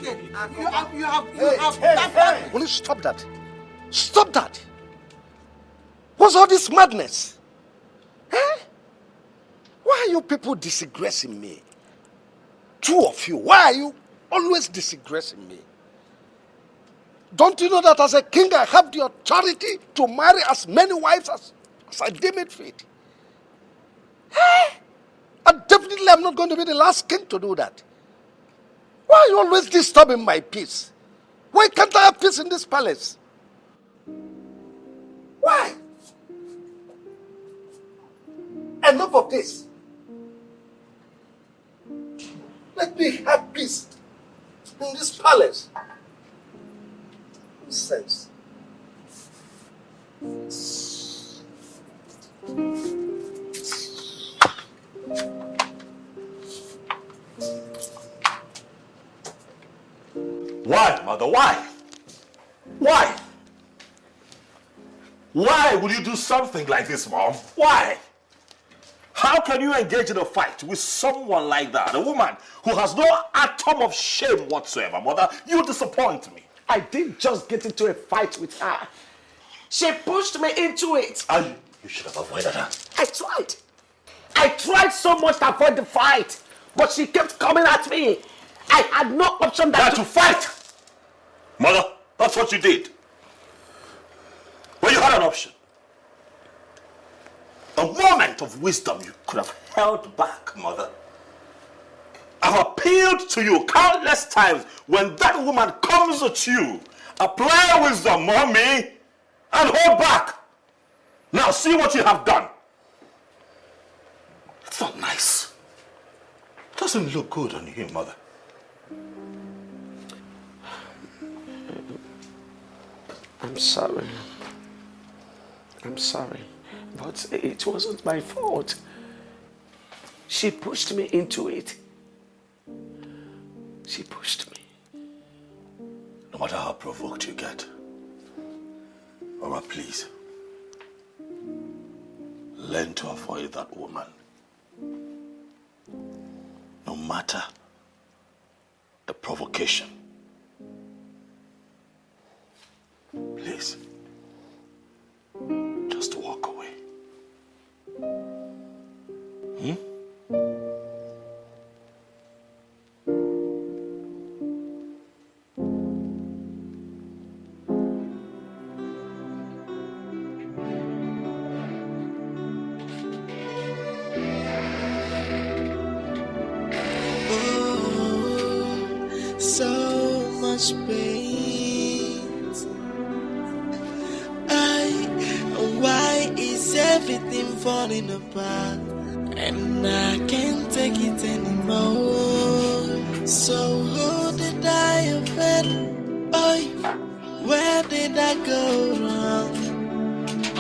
wicked. You have Hey. Will you stop that? Stop that! What's all this madness? Eh? Why are you people disgracing me? Two of you, why are you always disgracing me? Don't you know that as a king I have the authority to marry as many wives as I deem it fit? Eh? And definitely I'm not going to be the last king to do that. Why are you always disturbing my peace? Why can't I have peace in this palace? Why? Enough of this. Let me have peace in this palace. Nonsense. Why, mother? Why? Why? Why would you do something like this, Mom? Why? How can you engage in a fight with someone like that? A woman who has no atom of shame whatsoever, Mother. You disappoint me. I didn't just get into a fight with her. She pushed me into it. And you should have avoided her. I tried. I tried so much to avoid the fight, but she kept coming at me. I had no option than to fight. Mother, that's what you did. Well, you had an option. A moment of wisdom you could have held back, Mother. I've appealed to you countless times. When that woman comes at you, apply wisdom, Mommy, and hold back. Now see what you have done. It's not nice. It doesn't look good on you, Mother. I'm sorry. I'm sorry. But it wasn't my fault. She pushed me into it. She pushed me. No matter how provoked you get, Mama, please, learn to avoid that woman. No matter the provocation. Please, just walk away. So much pain. Why is everything falling apart? And I can't take it anymore. So who did I offend? Oh, where did I go wrong?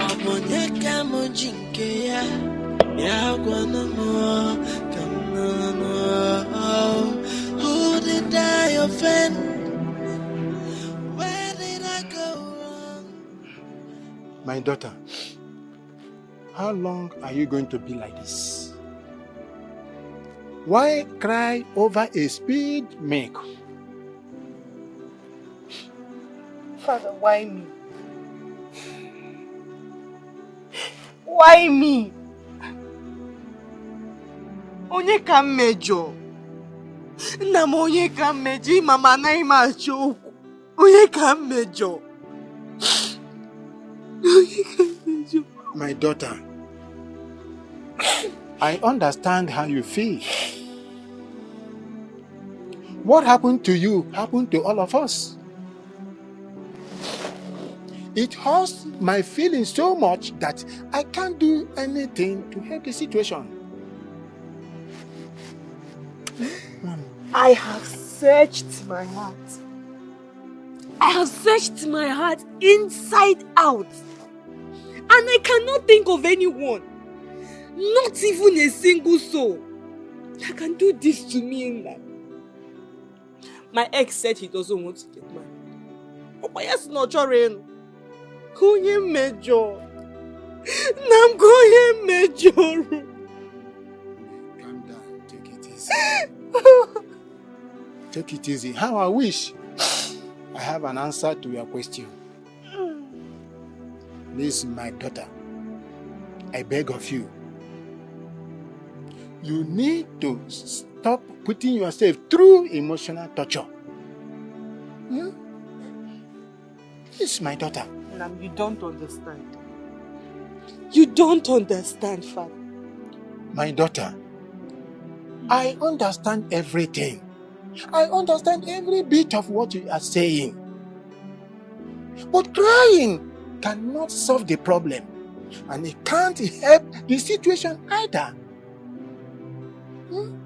Obonyeka mojinke ya gwana mo kamano. Who did I offend? Where did I go wrong? My daughter, how long are you going to be like this? Why cry over a spilled milk? Father, why me? Why me? Onye ka mmejọ? Nna m onye ka mmejọ? Mama anaghị m achọ okwu. Onye ka mmejọ? Onye ka mmejọ? My daughter, I understand how you feel. What happened to you happened to all of us. It hurts my feelings so much that I can't do anything to help the situation. I have searched my heart. I have searched my heart inside out. And I cannot think of anyone, not even a single soul, that can do this to me in life. My ex said he doesn't want to get married. But yes, not Jorin. Konye major. Nam konye major. Calm down, take it easy. Take it easy. How I wish I have an answer to your question. This is my daughter. I beg of you. You need to stop putting yourself through emotional torture. This is my daughter. Nam, you don't understand. You don't understand, Father. My daughter, I understand everything. I understand every bit of what you are saying. But crying cannot solve the problem. And it can't help the situation either. You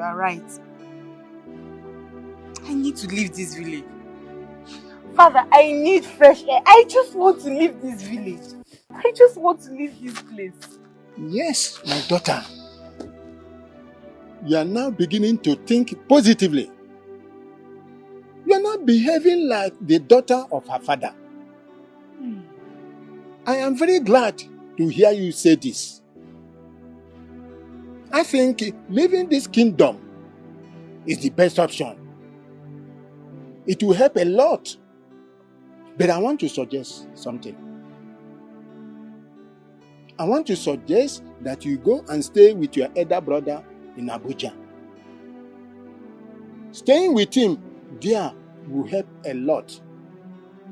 are right. I need to leave this village. Father, I need fresh air. I just want to leave this village. I just want to leave this place. Yes, my daughter. You are now beginning to think positively. You are not behaving like the daughter of her father. I am very glad to hear you say this. I think leaving this kingdom is the best option. It will help a lot. But I want to suggest something. I want to suggest that you go and stay with your elder brother in Abuja. Staying with him there will help a lot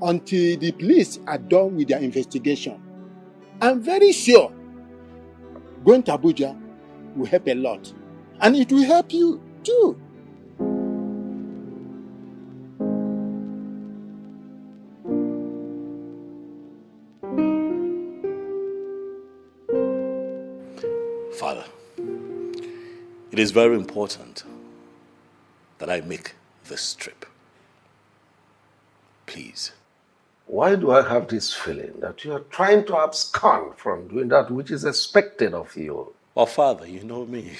until the police are done with their investigation. I'm very sure going to Abuja will help a lot. And it will help you too. Father, it is very important that I make this trip. Please. Why do I have this feeling that you are trying to abscond from doing that which is expected of you? Well, Father, you know me.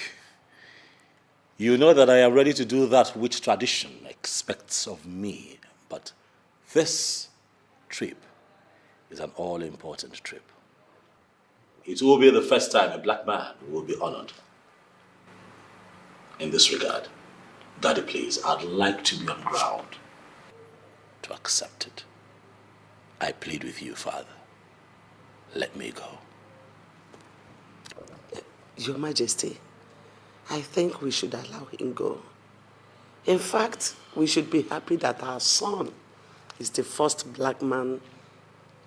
You know that I am ready to do that which tradition expects of me. But this trip is an all-important trip. It will be the first time a black man will be honored. In this regard, Daddy, please, I'd like to be on ground to accept it. I plead with you, Father. Let me go. Your Majesty, I think we should allow him go. In fact, we should be happy that our son is the first black man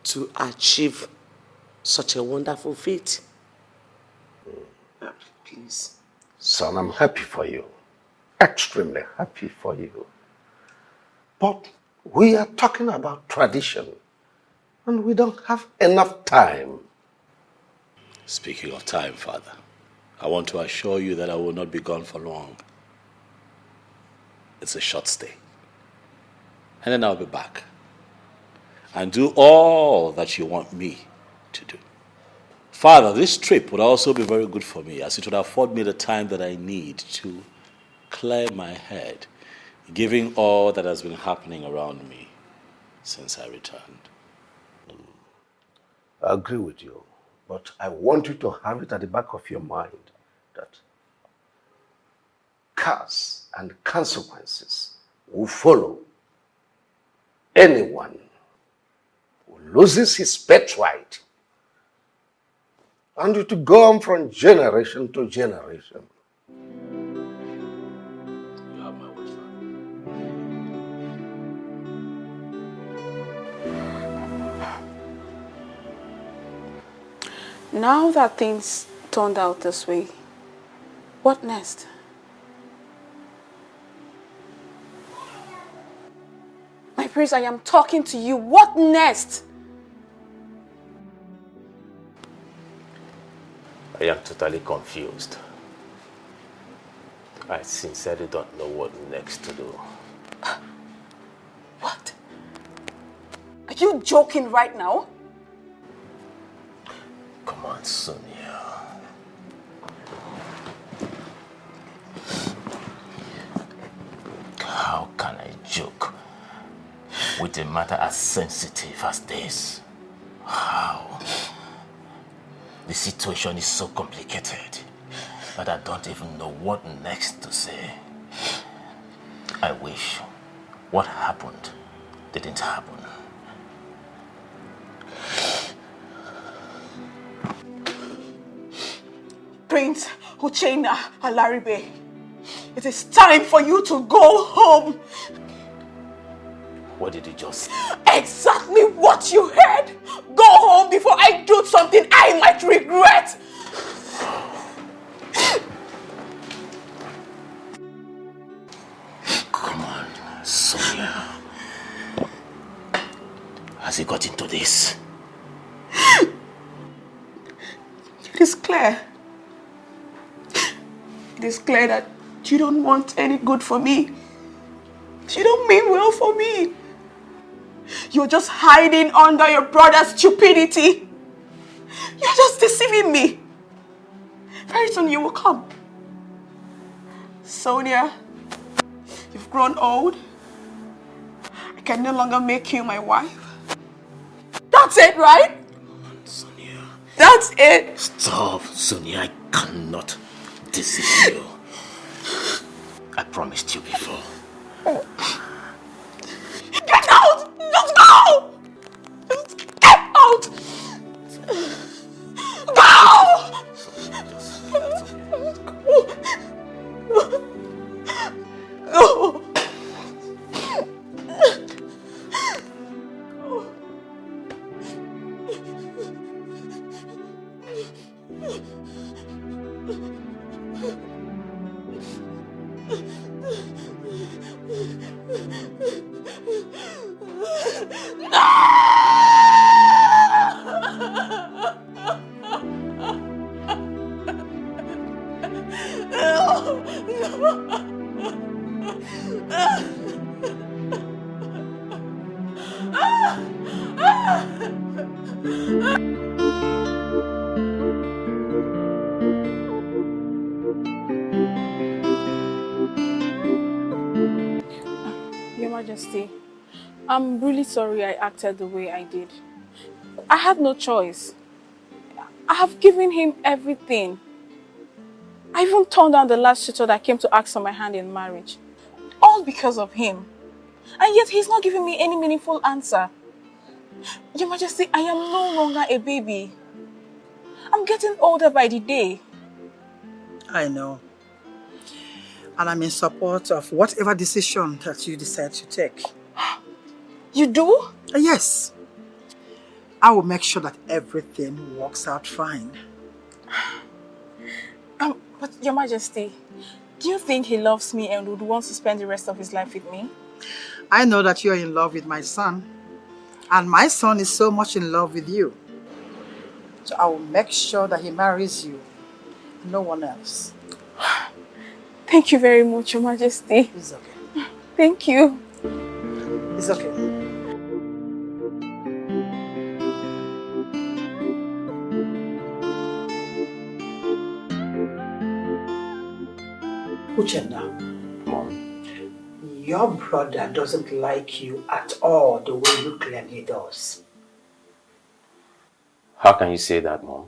to achieve such a wonderful feat. Please. Son, I'm happy for you. Extremely happy for you. But we are talking about tradition, and we don't have enough time. Speaking of time, Father, I want to assure you that I will not be gone for long. It's a short stay. And then I'll be back and do all that you want me to do. Father, this trip would also be very good for me, as it would afford me the time that I need to clear my head, given all that has been happening around me since I returned. I agree with you, but I want you to have it at the back of your mind that curse and consequences will follow anyone who loses his birthright, and it will go on from generation to generation. You have my word, Father. Now that things turned out this way, what next? My prince, I am talking to you. What next? I am totally confused. I sincerely don't know what next to do. What? Are you joking right now? Come on, Sonia. How can I joke with a matter as sensitive as this? How? The situation is so complicated. that I don't even know what next to say. I wish what happened didn't happen. Prince Uchenna Alaribe, it is time for you to go home. What did you just say? Exactly what you heard. Go home before I do something I might regret. Come on, Sonia. Has he got into this? It is clear. It is clear that you don't want any good for me. You don't mean well for me. You're just hiding under your brother's stupidity. You're just deceiving me. Very soon you will come. Sonia, you've grown old. I can no longer make you my wife. That's it, right? Sonia. That's it. Stop, Sonia. I cannot deceive you. I promised you before. Get out! Just go! Just get out! Go! Go! Your Majesty, I'm really sorry I acted the way I did. I had no choice. I have given him everything. I even turned down the last suitor that came to ask for my hand in marriage. All because of him. And yet he's not giving me any meaningful answer. Your Majesty, I am no longer a baby. I'm getting older by the day. I know. And I'm in support of whatever decision that you decide to take. You do? Yes. I will make sure that everything works out fine. But Your Majesty, do you think he loves me and would want to spend the rest of his life with me? I know that you're in love with my son. And my son is so much in love with you. So I will make sure that he marries you. No one else. Thank you very much, Your Majesty. It's okay. Thank you. It's okay. Uchenna, Mom, your brother doesn't like you at all the way you claim he does. how can you say that, Mom?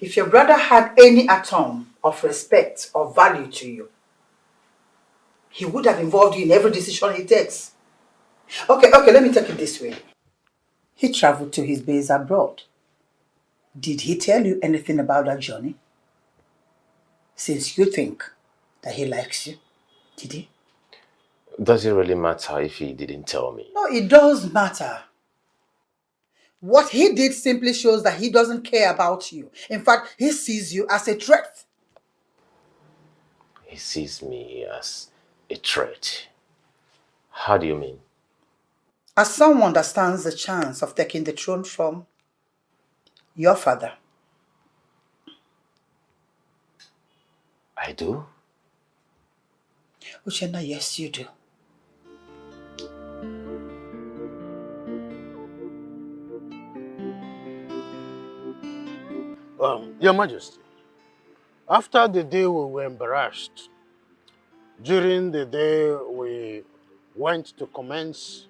If your brother had any atom of respect or value to you, he would have involved you in every decision he takes. Okay, let me take it this way. He traveled to his base abroad. Did he tell you anything about that journey? Since you think that he likes you, did he? Does it really matter if he didn't tell me? No, it does matter. What he did simply shows that he doesn't care about you. In fact, he sees you as a threat. He sees me as a threat. How do you mean? As someone that stands the chance of taking the throne from your father. I do? Uchenna, yes, you do. Your Majesty, after the day we were embarrassed, during the day we went to commence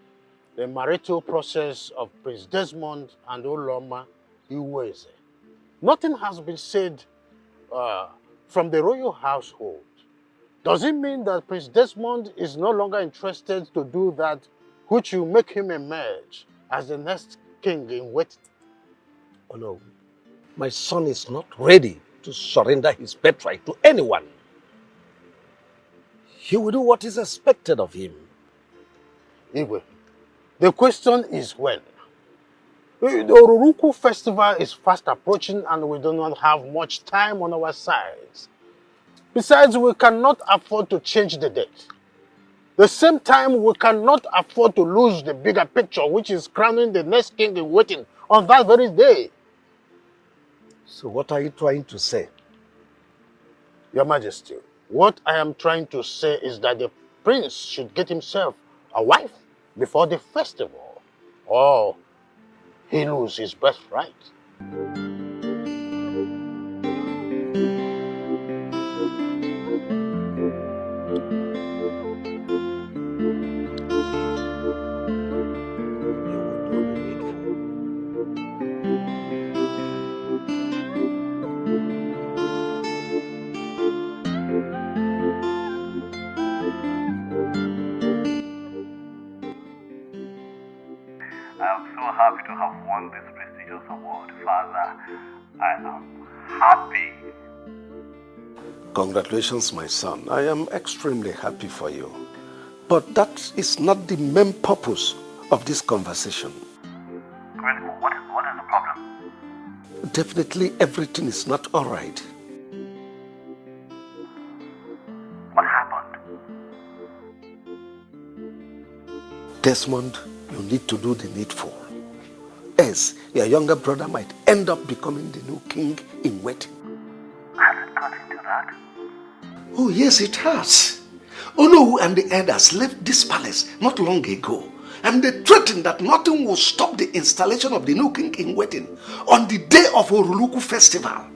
the marital process of Prince Desmond and Uloma Iweze, nothing has been said from the royal household, does it mean that Prince Desmond is no longer interested to do that which will make him emerge as the next king in waiting? Oh no, my son is not ready to surrender his birthright to anyone. He will do what is expected of him. Igwe, the question is when. The Oruruku festival is fast approaching and we do not have much time on our sides. Besides, we cannot afford to change the date. The same time, we cannot afford to lose the bigger picture, which is crowning the next king in waiting on that very day. So what are you trying to say? Your Majesty, what I am trying to say is that the prince should get himself a wife before the festival, or he loses his birthright. I'm so happy to have won this prestigious award, Father. I am happy. Congratulations, my son. I am extremely happy for you. But that is not the main purpose of this conversation. Really, what is the problem? Definitely everything is not all right. What happened? Desmond, you need to do the needful. Else, your younger brother might end up becoming the new king in waiting. Has it got into that? Oh, yes, it has. Onowu and the elders left this palace not long ago, and they threatened that nothing will stop the installation of the new king in waiting on the day of Oruluku festival.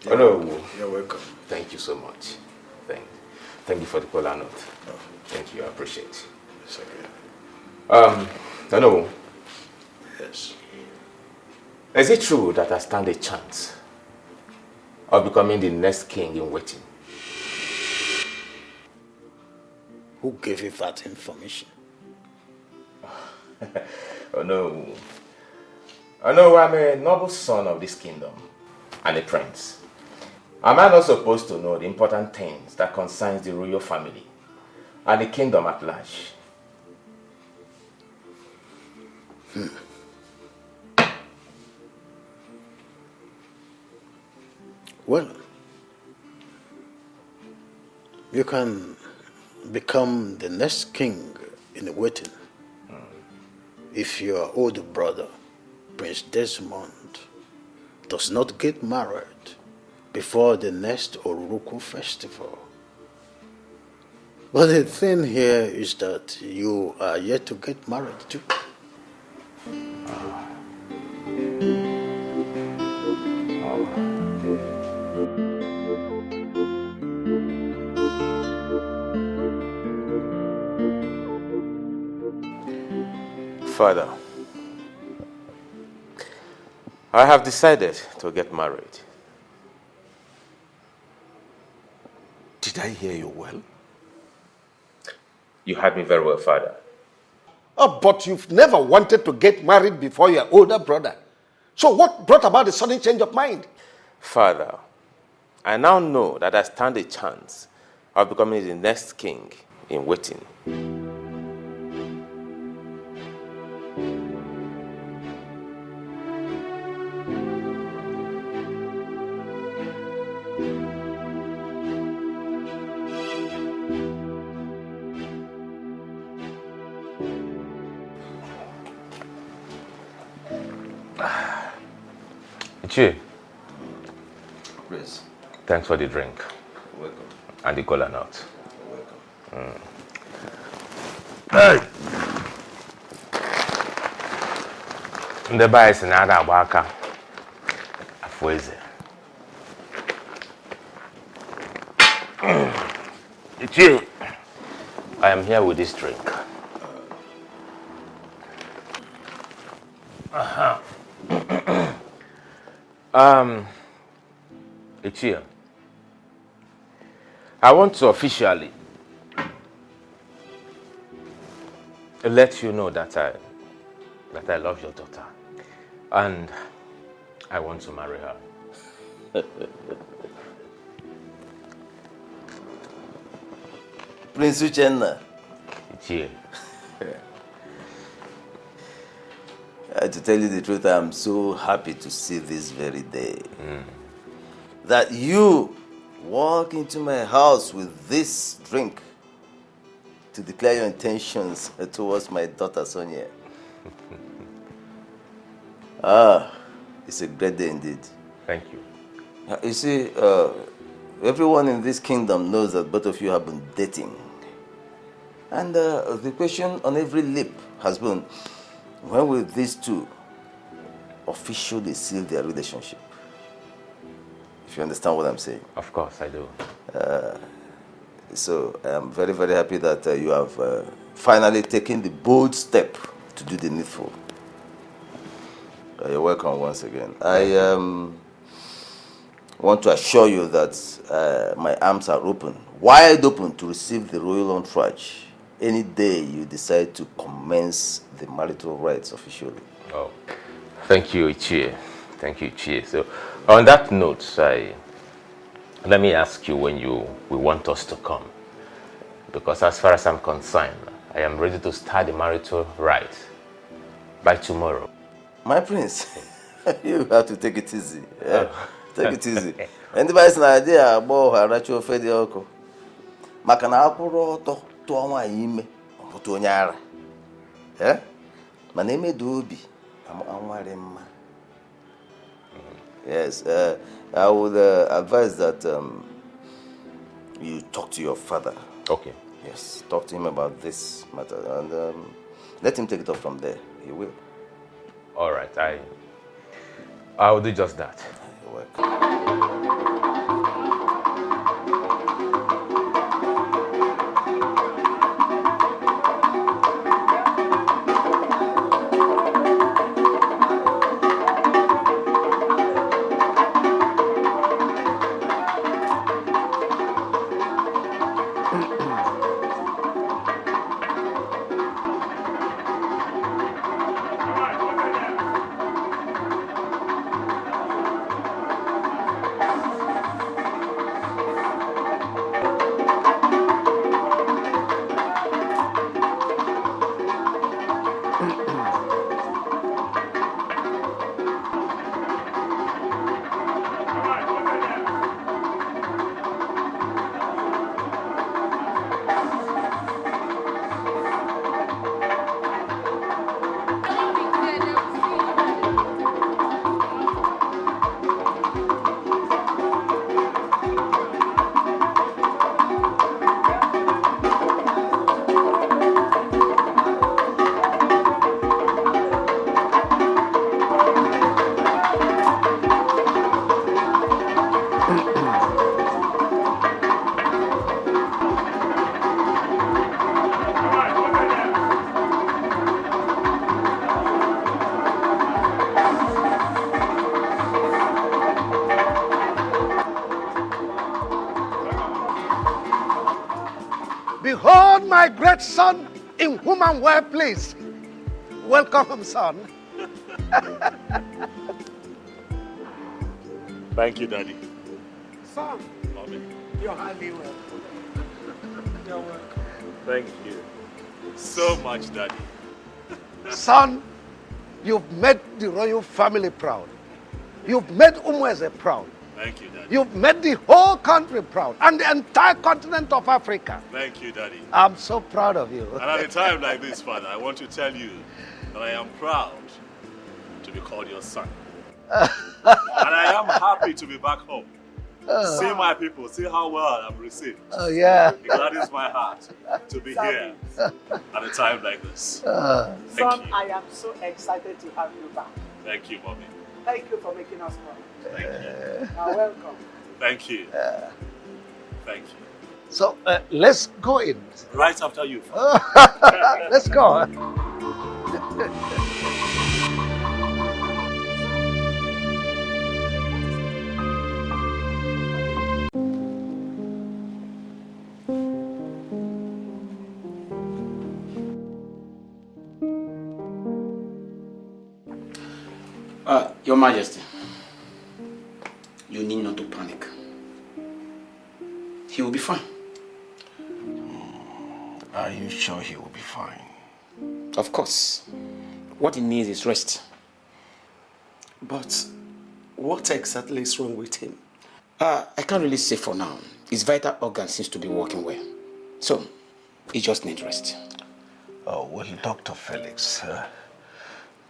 Hello. You're welcome. Thank you so much. Thank you for the kola note. Oh. Thank you, I appreciate it. It's okay. Hello. Yes. Is it true that I stand a chance of becoming the next king in waiting? Who gave you that information? Oh no. Oh no, I'm a noble son of this kingdom and a prince. Am I not supposed to know the important things that concerns the royal family and the kingdom at large? Well, you can become the next king in waiting if your older brother, Prince Desmond, does not get married before the next Oruruku festival. But the thing here is that you are yet to get married too. Father, I have decided to get married. Did I hear you well? You heard me very well, Father. Oh, but you've never wanted to get married before your older brother. So what brought about the sudden change of mind? Father, I now know that I stand a chance of becoming the next king in waiting. Ichi, Please. thanks for the drink. You're welcome. And the cola nut. You're welcome. Hey! Ndị be anyị si na ada agba aka afọ eze. Ichi, I am here with this drink. Ichia, I want to officially let you know that I love your daughter, and I want to marry her. Prince Uchenna. Ichia. To tell you the truth, I'm so happy to see this very day. That you walk into my house with this drink to declare your intentions towards my daughter Sonia. It's a great day indeed. Thank you. You see, everyone in this kingdom knows that both of you have been dating. And the question on every lip has been, when will these two officially seal their relationship? If you understand what I'm saying. Of course, I do. So I'm very, very happy that you have finally taken the bold step to do the needful. You're welcome once again. I want to assure you that my arms are open, wide open to receive the royal entourage any day you decide to commence the marital rights officially. Oh, thank you, Ichie. Thank you, Ichie. So, on that note, let me ask you when you want us to come. Because as far as I'm concerned, I am ready to start the marital rights by tomorrow. My prince, you have to take it easy. Yeah? Take it easy. Anybody's an idea about Haracho Fedioko. Makana Apuro to ime to Nyara. Yeah? My name is Dubi. I'm Yes, I would advise that you talk to your father. Okay. Yes, talk to him about this matter and let him take it up from there. He will. All right, I will do just that. You're welcome. Behold my great son in whom I'm well pleased. Welcome him, son. Thank you, Daddy. Son, Mommy. you're highly welcome. You're welcome. Thank you so much, Daddy. Son, you've made the royal family proud. You've made Umweze proud. Thank you, Daddy. You've made the whole country proud and the entire continent of Africa. Thank you, Daddy. I'm so proud of you. And at a time like this, Father, I want to tell you that I am proud to be called your son. And I am happy to be back home. See my people, see how well I'm received. Oh, yeah. It gladdens my heart to be here at a time like this. Thank Son, you. I am so excited to have you back. Thank you, Mommy. Thank you for making us proud. Thank you. Now, welcome. Thank you. Thank you. So let's go in. Right after you. Let's go. Your Majesty, you need not to panic. He will be fine. Are you sure he will be fine? Of course. What he needs is rest. But what exactly is wrong with him? I can't really say for now. His vital organ seems to be working well. So, he just needs rest. Oh, well, Dr. Felix,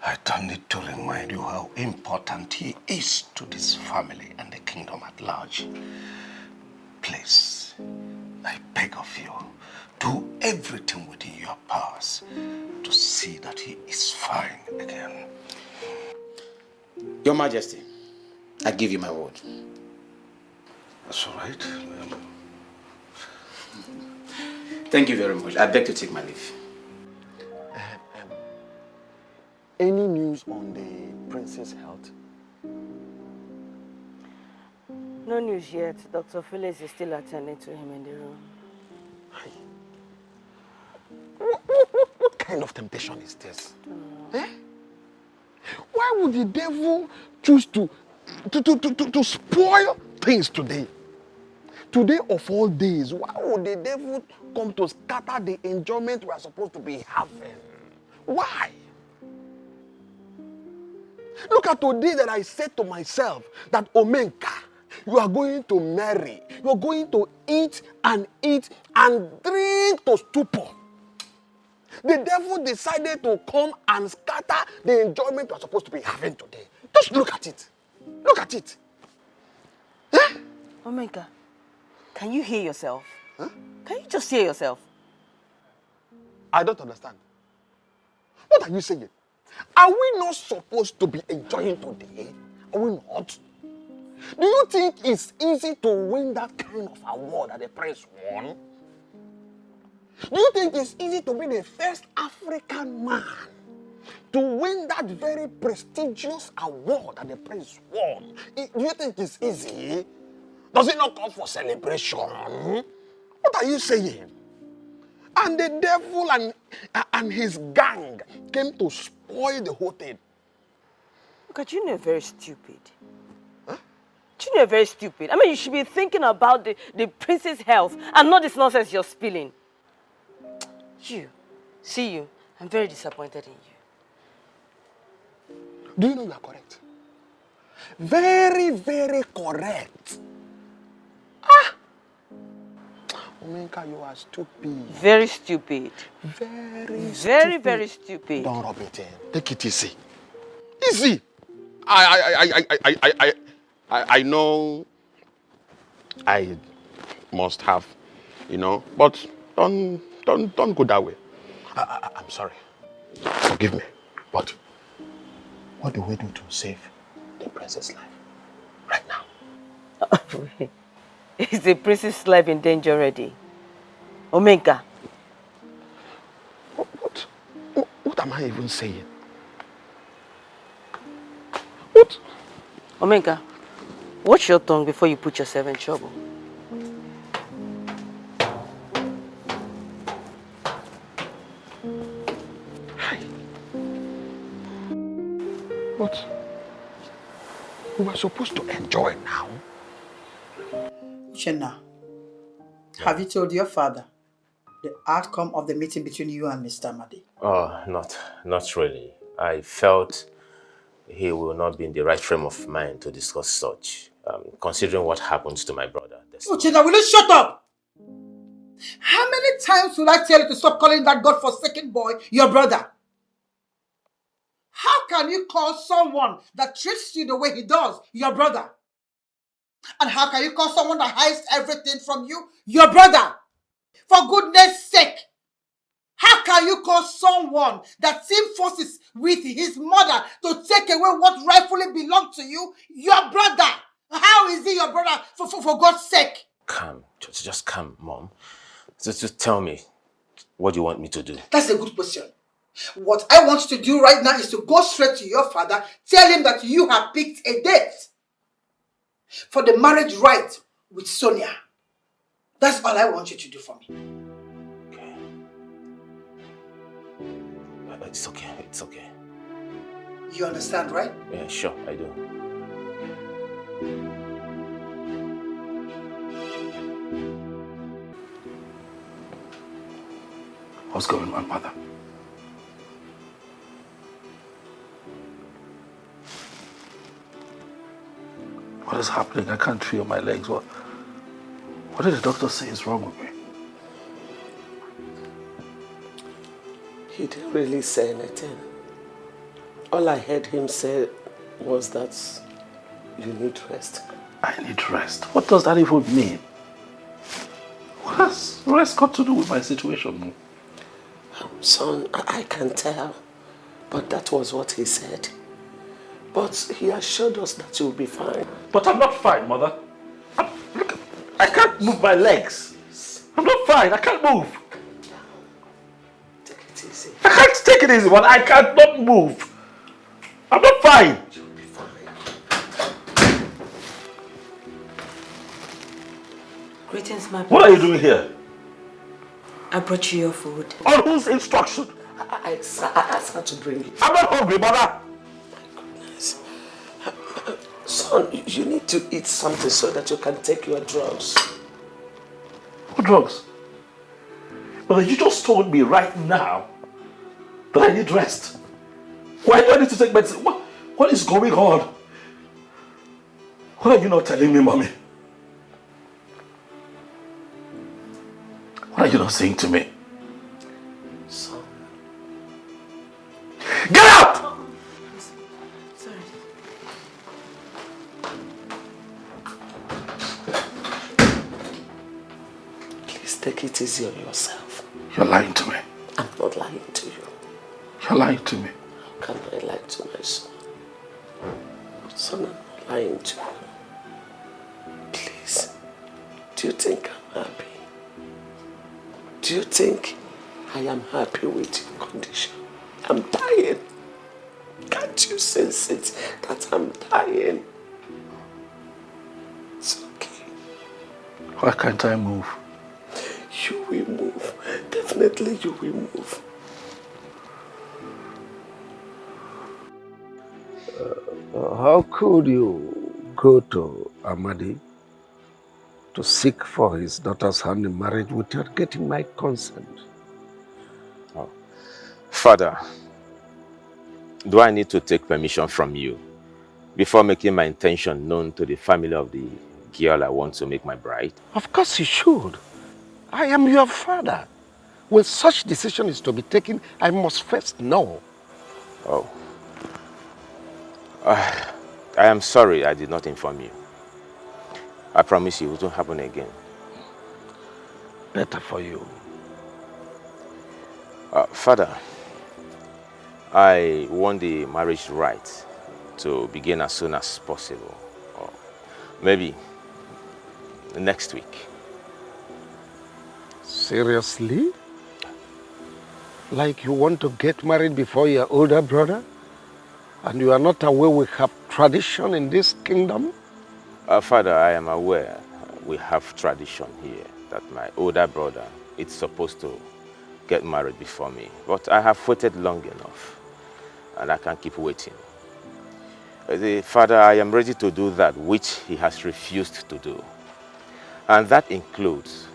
I don't need to remind you how important he is to this family and the kingdom at large. Please, I beg of you, do everything within your powers to see that he is fine again. Your Majesty, I give you my word. That's all right. Thank you very much. I beg to take my leave. Any news on the prince's health? No news yet. Dr. Felix is still attending to him in the room. What kind of temptation is this? Eh? Why would the devil choose to spoil things today? Today of all days, why would the devil come to scatter the enjoyment we are supposed to be having? Why? Look at today that I said to myself that Omenka, you are going to marry. You are going to eat and drink to stupor. The devil decided to come and scatter the enjoyment we are supposed to be having today. Just look at it. Look at it. Eh? Omega, can you hear yourself? Huh? Can you just hear yourself? I don't understand. What are you saying? Are we not supposed to be enjoying today? Are we not? Do you think it's easy to win that kind of award that the prince won? Do you think it's easy to be the first African man to win that very prestigious award that the prince won? Do you think it's easy? Does it not call for celebration? What are you saying? And the devil and his gang came to spoil the whole thing. Look, you know, very stupid. Huh? You know, very stupid. I mean, you should be thinking about the prince's health and not this nonsense you're spilling. You, I'm very disappointed in you. Do you know you are correct? Very, very correct. Omenka, you are stupid. Very stupid. Very stupid. Don't rub it in. Take it easy. Easy. I know I must have, but don't go that way. I'm sorry. Forgive me. But what do we do to save the princess' life right now? Is the princess' life in danger already? Omega. What am I even saying? What? Omega, watch your tongue before you put yourself in trouble. But we were supposed to enjoy now. Uchenna, have you told your father the outcome of the meeting between you and Mr. Amadi? Oh, not really. I felt he will not be in the right frame of mind to discuss such, considering what happens to my brother. Uchenna, will you shut up? How many times will I tell you to stop calling that God-forsaken boy your brother? How can you call someone that treats you the way he does your brother? And how can you call someone that hides everything from you your brother? For goodness sake, how can you call someone that team forces with his mother to take away what rightfully belongs to you your brother? How is he your brother, for God's sake? Calm. Just calm, Mom. Just tell me, what do you want me to do? That's a good question. What I want you to do right now is to go straight to your father, tell him that you have picked a date for the marriage rite with Sonia. That's all I want you to do for me. Okay. It's okay. You understand, right? Yeah, sure, I do. What's going on, mother? What is happening? I can't feel my legs. What did the doctor say is wrong with me? He didn't really say anything. All I heard him say was that you need rest. I need rest. What does that even mean? What has rest got to do with my situation? Son, I can tell, but that was what he said. But he assured us that you'll be fine. But I'm not fine, mother. Look, I can't move my legs. I'm not fine. I can't move. Take it easy. I can't take it easy, but I can't not move. I'm not fine. You'll be fine. Greetings, my What are you doing here? I brought you your food. On whose instruction? I asked her to bring it. I'm not hungry, mother. My goodness. Son, you need to eat something so that you can take your drugs. What drugs? Mother, you just told me right now that I need rest. Why do I need to take medicine? What is going on? What are you not telling me, mommy? What are you not saying to me? Son. Get out! Sorry. Please take it easy on yourself. You're lying to me. I'm not lying to you. You're lying to me. How can I lie to my son? Son, I'm not lying to you. Please. Do you think I'm happy? Do you think I am happy with your condition? I'm dying. Can't you sense it that I'm dying? It's okay. Why can't I move? You will move. Definitely you will move. How could you go to Amadi to seek for his daughter's hand in marriage without getting my consent? Oh. Father, do I need to take permission from you before making my intention known to the family of the girl I want to make my bride? Of course you should. I am your father. When such decision is to be taken, I must first know. Oh. I am sorry I did not inform you. I promise you it won't happen again. Better for you. Father, I want the marriage rite to begin as soon as possible. Or maybe next week. Seriously? Like you want to get married before your older brother? And you are not aware we have tradition in this kingdom? Father, I am aware we have tradition here that my older brother is supposed to get married before me. But I have waited long enough and I can't keep waiting. Father, I am ready to do that which he has refused to do. And that includes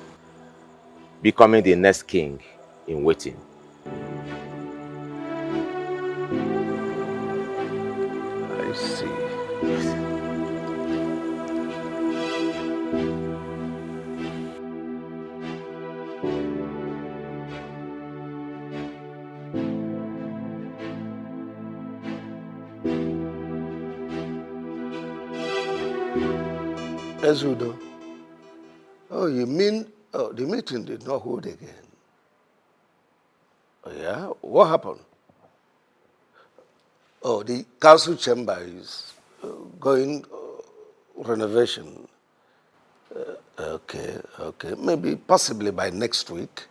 becoming the next king in waiting. I see. Ezudo. Oh, you mean the meeting did not hold again? Oh, yeah? What happened? Oh, the council chamber is going renovation. Okay. Maybe possibly by next week.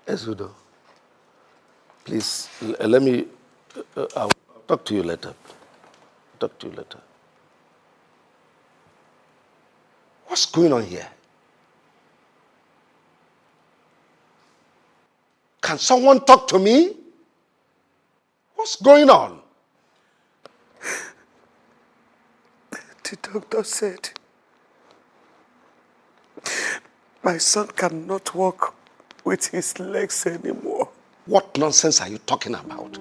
Ezudo, please let me. I'll talk to you later. What's going on here? Can someone talk to me? What's going on? The doctor said my son cannot walk with his legs anymore. What nonsense are you talking about?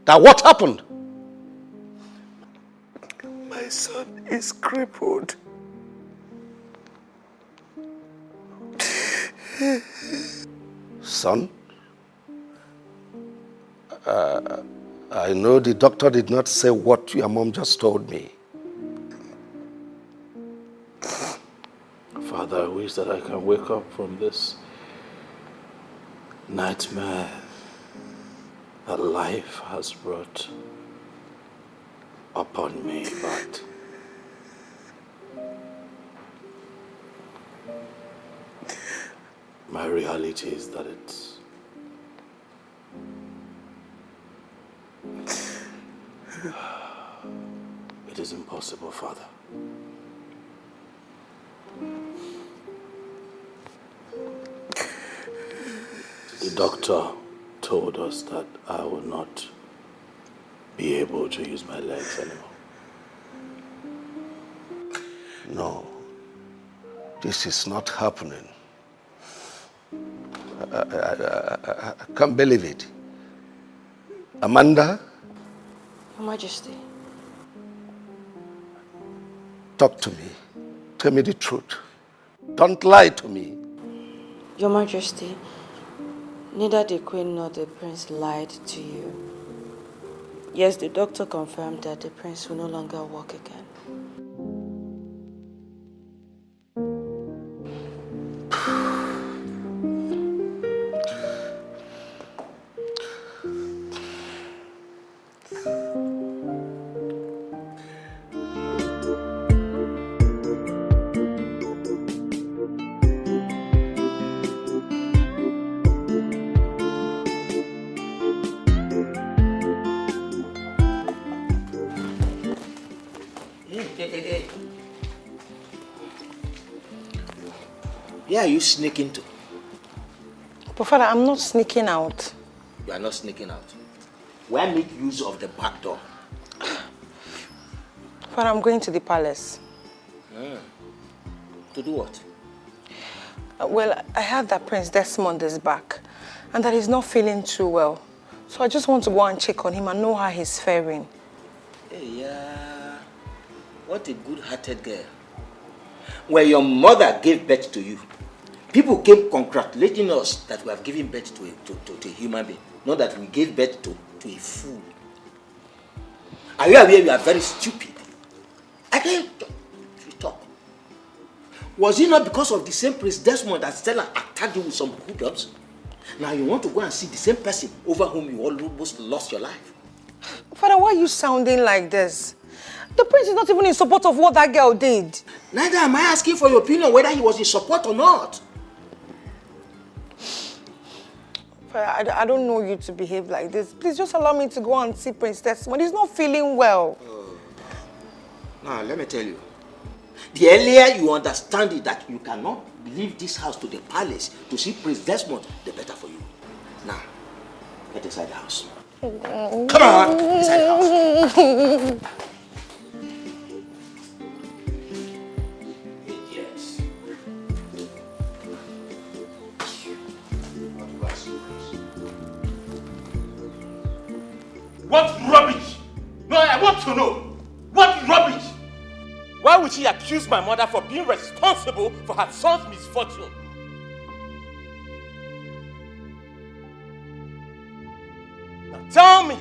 Now what happened? My son is crippled. Son? I know the doctor did not say what your mom just told me. Father, I wish that I can wake up from this nightmare that life has brought upon me, but my reality is that it is impossible, Father. The doctor told us that I will not be able to use my legs anymore. No, this is not happening. I can't believe it. Amanda? Your Majesty. Talk to me. Tell me the truth. Don't lie to me. Your Majesty, neither the Queen nor the Prince lied to you. Yes, the doctor confirmed that the Prince will no longer walk again. Where are you sneaking to? But Father, I'm not sneaking out. You are not sneaking out. Why make use of the back door? Father, I'm going to the palace. To do what? Well, I heard that Prince Desmond is back and that he's not feeling too well. So I just want to go and check on him and know how he's faring. Hey, what a good-hearted girl. When your mother gave birth to you, people came congratulating us that we have given birth to a human being, not that we gave birth to a fool. Are you aware you are very stupid? I can't talk. Was it not because of the same Prince Desmond that Stella attacked you with some hookups? Now you want to go and see the same person over whom you almost lost your life. Father, why are you sounding like this? The Prince is not even in support of what that girl did. Neither am I asking for your opinion whether he was in support or not. Father, I don't know you to behave like this. Please just allow me to go and see Prince Desmond. He's not feeling well. Now, let me tell you. The earlier you understand it that you cannot leave this house to the palace to see Prince Desmond, the better for you. Now, get inside the house. Come on, inside the house. Yes. What rubbish! No, I want to know. What rubbish! Why would she accuse my mother for being responsible for her son's misfortune? Now tell me,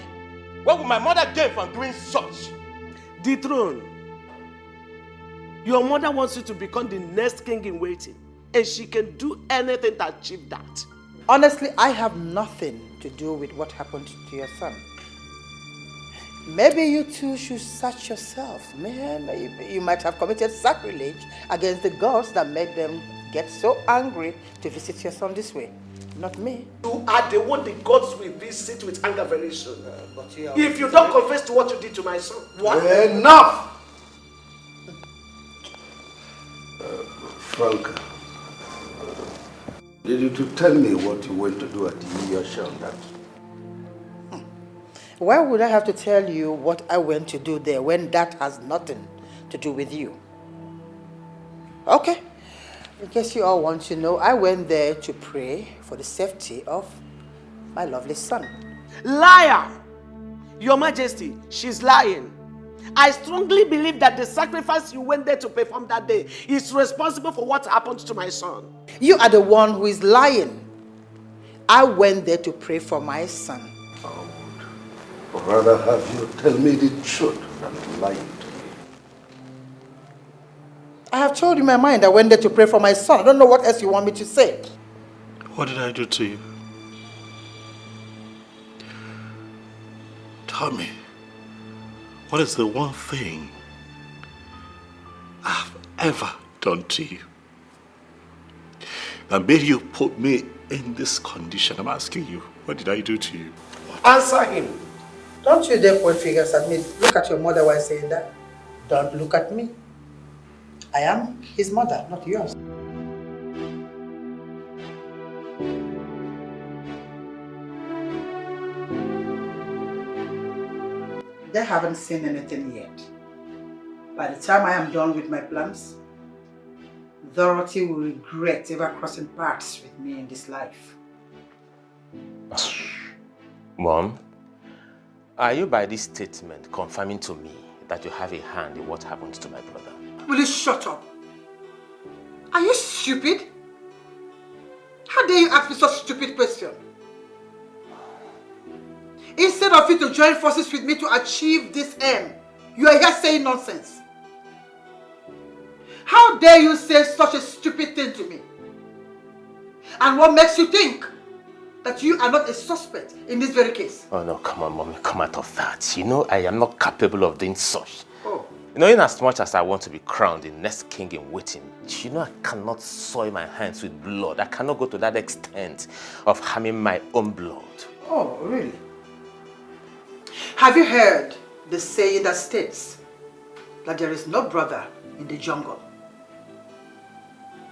what would my mother gain from doing such? The throne. Your mother wants you to become the next king in waiting, and she can do anything to achieve that. Honestly, I have nothing to do with what happened to your son. Maybe you two should search yourself, man. You might have committed sacrilege against the gods that made them get so angry to visit your son this way. Not me. You are the one the gods will visit with anger very soon. If you don't confess to what you did to my son, what? Enough! Frank, Did you to tell me what you went to do at the New Year show? Why would I have to tell you what I went to do there when that has nothing to do with you? Okay. In case you all want to know, I went there to pray for the safety of my lovely son. Liar! Your Majesty, she's lying. I strongly believe that the sacrifice you went there to perform that day is responsible for what happened to my son. You are the one who is lying. I went there to pray for my son. I'd rather have you tell me the truth than lie to me. I have told you my mind. I went there to pray for my son. I don't know what else you want me to say. What did I do to you? Tell me, what is the one thing I've ever done to you that made you put me in this condition? I'm asking you, what did I do to you? Answer him. Don't you dare point fingers at me. Look at your mother while saying that. Don't look at me. I am his mother, not yours. They haven't seen anything yet. By the time I am done with my plans, Dorothy will regret ever crossing paths with me in this life. Mom, are you by this statement confirming to me that you have a hand in what happened to my brother? Will you shut up? Are you stupid? How dare you ask me such a stupid question? Instead of you to join forces with me to achieve this aim, you are here saying nonsense. How dare you say such a stupid thing to me? And what makes you think that you are not a suspect in this very case? Oh no, come on, Mommy, come out of that. You know I am not capable of doing such. Oh. You know, in as much as I want to be crowned the next king in waiting, you know I cannot soil my hands with blood. I cannot go to that extent of harming my own blood. Oh, really? Have you heard the saying that states that there is no brother in the jungle?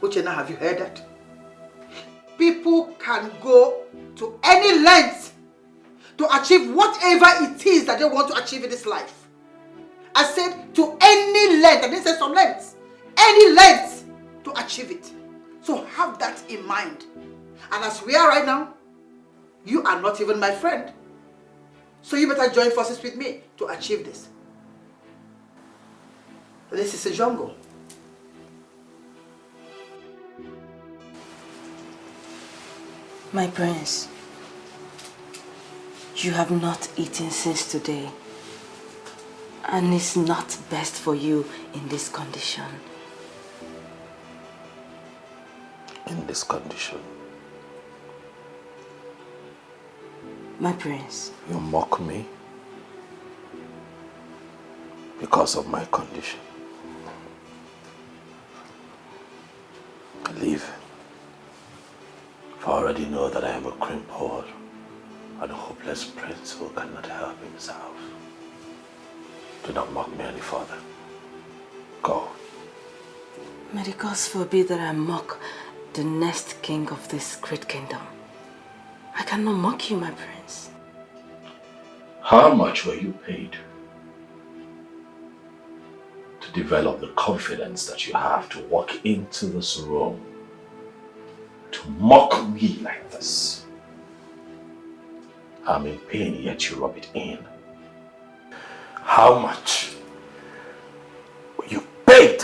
Uchenna, have you heard that? People can go to any length to achieve whatever it is that they want to achieve in this life. I said to any length, I didn't say some lengths. Any length to achieve it. So have that in mind. And as we are right now, you are not even my friend. So you better join forces with me to achieve this. This is a jungle. My prince, you have not eaten since today. And it's not best for you in this condition. In this condition? My prince. You mock me because of my condition. Leave. For I already know that I am a crippled and a hopeless prince who cannot help himself. Do not mock me any further. Go. May the gods forbid that I mock the next king of this great kingdom. I cannot mock you, my prince. How much were you paid to develop the confidence that you have to walk into this room to mock me like this? I'm in pain, yet you rub it in. How much were you paid?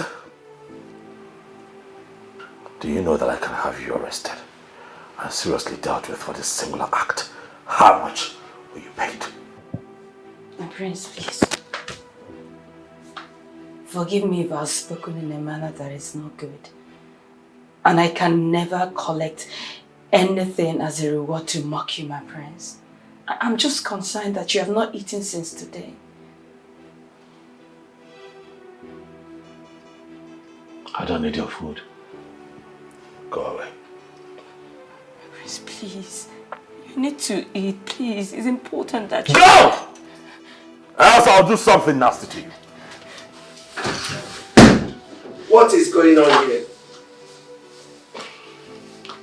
Do you know that I can have you arrested and seriously dealt with for this singular act? How much were you paid? My prince, please. Forgive me if I've spoken in a manner that is not good. And I can never collect anything as a reward to mock you, my prince. I'm just concerned that you have not eaten since today. I don't need your food. Go away. Prince, please. You need to eat, please. It's important that you... Go! Else I'll do something nasty to you. What is going on here?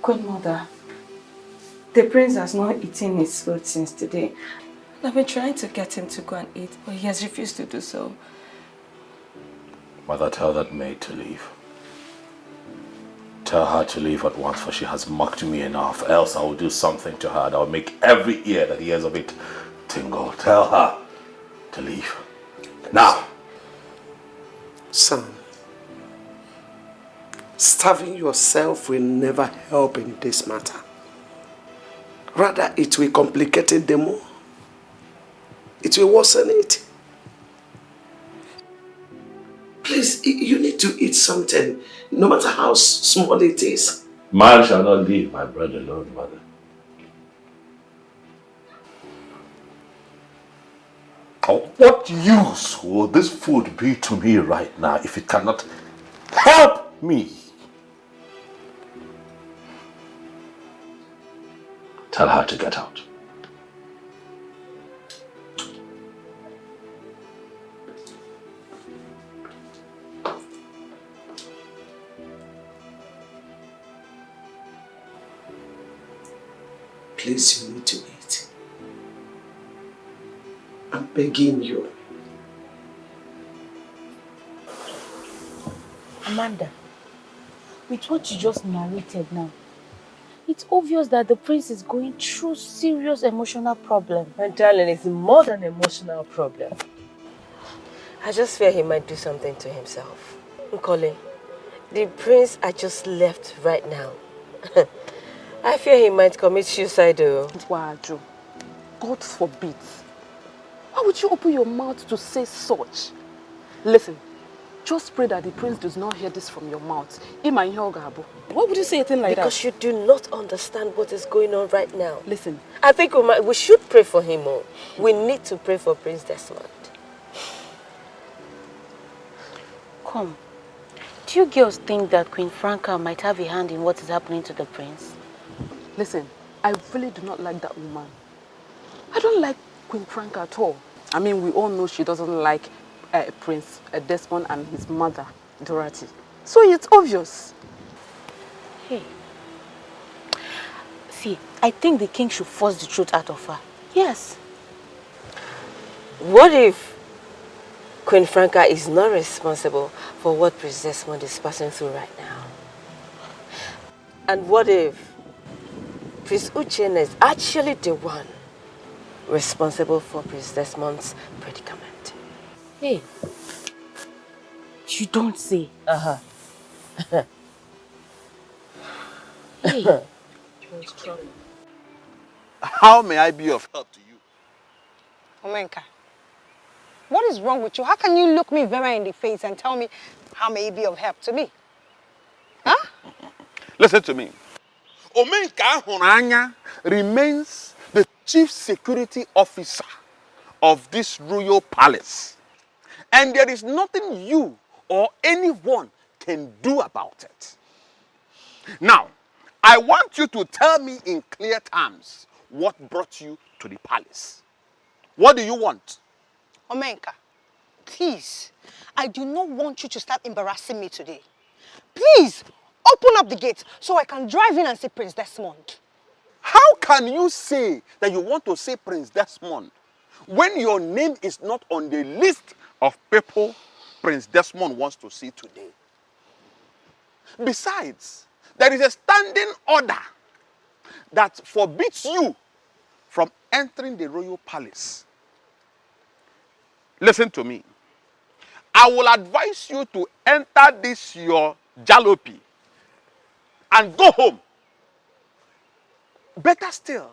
Queen Mother, the prince has not eaten his food since today. I've been trying to get him to go and eat, but he has refused to do so. Mother, tell that maid to leave. Tell her to leave at once, for she has mocked me enough. Else I will do something to her that will make every ear that hears of it tingle. Tell her to leave. Now! Son, starving yourself will never help in this matter. Rather, it will complicate it the more. It will worsen it. Please, you need to eat something, no matter how small it is. Man shall not leave my bread alone, mother. What use will this food be to me right now if it cannot help me? Tell her to get out. Please, you need to eat. I'm begging you. Amanda, with what you just narrated now, it's obvious that the prince is going through serious emotional problem. My darling, it's more than an emotional problem. I just fear he might do something to himself. Nkole, the prince I just left right now. I fear he might commit suicide. Waju, God forbid. Why would you open your mouth to say such? Listen, just pray that the prince does not hear this from your mouth. Why would you say a thing like because that? you do not understand what is going on right now. Listen. I think we should pray for him. We need to pray for Prince Desmond. Come, do you girls think that Queen Franca might have a hand in what is happening to the prince? Listen, I really do not like that woman. I don't like Queen Franca at all. I mean, we all know she doesn't like Prince Desmond and his mother, Dorothy. So it's obvious. Hey. See, I think the king should force the truth out of her. Yes. What if Queen Franca is not responsible for what Prince Desmond is passing through right now? And what if Prince Uchenna is actually the one responsible for Prince Desmond's predicament? Hey, you don't say. Hey. How may I be of help to you? Omenka, what is wrong with you? How can you look me very in the face and tell me how may it be of help to me? Huh? Listen to me. Omenka Honanya remains the chief security officer of this royal palace. And there is nothing you or anyone can do about it. Now, I want you to tell me in clear terms what brought you to the palace. What do you want? Omenka, please, I do not want you to start embarrassing me today. Please, open up the gate so I can drive in and see Prince Desmond. How can you say that you want to see Prince Desmond when your name is not on the list of people Prince Desmond wants to see today? Besides, there is a standing order that forbids you from entering the royal palace. Listen to me. I will advise you to enter this your jalopy and go home. Better still,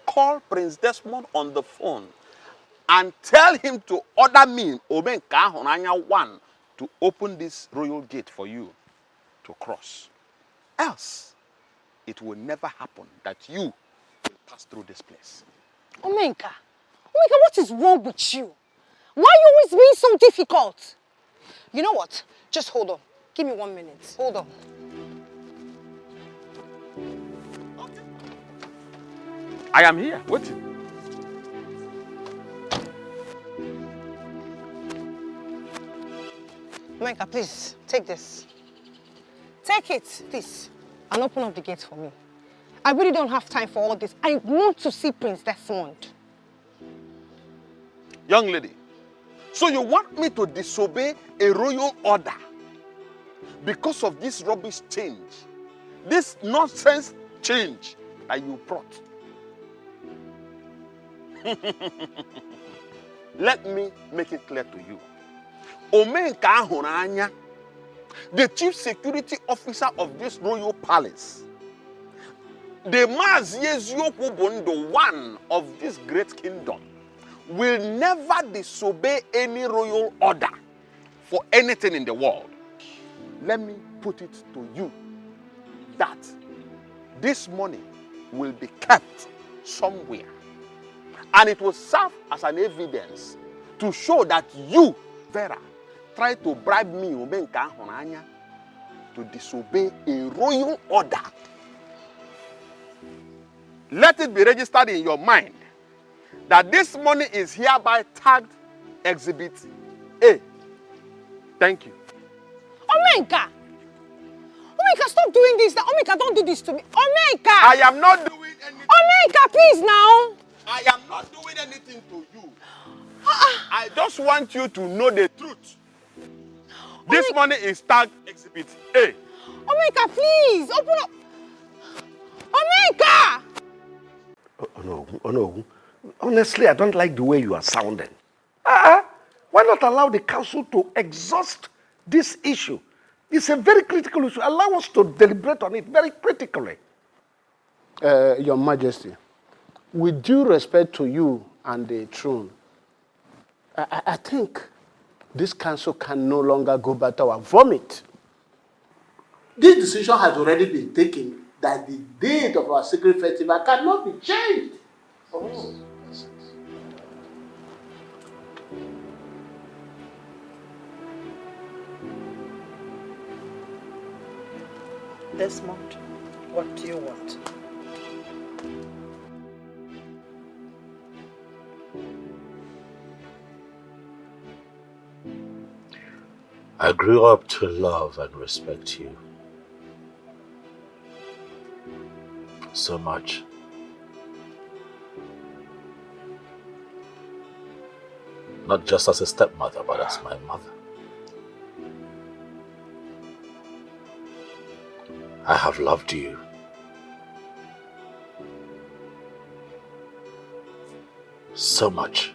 call Prince Desmond on the phone and tell him to order me, Omenka Honanya 1, to open this royal gate for you to cross. Else, it will never happen that you will pass through this place. Omenka, what is wrong with you? Why are you always being so difficult? You know what? Just hold on. Give me 1 minute. Hold on. I am here, waiting. Omenka, please, take this. Take it, please. and open up the gates for me. I really don't have time for all this. I want to see Prince Desmond. Young lady, so you want me to disobey a royal order because of this rubbish change, this nonsense change that you brought? Let me make it clear to you. Omenka Ahuranya, the chief security officer of this royal palace, the Mazieziokwu, one of this great kingdom, will never disobey any royal order for anything in the world. Let me put it to you that this money will be kept somewhere, and it will serve as an evidence to show that you, Vera, tried to bribe me, Omenka Ahuranya, to disobey a royal order. Let it be registered in your mind that this money is hereby tagged Exhibit A. Thank you. Omenka! Omenka, stop doing this. Omenka, don't do this to me. Omenka! I am not doing anything. Omenka, please now. I am not doing anything to you. I just want you to know the truth. This money is tagged Exhibit A. Omenka, please, open up. Omenka! Oh no. Honestly, I don't like the way you are sounding. Why not allow the council to exhaust this issue? It's a very critical issue. Allow us to deliberate on it very critically. Your Majesty, with due respect to you and the throne, I think this council can no longer go back to our vomit. This decision has already been taken that the date of our secret festival cannot be changed. Oh. Desmond, what do you want? I grew up to love and respect you so much. Not just as a stepmother, but as my mother. I have loved you. So much.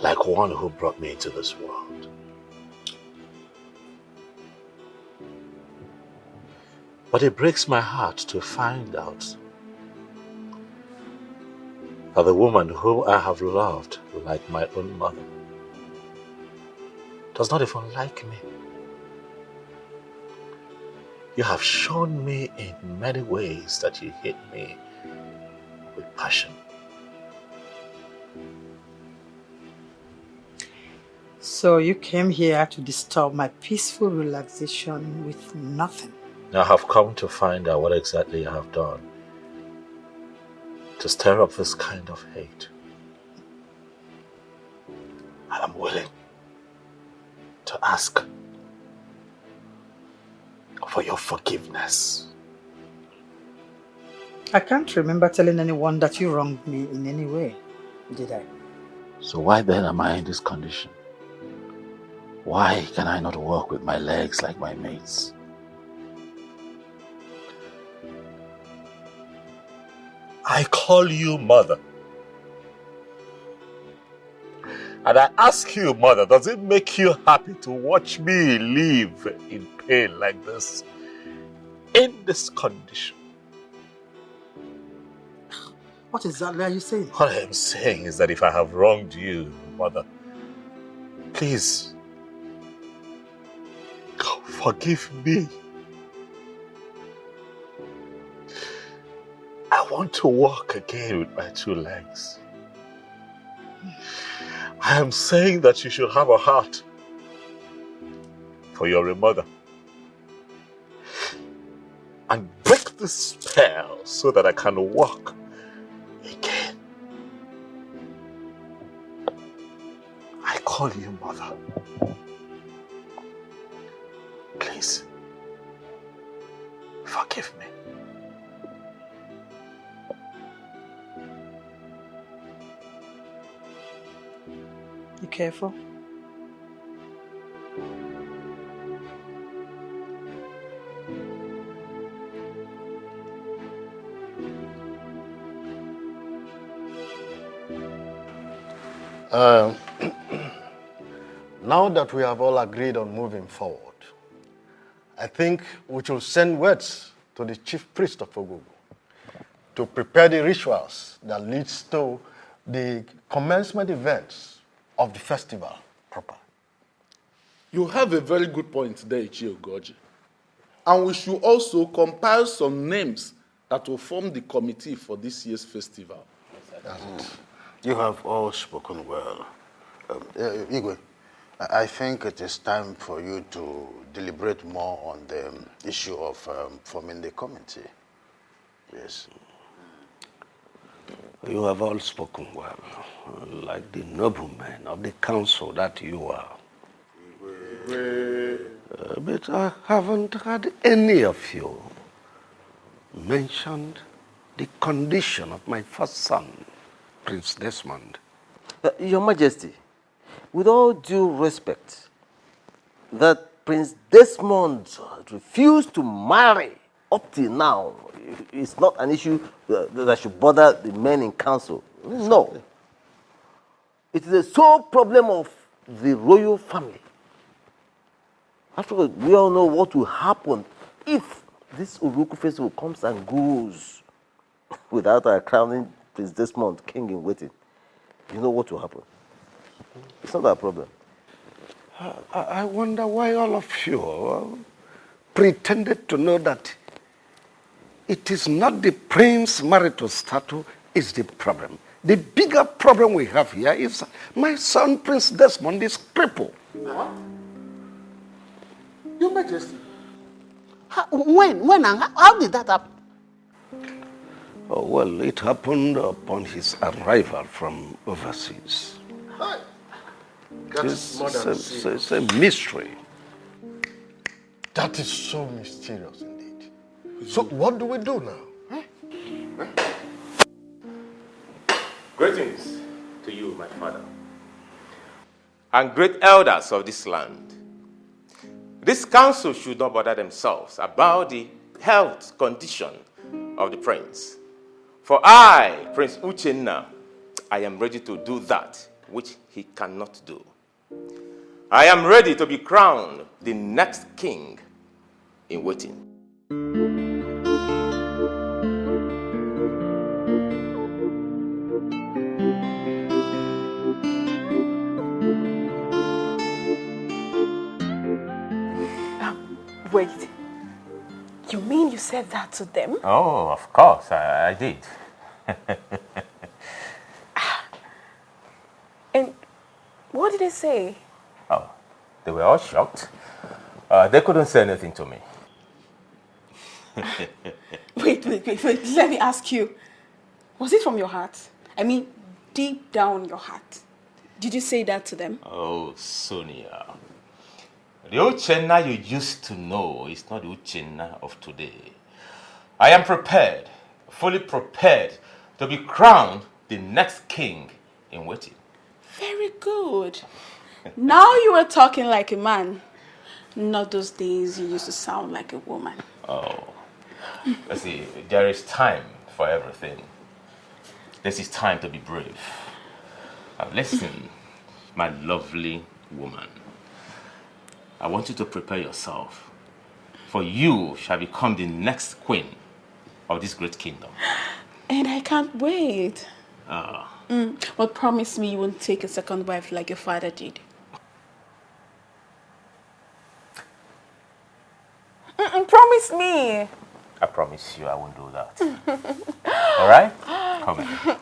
Like one who brought me into this world. But it breaks my heart to find out that the woman whom I have loved like my own mother does not even like me. You have shown me in many ways that you hate me with passion. So you came here to disturb my peaceful relaxation with nothing. I have come to find out what exactly I have done to stir up this kind of hate. And I'm willing to ask for your forgiveness. I can't remember telling anyone that you wronged me in any way, did I? So why then am I in this condition? Why can I not walk with my legs like my mates? I call you mother. And I ask you, mother, does it make you happy to watch me live in pain like this? In this condition? What exactly are you saying? What I am saying is that if I have wronged you, mother, please, forgive me. I want to walk again with my two legs. I am saying that you should have a heart for your mother and break the spell so that I can walk again. I call you mother. Please, forgive me. You careful? Now that we have all agreed on moving forward, I think we should send words to the chief priest of Ogogo to prepare the rituals that leads to the commencement events of the festival proper. You have a very good point there, Ichie Ogoji. And we should also compile some names that will form the committee for this year's festival. You have all spoken well. Igwe, I think it is time for you to deliberate more on the issue of forming the committee. Yes. You have all spoken well, like the noblemen of the council that you are. But I haven't had any of you mentioned the condition of my first son, Prince Desmond. Your Majesty, with all due respect, that Prince Desmond refused to marry up till now is not an issue that should bother the men in council. No. It is the sole problem of the royal family. After all, we all know what will happen if this Uruku festival comes and goes without our crowning Prince Desmond king in waiting. You know what will happen. It's not our problem. I wonder why all of you pretended to know that it is not the prince marital status is the problem. The bigger problem we have here is my son Prince Desmond is crippled. What? Your Majesty. When and how did that happen? Oh, well, it happened upon his arrival from overseas. It's a mystery. That is so mysterious indeed. So what do we do now? Greetings to you, my father, and great elders of this land. This council should not bother themselves about the health condition of the prince. For I, Prince Uchenna, I am ready to do that which he cannot do. I am ready to be crowned the next king in waiting. Wait. You mean you said that to them? Oh, of course, I did. And what did they say? Oh, they were all shocked. They couldn't say anything to me. Wait. Let me ask you. Was it from your heart? I mean, deep down your heart. Did you say that to them? Oh, Sonia. The Uchenna you used to know is not the Uchenna of today. I am prepared, fully prepared, to be crowned the next king in waiting. Very good. Now you are talking like a man. Not those days you used to sound like a woman. Oh, let's see, there is time for everything. This is time to be brave. Listen, my lovely woman. I want you to prepare yourself, for you shall become the next queen of this great kingdom. And I can't wait. Ah. But promise me you won't take a second wife like your father did. Promise me. I promise you I won't do that. All right? Come here.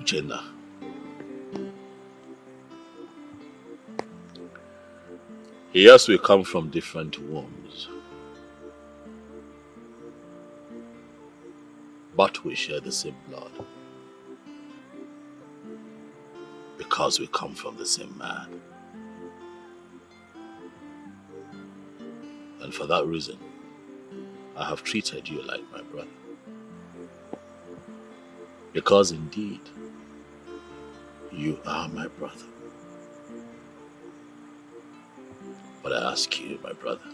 Uchenna. Yes, we come from different wombs. but we share the same blood. Because we come from the same man. And for that reason, I have treated you like my brother. Because indeed, you are my brother. But I ask you, my brother,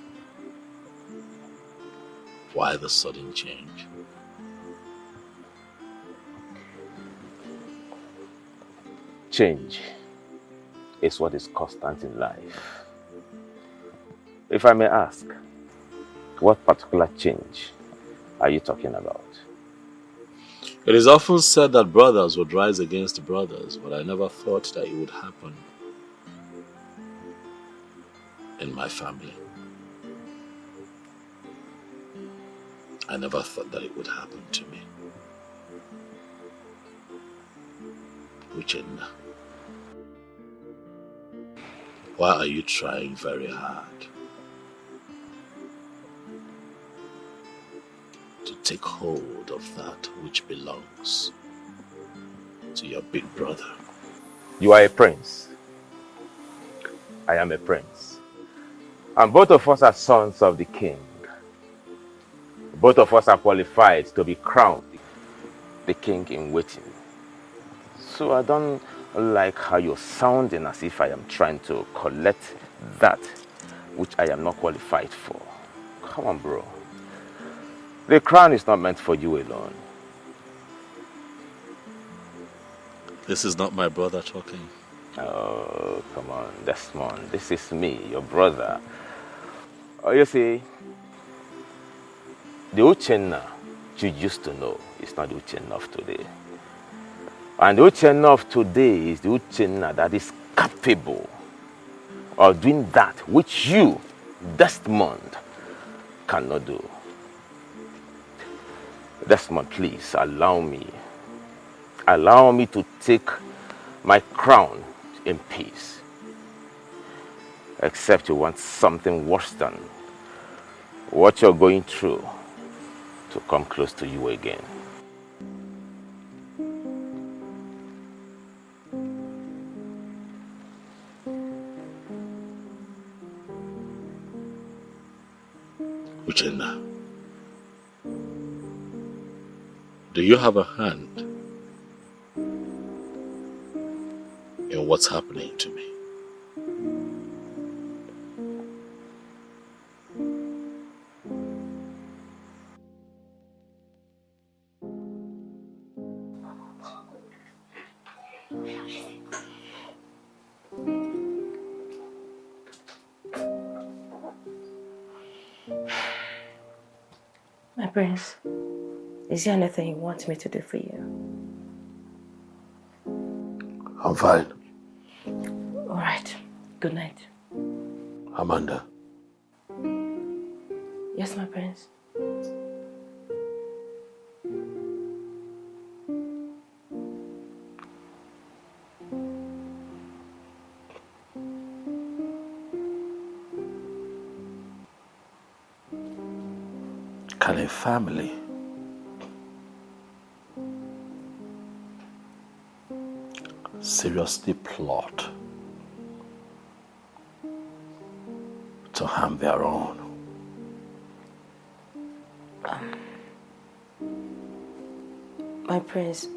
why the sudden change? Change is what is constant in life. If I may ask, what particular change are you talking about? It is often said that brothers would rise against brothers, but I never thought that it would happen in my family. I never thought that it would happen to me. Uchenna, why are you trying very hard to take hold of that which belongs to your big brother? You are a prince. I am a prince. And both of us are sons of the king. Both of us are qualified to be crowned the king in waiting. So I don't like how you're sounding as if I am trying to collect that which I am not qualified for. Come on, bro. The crown is not meant for you alone. This is not my brother talking. Oh, come on, Desmond. This is me, your brother. Oh, you see, the Uchenna you used to know is not the Uchenna of today. And the Uchenna of today is the Uchenna that is capable of doing that which you, Desmond, cannot do. Desmond, please allow me. Allow me to take my crown in peace. Except you want something worse than what you're going through to come close to you again. Uchenna, do you have a hand in what's happening to me? My prince, is there anything you want me to do for you? I'm fine. All right. Good night. Amanda. Yes, my prince. Can a family seriously plot to harm their own? My prince,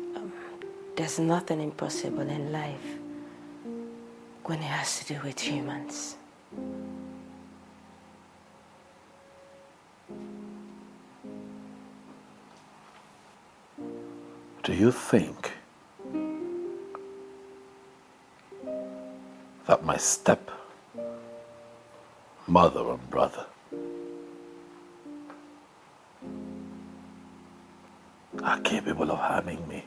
there's nothing impossible in life when it has to do with humans. Do you think that my step mother and brother are capable of harming me?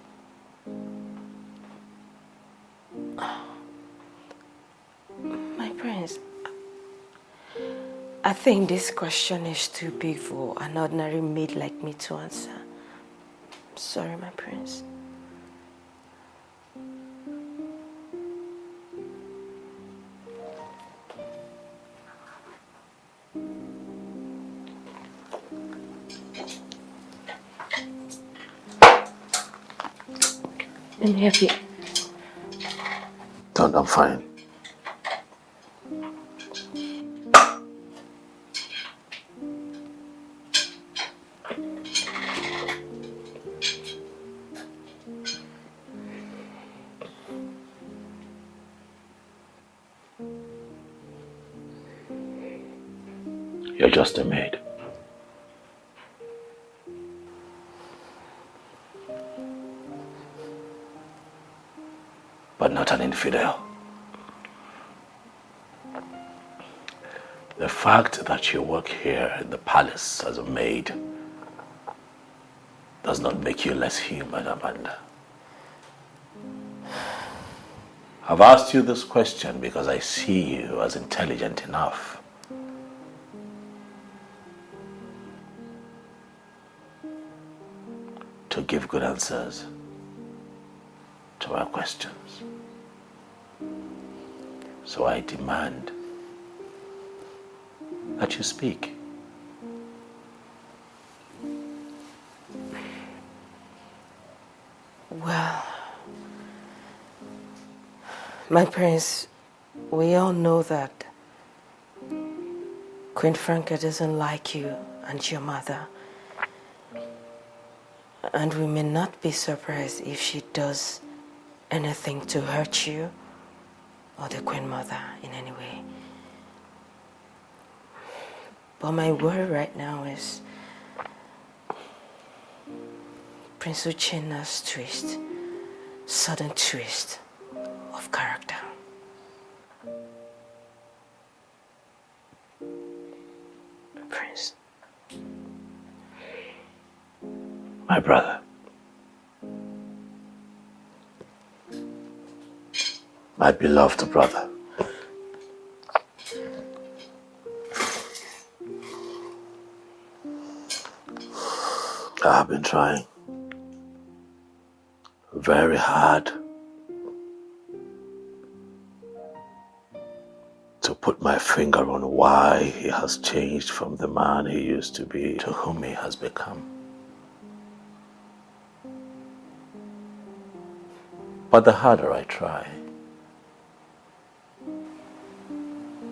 My prince, I think this question is too big for an ordinary maid like me to answer. I'm sorry, my prince. I'm happy. Don't, I'm fine. You're just a maid. But not an infidel. The fact that you work here in the palace as a maid does not make you less human, Amanda. I've asked you this question because I see you as intelligent enough to give good answers to our questions. So I demand that you speak. Well, my prince, we all know that Queen Franca doesn't like you and your mother. And we may not be surprised if she does anything to hurt you or the Queen Mother in any way. But my worry right now is Prince Uchenna's twist, sudden twist of character. Prince. My brother. My beloved brother. I have been trying very hard to put my finger on why he has changed from the man he used to be to whom he has become. But the harder I try,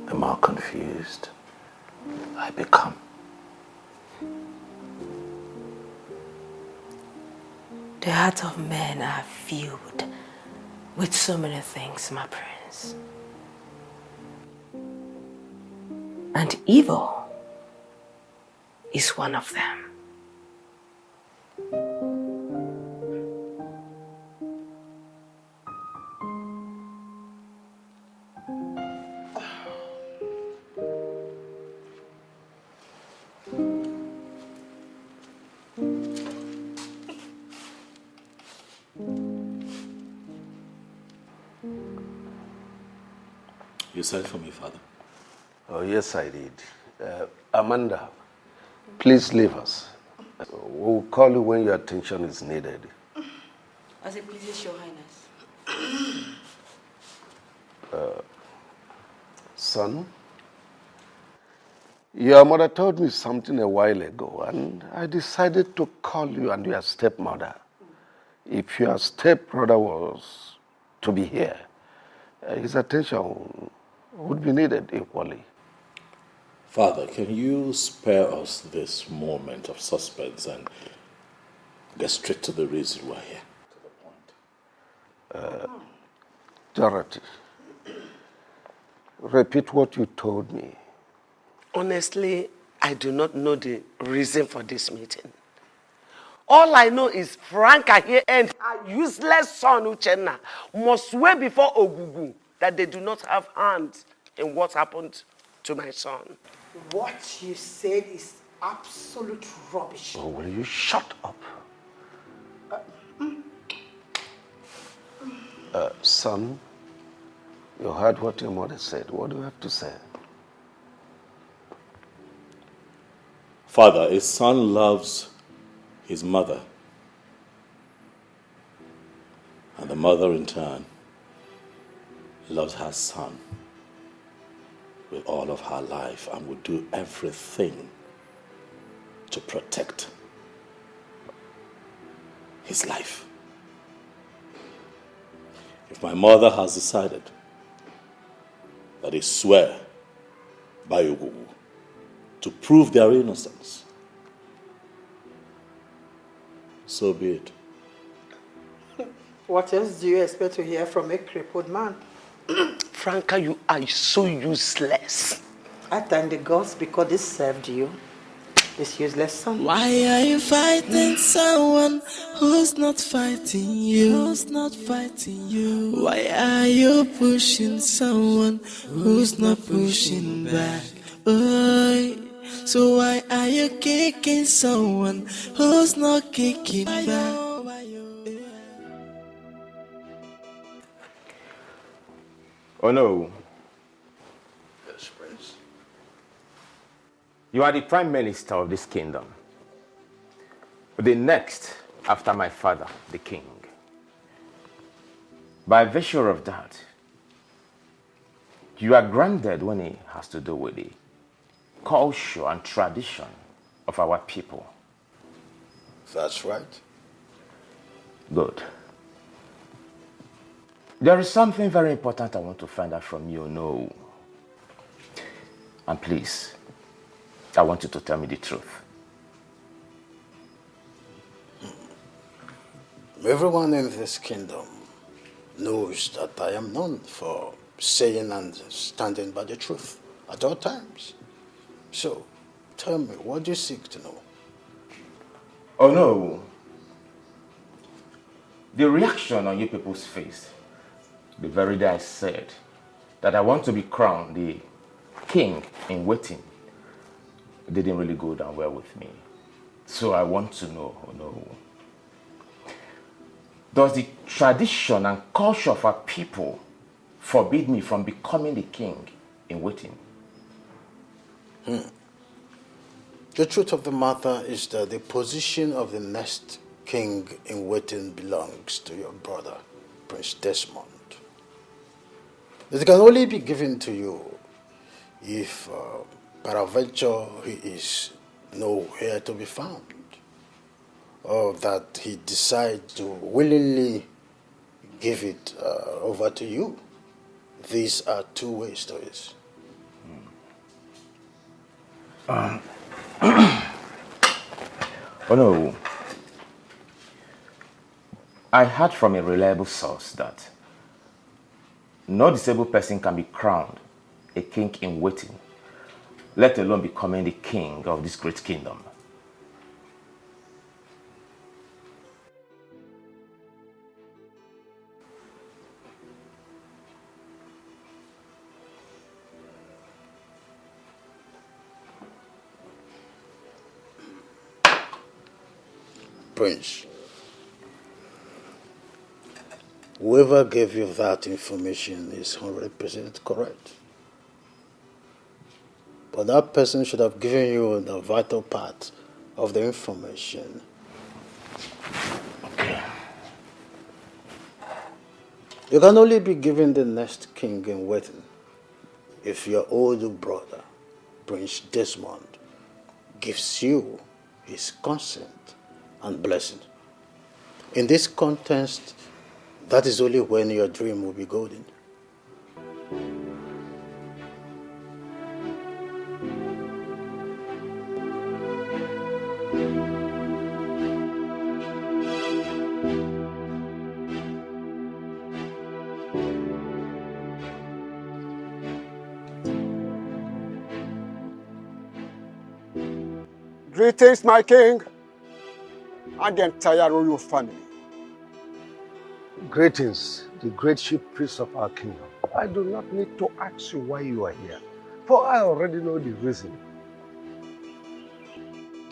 the more confused I become. The hearts of men are filled with so many things, my prince. And evil is one of them. You sent for me, Father? Oh, yes, I did. Amanda, please leave us. We'll call you when your attention is needed. As it pleases your highness. Son, your mother told me something a while ago, and I decided to call you and your stepmother. If your stepbrother was to be here, his attention would be needed equally. Father, can you spare us this moment of suspense and get straight to the reason we're here? Dorothy, repeat what you told me. Honestly, I do not know the reason for this meeting. All I know is Franca here and her useless son Uchenna must swear before Ogugu that they do not have hands in what happened to my son. What you said is absolute rubbish. Oh, will you shut up? Son, you heard what your mother said. What do you have to say? Father, a son loves his mother, and the mother in turn loves her son with all of her life and would do everything to protect his life. If my mother has decided that they swear by Ogugu to prove their innocence, so be it. What else do you expect to hear from a crippled man? Franca, you are so useless. I thank the gods because they served you, this useless son. Why are you fighting someone who's not fighting you? Who's not fighting you? Why are you pushing someone who's not pushing back? Boy, so why are you kicking someone who's not kicking back? Oh no. Yes, Prince. You are the prime minister of this kingdom. The next after my father, the king. By virtue of that, you are granted when it has to do with the culture and tradition of our people. That's right. Good. There is something very important I want to find out from you, no. And please, I want you to tell me the truth. Everyone in this kingdom knows that I am known for saying and standing by the truth at all times. So, tell me, what do you seek to know? Oh no. The reaction on you people's face, the very day I said that I want to be crowned the king in waiting, didn't really go down well with me. So I want to know, oh no. Does the tradition and culture of our people forbid me from becoming the king in waiting? The truth of the matter is that the position of the next king in waiting belongs to your brother, Prince Desmond. It can only be given to you if, peradventure, he is nowhere to be found, or that he decides to willingly give it over to you. These are two ways to it. Oh no. I heard from a reliable source that no disabled person can be crowned a king in waiting, let alone becoming the king of this great kingdom. Prince, whoever gave you that information is 100% correct. But that person should have given you the vital part of the information. Okay. You can only be given the next king in waiting if your older brother, Prince Desmond, gives you his consent and blessing. In this context, that is only when your dream will be golden. Greetings, my king, and the entire royal family. Greetings, the great chief priest of our kingdom. I do not need to ask you why you are here, for I already know the reason.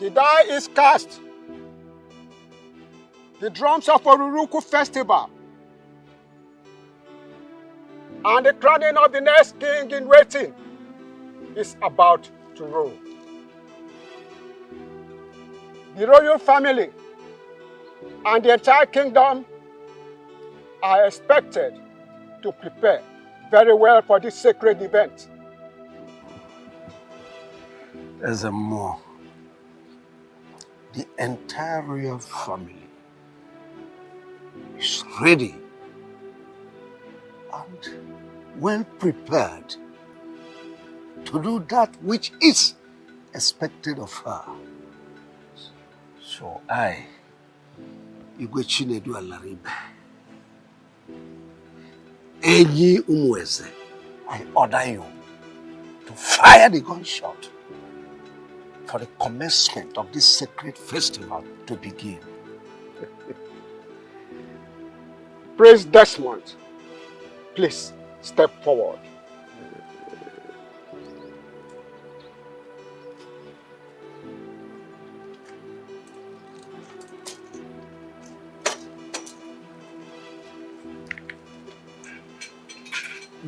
The die is cast. The drums of Oruruku festival and the crowning of the next king in waiting is about to roll. The royal family and the entire kingdom are expected to prepare very well for this sacred event. As a more, the entire royal family is ready when prepared to do that which is expected of her. So I, Igwe Chinedu Alaribe, Enyi Umweze, I order you to fire the gunshot for the commencement of this sacred festival to begin. Prince Desmond, please step forward.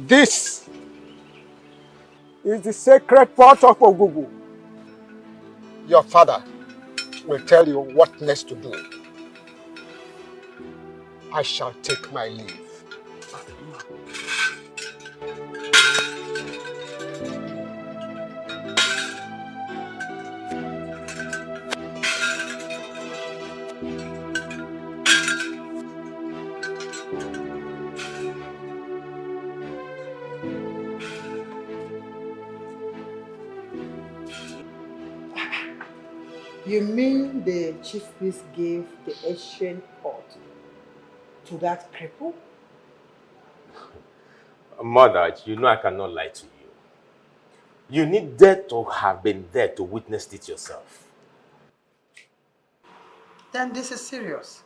This is the sacred pot of Ogugu. Your father will tell you what next to do. I shall take my leave. You mean the chief priest gave the ancient pot to that cripple? Mother, you know I cannot lie to you. You needed to have been there to witness it yourself. Then this is serious.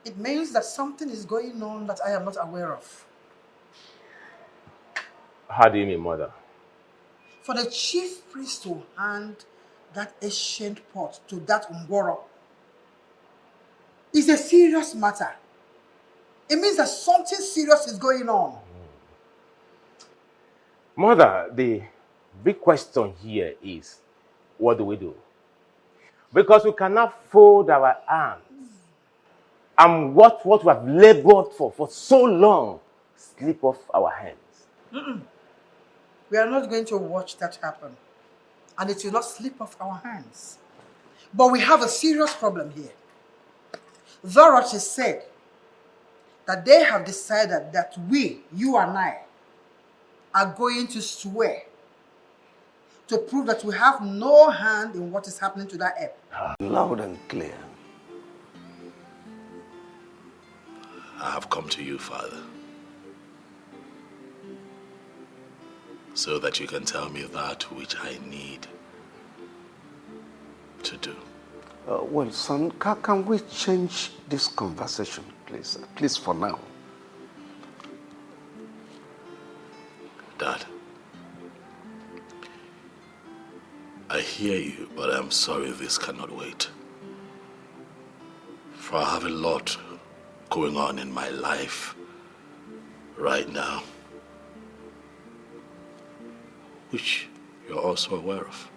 It means that something is going on that I am not aware of. How do you mean, Mother? For the chief priest to hand that ancient pot to that Ngworo is a serious matter. It means that something serious is going on. Mother, the big question here is, what do we do? Because we cannot fold our arms and what we have labored for so long slip off our hands. We are not going to watch that happen. And it will not slip off our hands. But we have a serious problem here. Dorothy said that they have decided that we, you and I, are going to swear to prove that we have no hand in what is happening to that ape. Loud and clear. I have come to you, Father, so that you can tell me that which I need to do. Well, son, can we change this conversation, please? At least for now. Dad, I hear you, but I'm sorry this cannot wait. For I have a lot going on in my life right now, which you're also aware of.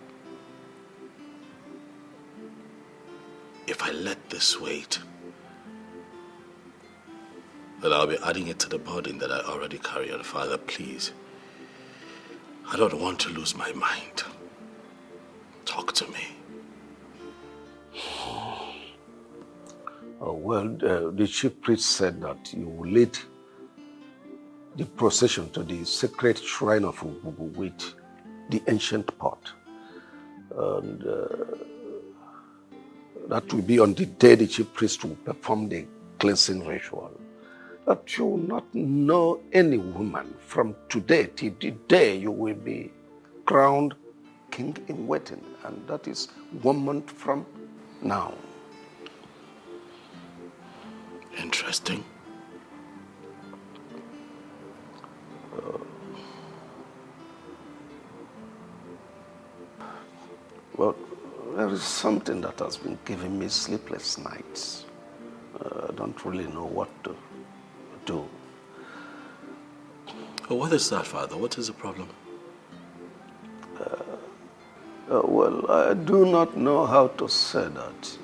If I let this wait, then I'll be adding it to the burden that I already carry. And Father, please, I don't want to lose my mind. Talk to me. Oh, well, the chief priest said that you will lead the procession to the sacred shrine of Ububu with the ancient pot. And that will be on the day the chief priest will perform the cleansing ritual. That you will not know any woman from today till the day you will be crowned king in waiting. And that is 1 month from now. Interesting. Well, there is something that has been giving me sleepless nights. I don't really know what to do. Oh, what is that, Father? What is the problem? Well, I do not know how to say that.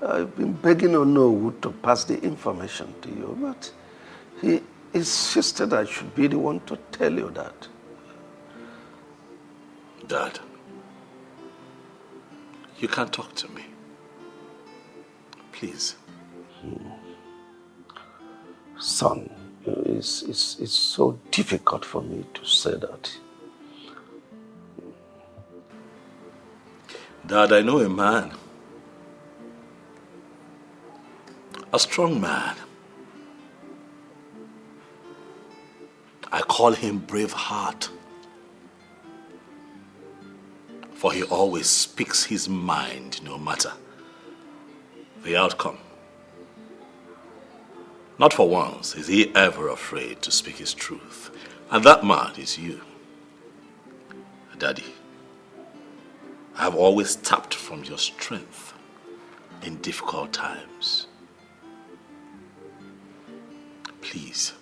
I've been begging NOLLYWOOD to pass the information to you, but he insisted I should be the one to tell you that. Dad, you can't talk to me. Please. Son, It's so difficult for me to say that. Dad, I know a man. A strong man. I call him Braveheart. For he always speaks his mind no matter the outcome. Not for once is he ever afraid to speak his truth. And that man is you. Daddy, I have always tapped from your strength in difficult times. Please,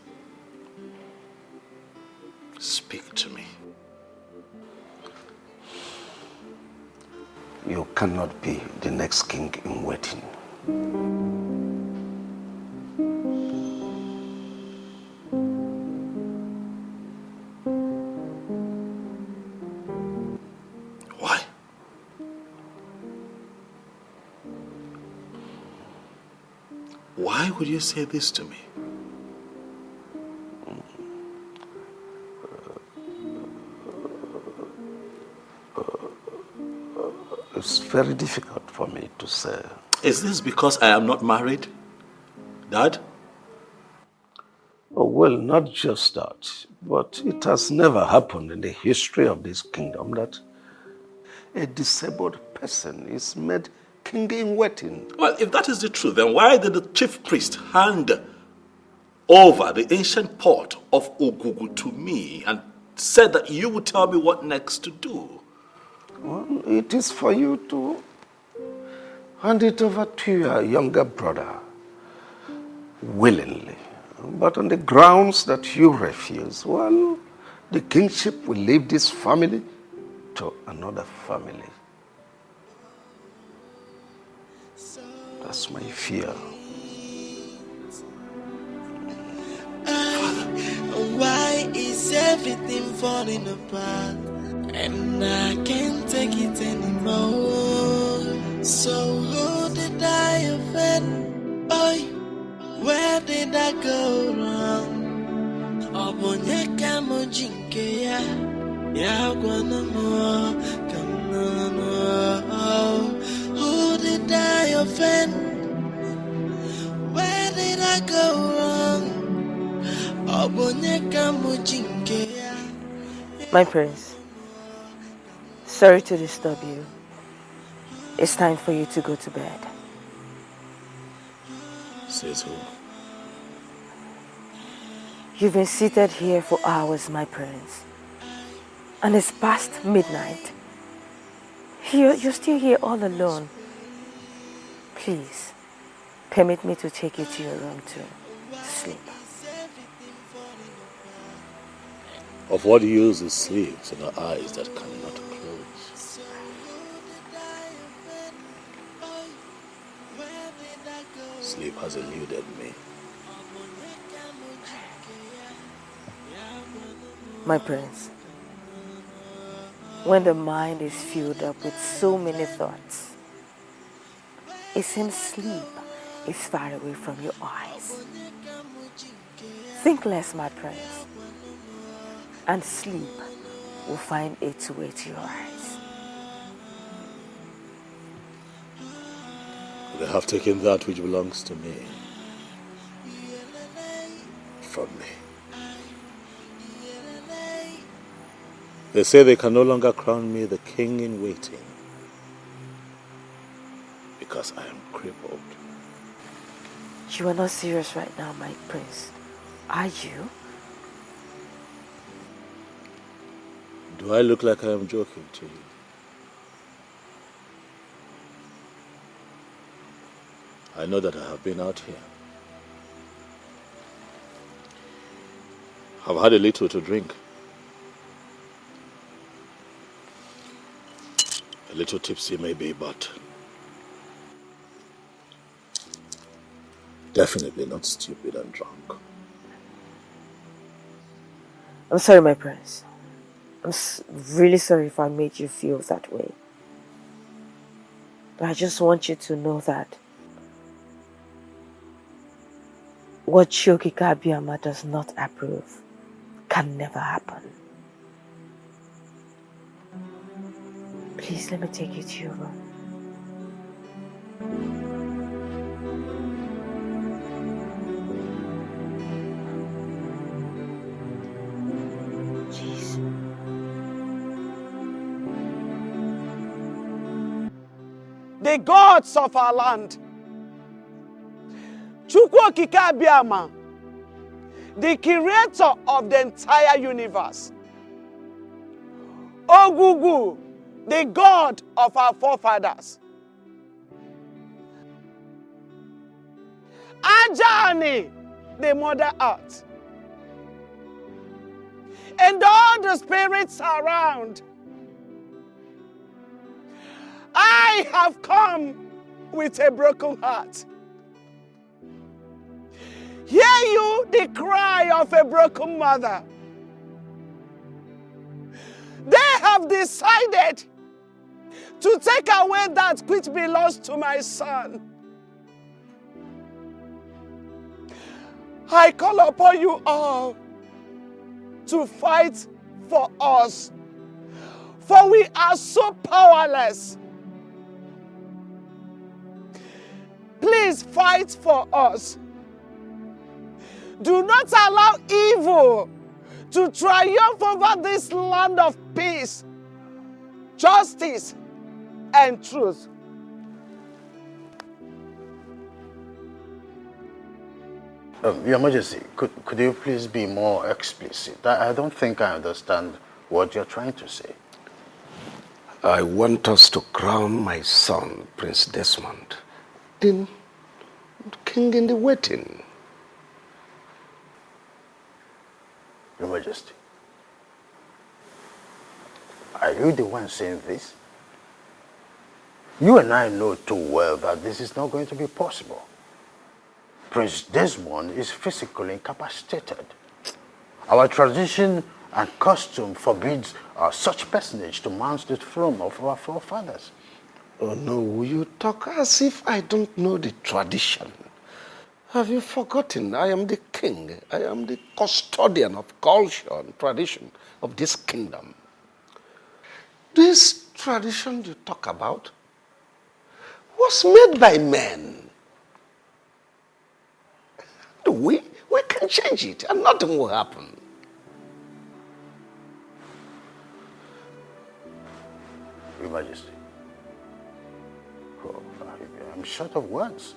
speak to me. You cannot be the next king in waiting. Why? Why would you say this to me? It's very difficult for me to say. Is this because I am not married, Dad? Oh, well, not just that, but it has never happened in the history of this kingdom that a disabled person is made king in waiting. Well, if that is the truth, then why did the chief priest hand over the ancient pot of Ogugu to me and said that you would tell me what next to do? Well, it is for you to hand it over to your younger brother willingly. But on the grounds that you refuse, well, the kingship will leave this family to another family. That's my fear. Why is everything falling apart? And I can't take it anymore. So who did I offend? Oh, where did I go wrong? Obonyeka mojinke ya gwana mo kamano. Who did I offend? Where did I go wrong? Obonyeka mojinke. My prince, sorry to disturb you. It's time for you to go to bed. Says who? You've been seated here for hours, my prince. And it's past midnight. You're still here all alone. Please, permit me to take you to your room to sleep. Of what use is sleep to the eyes that cannot close? Sleep has eluded me. My prince, when the mind is filled up with so many thoughts, it seems sleep is far away from your eyes. Think less, my prince, and sleep will find its way to your eyes. They have taken that which belongs to me from me. They say they can no longer crown me the king in waiting because I am crippled. You are not serious right now, my prince, are you? Do I look like I am joking to you? I know that I have been out here. I've had a little to drink. A little tipsy maybe, but definitely not stupid and drunk. I'm sorry, my prince. I'm really sorry if I made you feel that way. But I just want you to know that What Shokika Abiyama does not approve can never happen. Please let me take you to your room. The gods of our land, Chukwu Okike Abiyama, the creator of the entire universe, Ogugu, the god of our forefathers, Ajani, the mother earth, and all the spirits around, I have come with a broken heart. Hear you the cry of a broken mother. They have decided to take away that which belongs to my son. I call upon you all to fight for us, for we are so powerless. Please fight for us. Do not allow evil to triumph over this land of peace, justice, and truth. Your Majesty, could you please be more explicit? I don't think I understand what you're trying to say. I want us to crown my son, Prince Desmond, the king in the waiting. Your Majesty, are you the one saying this? You and I know too well that this is not going to be possible. Prince Desmond is physically incapacitated. Our tradition and custom forbids such personage to mount the throne of our forefathers. Oh no, you talk as if I don't know the tradition. Have you forgotten? I am the king. I am the custodian of culture and tradition of this kingdom. This tradition you talk about was made by men. We can change it and nothing will happen. Your Majesty, I'm short of words.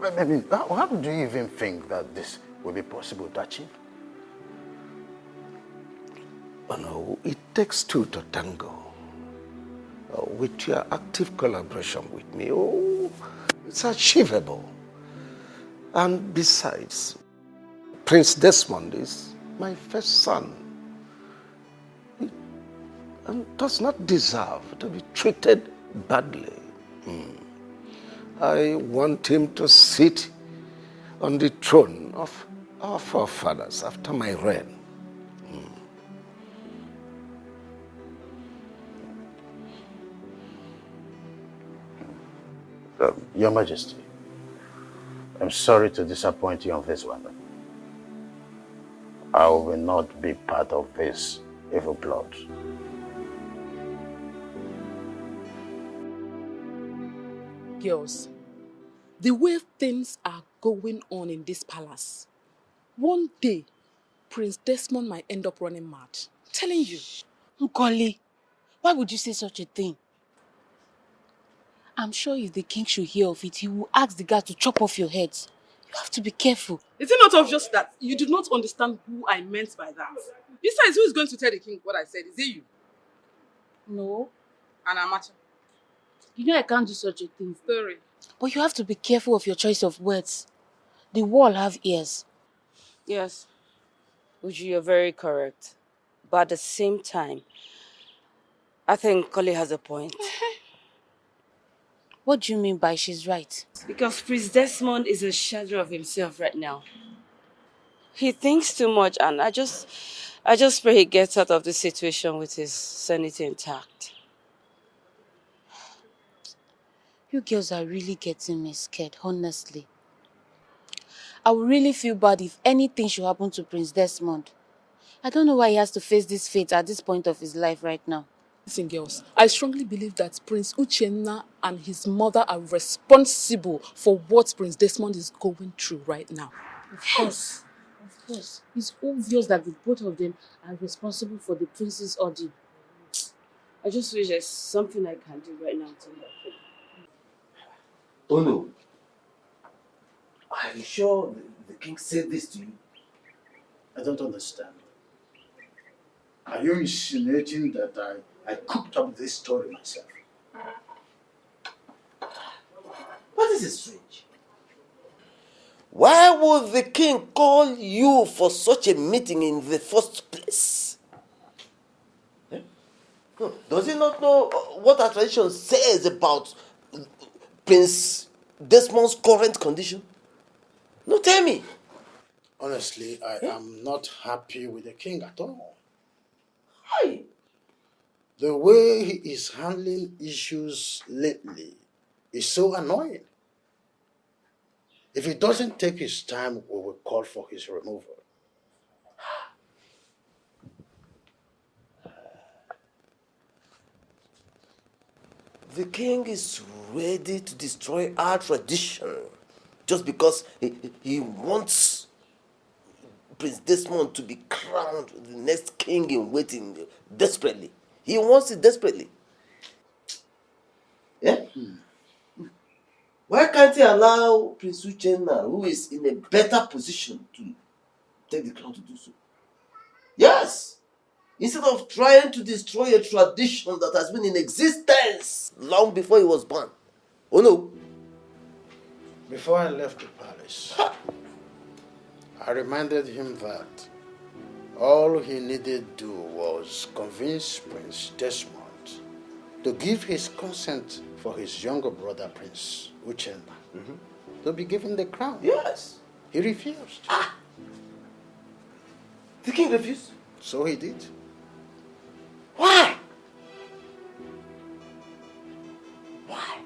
I mean, how do you even think that this will be possible to achieve? Oh no, it takes two to tango. With your active collaboration with me, it's achievable. And besides, Prince Desmond is my first son. And does not deserve to be treated badly. I want him to sit on the throne of our forefathers after my reign. Your Majesty, I'm sorry to disappoint you on this one. I will not be part of this evil plot. Girls, the way things are going on in this palace, one day, Prince Desmond might end up running mad. I'm telling you. Nkoli, why would you say such a thing? I'm sure if the king should hear of it, he will ask the guard to chop off your heads. You have to be careful. Is it not obvious that you do not understand who I meant by that? Besides, who is going to tell the king what I said? Is it you? No. And Amacha? You know I can't do such a thing. Sorry. But you have to be careful of your choice of words. The wall have ears. Yes, Uju, you're very correct. But at the same time, I think Koli has a point. What do you mean by she's right? Because Prince Desmond is a shadow of himself right now. He thinks too much, and I just pray he gets out of this situation with his sanity intact. You girls are really getting me scared, honestly. I would really feel bad if anything should happen to Prince Desmond. I don't know why he has to face this fate at this point of his life right now. Listen, girls, I strongly believe that Prince Uchenna and his mother are responsible for what Prince Desmond is going through right now. Of course. Of course. It's obvious that the both of them are responsible for the prince's ordeal. I just wish there's something I can do right now to help him. Oh no. Are you sure the king said this to you? I don't understand. Are you insinuating that I cooked up this story myself? What is strange? Why would the king call you for such a meeting in the first place? Eh? Does he not know what our tradition says about Prince Desmond's current condition? No, tell me. Honestly, I am not happy with the king at all. Why? The way he is handling issues lately is so annoying. If he doesn't take his time, we will call for his removal. The king is ready to destroy our tradition just because he wants Prince Desmond to be crowned the next king in waiting desperately. He wants it desperately. Yeah? Why can't he allow Prince Uchenna, who is in a better position to take the crown, to do so? Yes! Instead of trying to destroy a tradition that has been in existence long before he was born. Oh no. Before I left the palace, I reminded him that all he needed to do was convince Prince Desmond to give his consent for his younger brother, Prince Uchenna, to be given the crown. Yes. He refused. The king refused? So he did. Why? Why?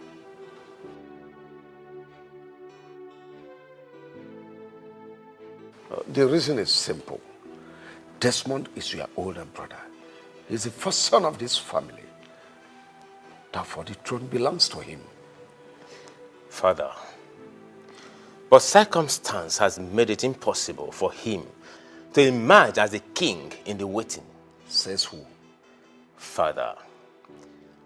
The reason is simple. Desmond is your older brother. He's the first son of this family. Therefore, the throne belongs to him. Father, but circumstance has made it impossible for him to emerge as a king in the waiting. Says who? Father,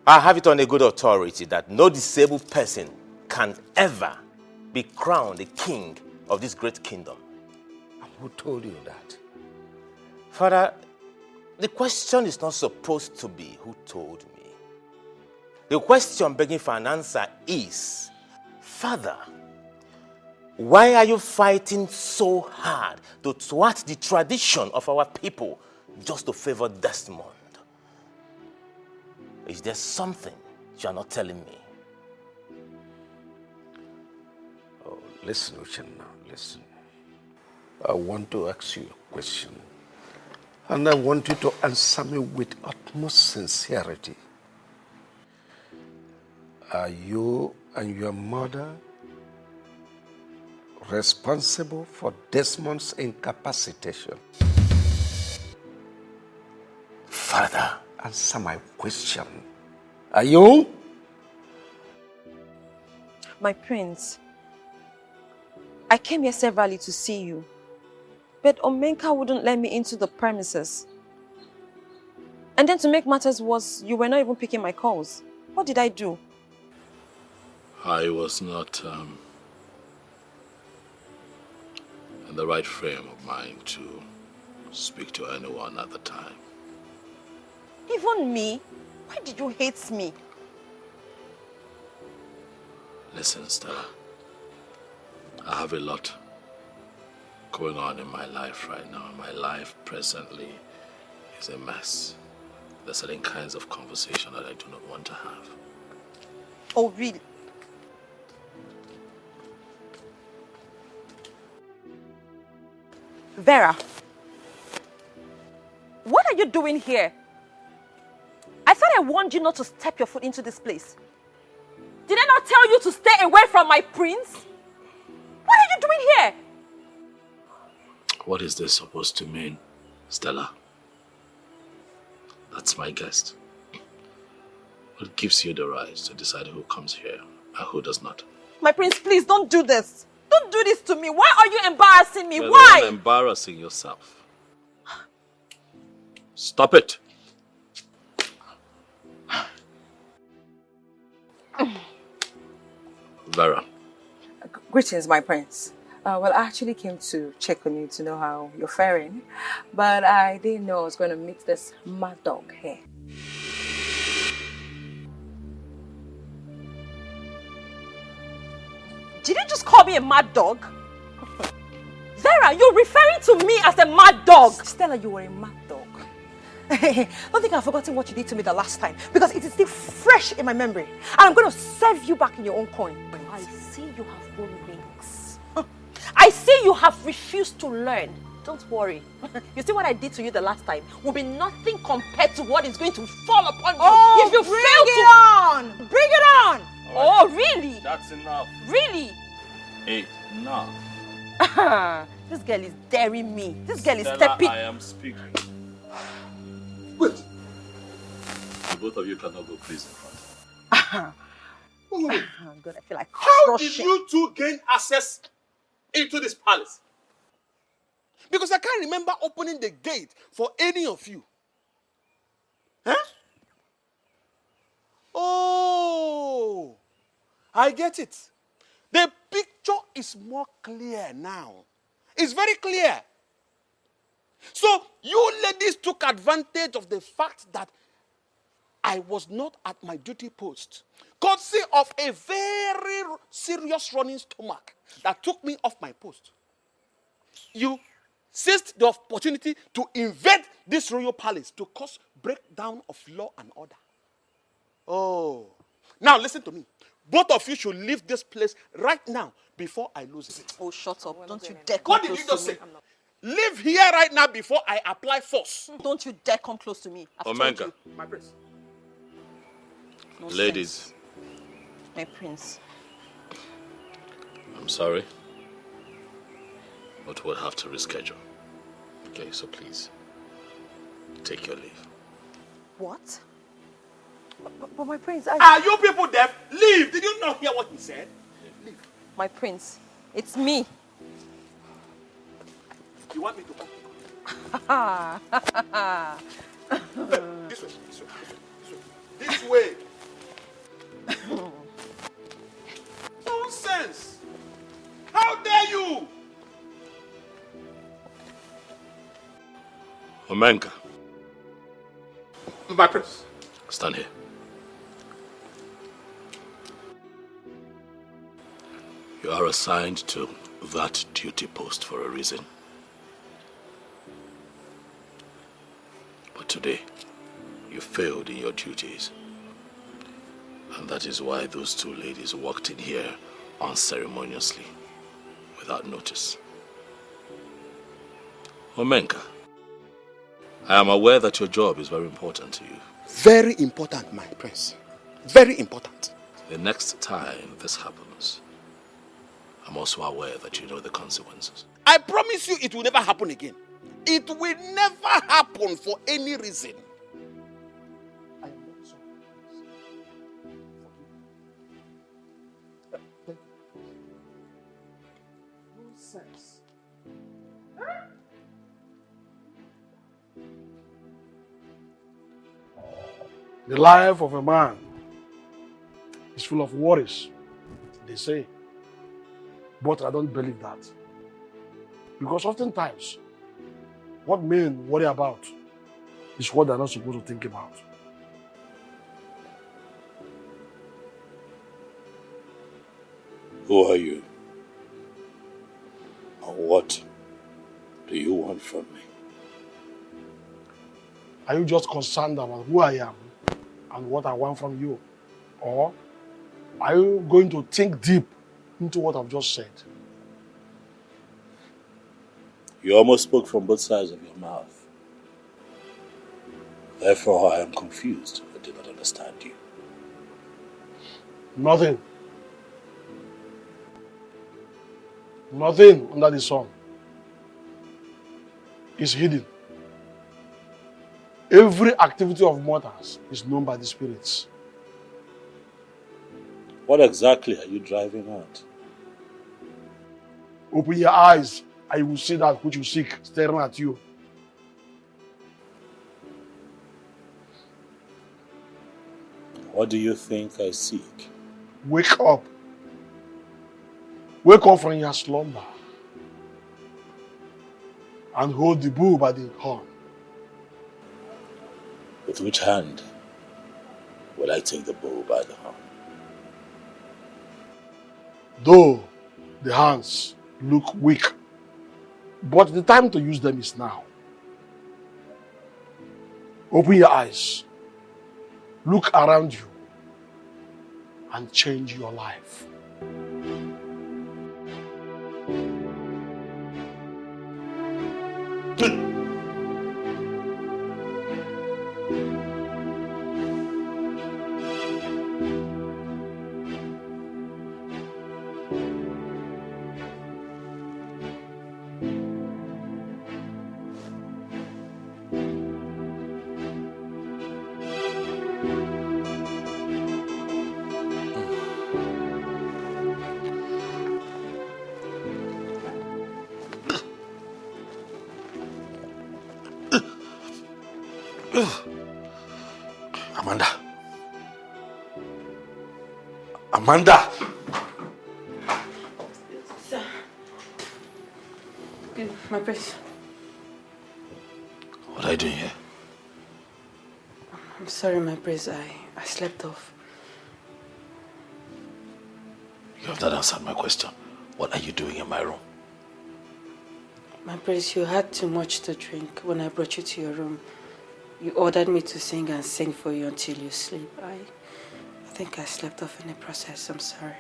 I have it on a good authority that no disabled person can ever be crowned the king of this great kingdom. And who told you that? Father, the question is not supposed to be who told me. The question begging for an answer is, Father, why are you fighting so hard to thwart the tradition of our people just to favor Desmond? Is there something you are not telling me? Oh, listen, Uchenna, listen. I want to ask you a question. And I want you to answer me with utmost sincerity. Are you and your mother responsible for Desmond's incapacitation? Father, answer my question. Are you? My prince, I came here severally to see you, but Omenka wouldn't let me into the premises. And then to make matters worse, you were not even picking my calls. What did I do? I was not in the right frame of mind to speak to anyone at the time. Even me? Why did you hate me? Listen, Stella. I have a lot going on in my life right now. My life presently is a mess. There are certain kinds of conversation that I do not want to have. Oh, really? Vera, what are you doing here? I thought I warned you not to step your foot into this place. Did I not tell you to stay away from my prince? What are you doing here? What is this supposed to mean, Stella? That's my guest. What gives you the right to decide who comes here and who does not? My prince, please don't do this. Don't do this to me. Why are you embarrassing me? You're Why? the one embarrassing yourself. Stop it. Vera. Greetings, my prince. Well, I actually came to check on you to know how you're faring, but I didn't know I was going to meet this mad dog here. Did you just call me a mad dog? Vera, you're referring to me as a mad dog. Stella, you were a mad dog. Don't think I've forgotten what you did to me the last time, because it is still fresh in my memory. And I'm going to serve you back in your own coin. I see you have grown wings. I see you have refused to learn. Don't worry. You see what I did to you the last time will be nothing compared to what is going to fall upon you if you fail to... Bring it on! Right. Oh, really? That's enough. Really? Enough. This girl is daring me. This girl is Stella, stepping... I am speaking. Wait. Both of you cannot go please in front. Oh, God, I feel like How did crushing. you two gain access into this palace? Because I can't remember opening the gate for any of you. Huh? Oh, I get it. The picture is more clear now. It's very clear. So you ladies took advantage of the fact that I was not at my duty post, courtesy of a very serious running stomach that took me off my post. You seized the opportunity to invade this royal palace to cause breakdown of law and order. Oh, now listen to me. Both of you should leave this place right now before I lose it. Oh, shut up. Don't you dare come What did close you just to say? me. Leave here right now before I apply force. Don't you dare come close to me. I've told Omega. you. My prince. No Ladies, sense. My prince. I'm sorry, but we'll have to reschedule. Okay, so please, take your leave. What? But my prince, Are you people deaf? Leave. Did you not hear what he said? Leave. My prince, it's me. You want me to come? This way, this way, this way. This way. Nonsense! How dare you? Omenka, My prince. stand here. You are assigned to that duty post for a reason. But today, you failed in your duties. And that is why those two ladies walked in here unceremoniously, without notice. Omenka, I am aware that your job is very important to you. Very important, my prince. Very important. The next time this happens, I'm also aware that you know the consequences. I promise you it will never happen again. It will never happen for any reason. I am not sorry. Thank you. Nonsense. The life of a man is full of worries, they say. But I don't believe that. Because oftentimes, what men worry about is what they're not supposed to think about. Who are you? And what do you want from me? Are you just concerned about who I am and what I want from you? Or are you going to think deep into what I've just said? You almost spoke from both sides of your mouth. Therefore, I am confused. I do not understand you. Nothing. Nothing under the sun. is hidden. Every activity of mortals is known by the spirits. What exactly are you driving at? Open your eyes and you will see that which you seek staring at you. What do you think I seek? Wake up. Wake up from your slumber and hold the bull by the horn. With which hand will I take the bull by the horn? Though the hands look weak, but the time to use them is now. Open your eyes, look around you, and change your life. Amanda. Amanda! Sir. My prince. What are you doing here? I'm sorry, my prince. I slept off. You have not answered my question. What are you doing in my room? My prince, you had too much to drink when I brought you to your room. You ordered me to sing and sing for you until you sleep. I think I slept off in the process. I'm sorry.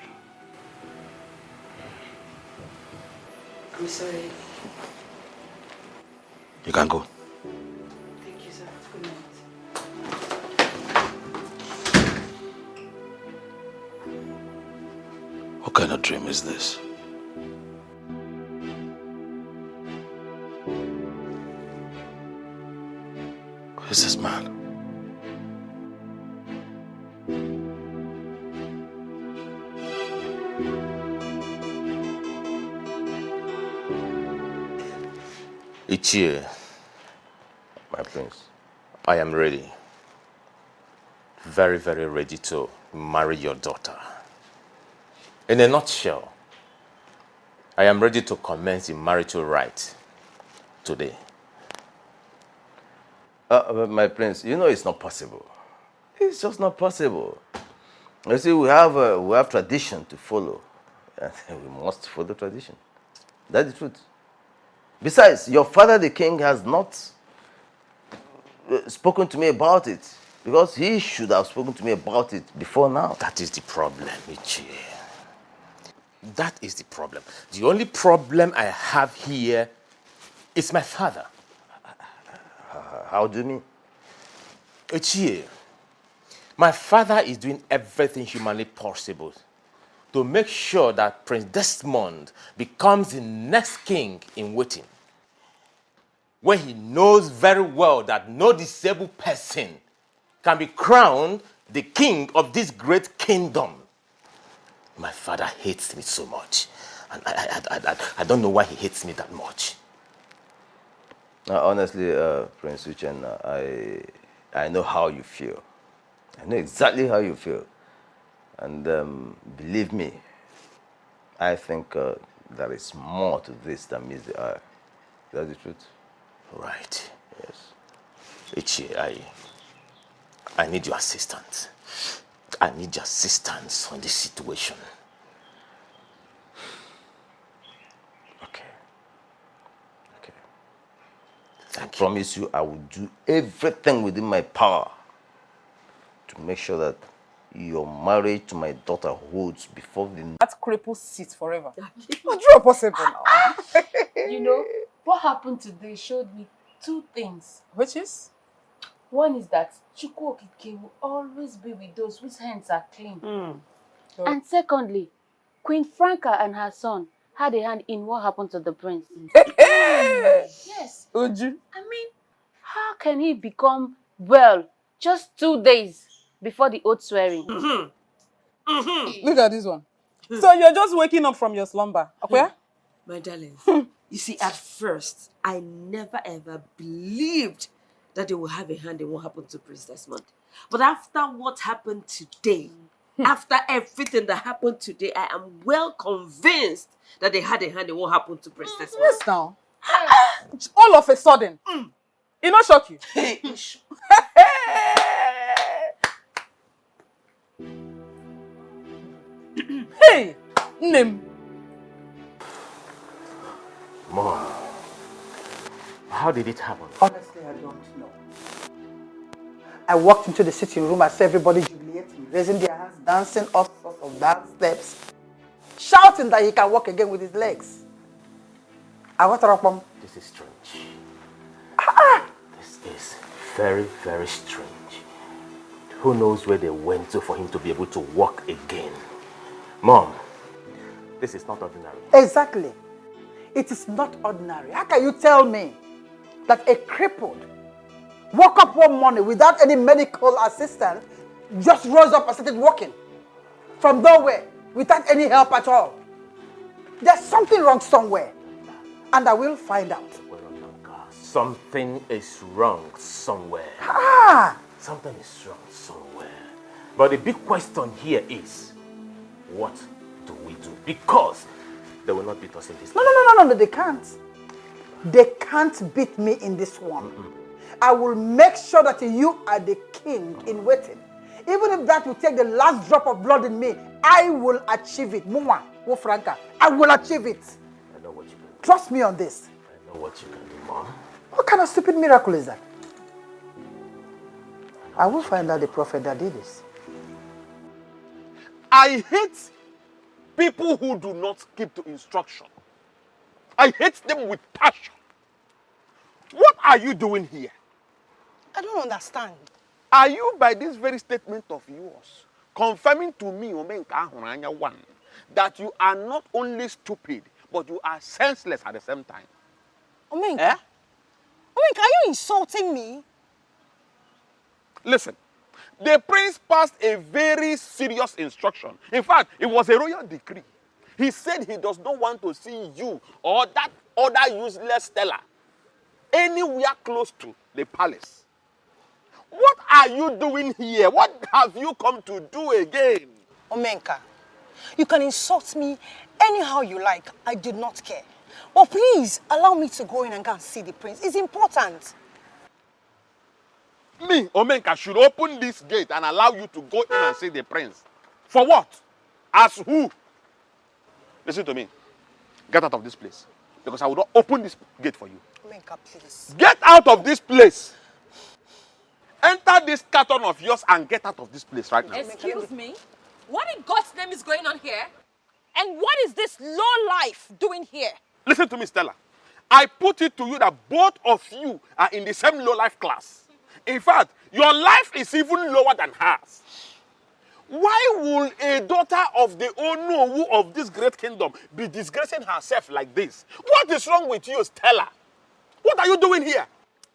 I'm sorry. You can go. Thank you, sir. Good night. What kind of dream is this? Who is this man? Ichie, my prince, I am ready. Very, very ready to marry your daughter. In a nutshell, I am ready to commence the marital rite today. My prince, you know it's not possible. It's just not possible. You see, we have tradition to follow, and we must follow tradition. That's the truth. Besides, your father, the king, has not spoken to me about it, because he should have spoken to me about it before now. That is the problem, Ichie. That is the problem. The only problem I have here is my father. How do you mean? Ichie, my father is doing everything humanly possible to make sure that Prince Desmond becomes the next king in waiting, where he knows very well that no disabled person can be crowned the king of this great kingdom. My father hates me so much, and I don't know why he hates me that much. Honestly, Prince Uchen, I know how you feel. I know exactly how you feel. And believe me, I think there is more to this than meets the eye. That's the truth. Right. Yes. Ichie, I need your assistance. I need your assistance on this situation. Okay. I promise you I will do everything within my power to make sure that your marriage to my daughter holds before the... That cripple sits forever. Not true or possible now. You know, what happened today showed me two things. Which is? One is that Chukwu Okike will always be with those whose hands are clean. And secondly, Queen Franca and her son had a hand in what happened to the prince. Yes. Uju. I mean, how can he become well just 2 days before the oath swearing? Look at this one. So you're just waking up from your slumber, okay? My darlings, you see, at first, I never ever believed that they will have a hand in what happened to Prince Desmond. But after what happened today, after everything that happened today, I am well convinced that they had a hand in what happened to Prince Desmond. Yes, now. All of a sudden. It not shock you? Hey, Nim. Mom, how did it happen? Honestly, I don't know. I walked into the sitting room, I saw everybody jubilating, raising their hands, dancing all sorts of dance steps, shouting that he can walk again with his legs. I was wrong. This is strange. This is very, very strange. Who knows where they went to for him to be able to walk again? Mom, this is not ordinary. Exactly. It is not ordinary. How can you tell me that a crippled woke up one morning without any medical assistance, just rose up and started walking from nowhere without any help at all? There's something wrong somewhere, and I will find out. Something is wrong somewhere. Something is wrong somewhere. But the big question here is, what do we do? Because they will not beat us in this. No, they can't. They can't beat me in this one. I will make sure that you are the king in waiting. Even if that will take the last drop of blood in me, I will achieve it. Muma, Franca, I will achieve it. I know what you can do. Trust me on this. I know what you can do, Mom. What kind of stupid miracle is that? I will find out the prophet that did this. I hate people who do not keep to instruction. I hate them with passion. What are you doing here? I don't understand. Are you, by this very statement of yours, confirming to me, Omenka Ahuranya 1, that you are not only stupid, but you are senseless at the same time? Omenka? Omenka, are you insulting me? Listen, the prince passed a very serious instruction. In fact, it was a royal decree. He said he does not want to see you or that other useless Stella anywhere close to the palace. What are you doing here? What have you come to do again? Omenka, you can insult me anyhow you like. I do not care. But please, allow me to go in and go and see the prince. It's important. Me, Omenka, should open this gate and allow you to go in and see the prince. For what? As who? Listen to me. Get out of this place. Because I will not open this gate for you. Omenka, please. Get out of this place. Enter this carton of yours and get out of this place right now. Excuse me? What in God's name is going on here? And what is this low life doing here? Listen to me, Stella. I put it to you that both of you are in the same low-life class. In fact, your life is even lower than hers. Why will a daughter of the Onowu of this great kingdom be disgracing herself like this? What is wrong with you, Stella? What are you doing here?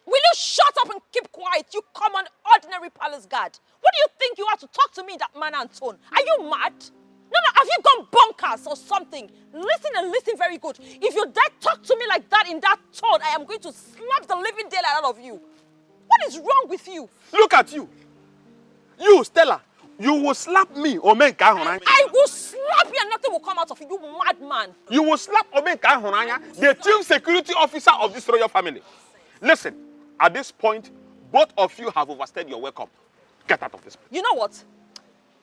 Will you shut up and keep quiet, you common ordinary palace guard? What do you think you are to talk to me in that manner and tone? Are you mad? No, have you gone bonkers or something? Listen and listen very good. If you dare talk to me like that in that tone, I am going to slap the living daylight out of you. What is wrong with you? Look at you. You, Stella, you will slap me, Omenka Ahuranya. I will slap you and nothing will come out of you, you madman. You will slap Omenka Ahuranya, the chief security officer of this royal family. Listen, at this point, both of you have overstayed your welcome. Get out of this place. You know what?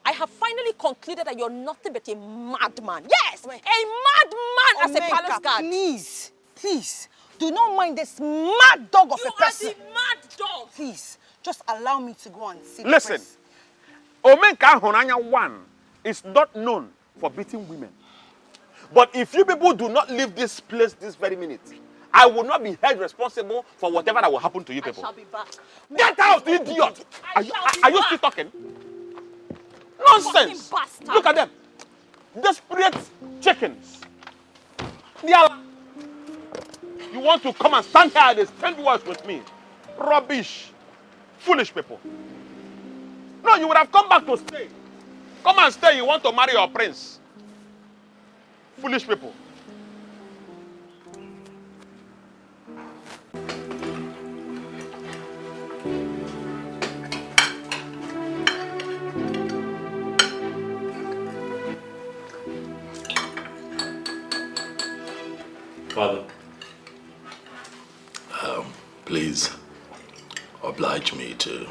I have finally concluded that you're nothing but a madman. Yes, a madman as a palace guard. Please, do not mind this mad dog of a person. You are the mad dog. Please, just allow me to go and see Listen, the prince. Omenka Ahuranya 1 is not known for beating women. But if you people do not leave this place this very minute, I will not be held responsible for whatever that will happen to you people. I shall be back. Get out, idiot! Are you still talking? Nonsense! Look at them. Desperate chickens. You want to come and stand here and exchange words with me? Rubbish. Foolish people. No, you would have come back to stay. Come and stay. You want to marry your prince. Foolish people. Father. Please oblige me to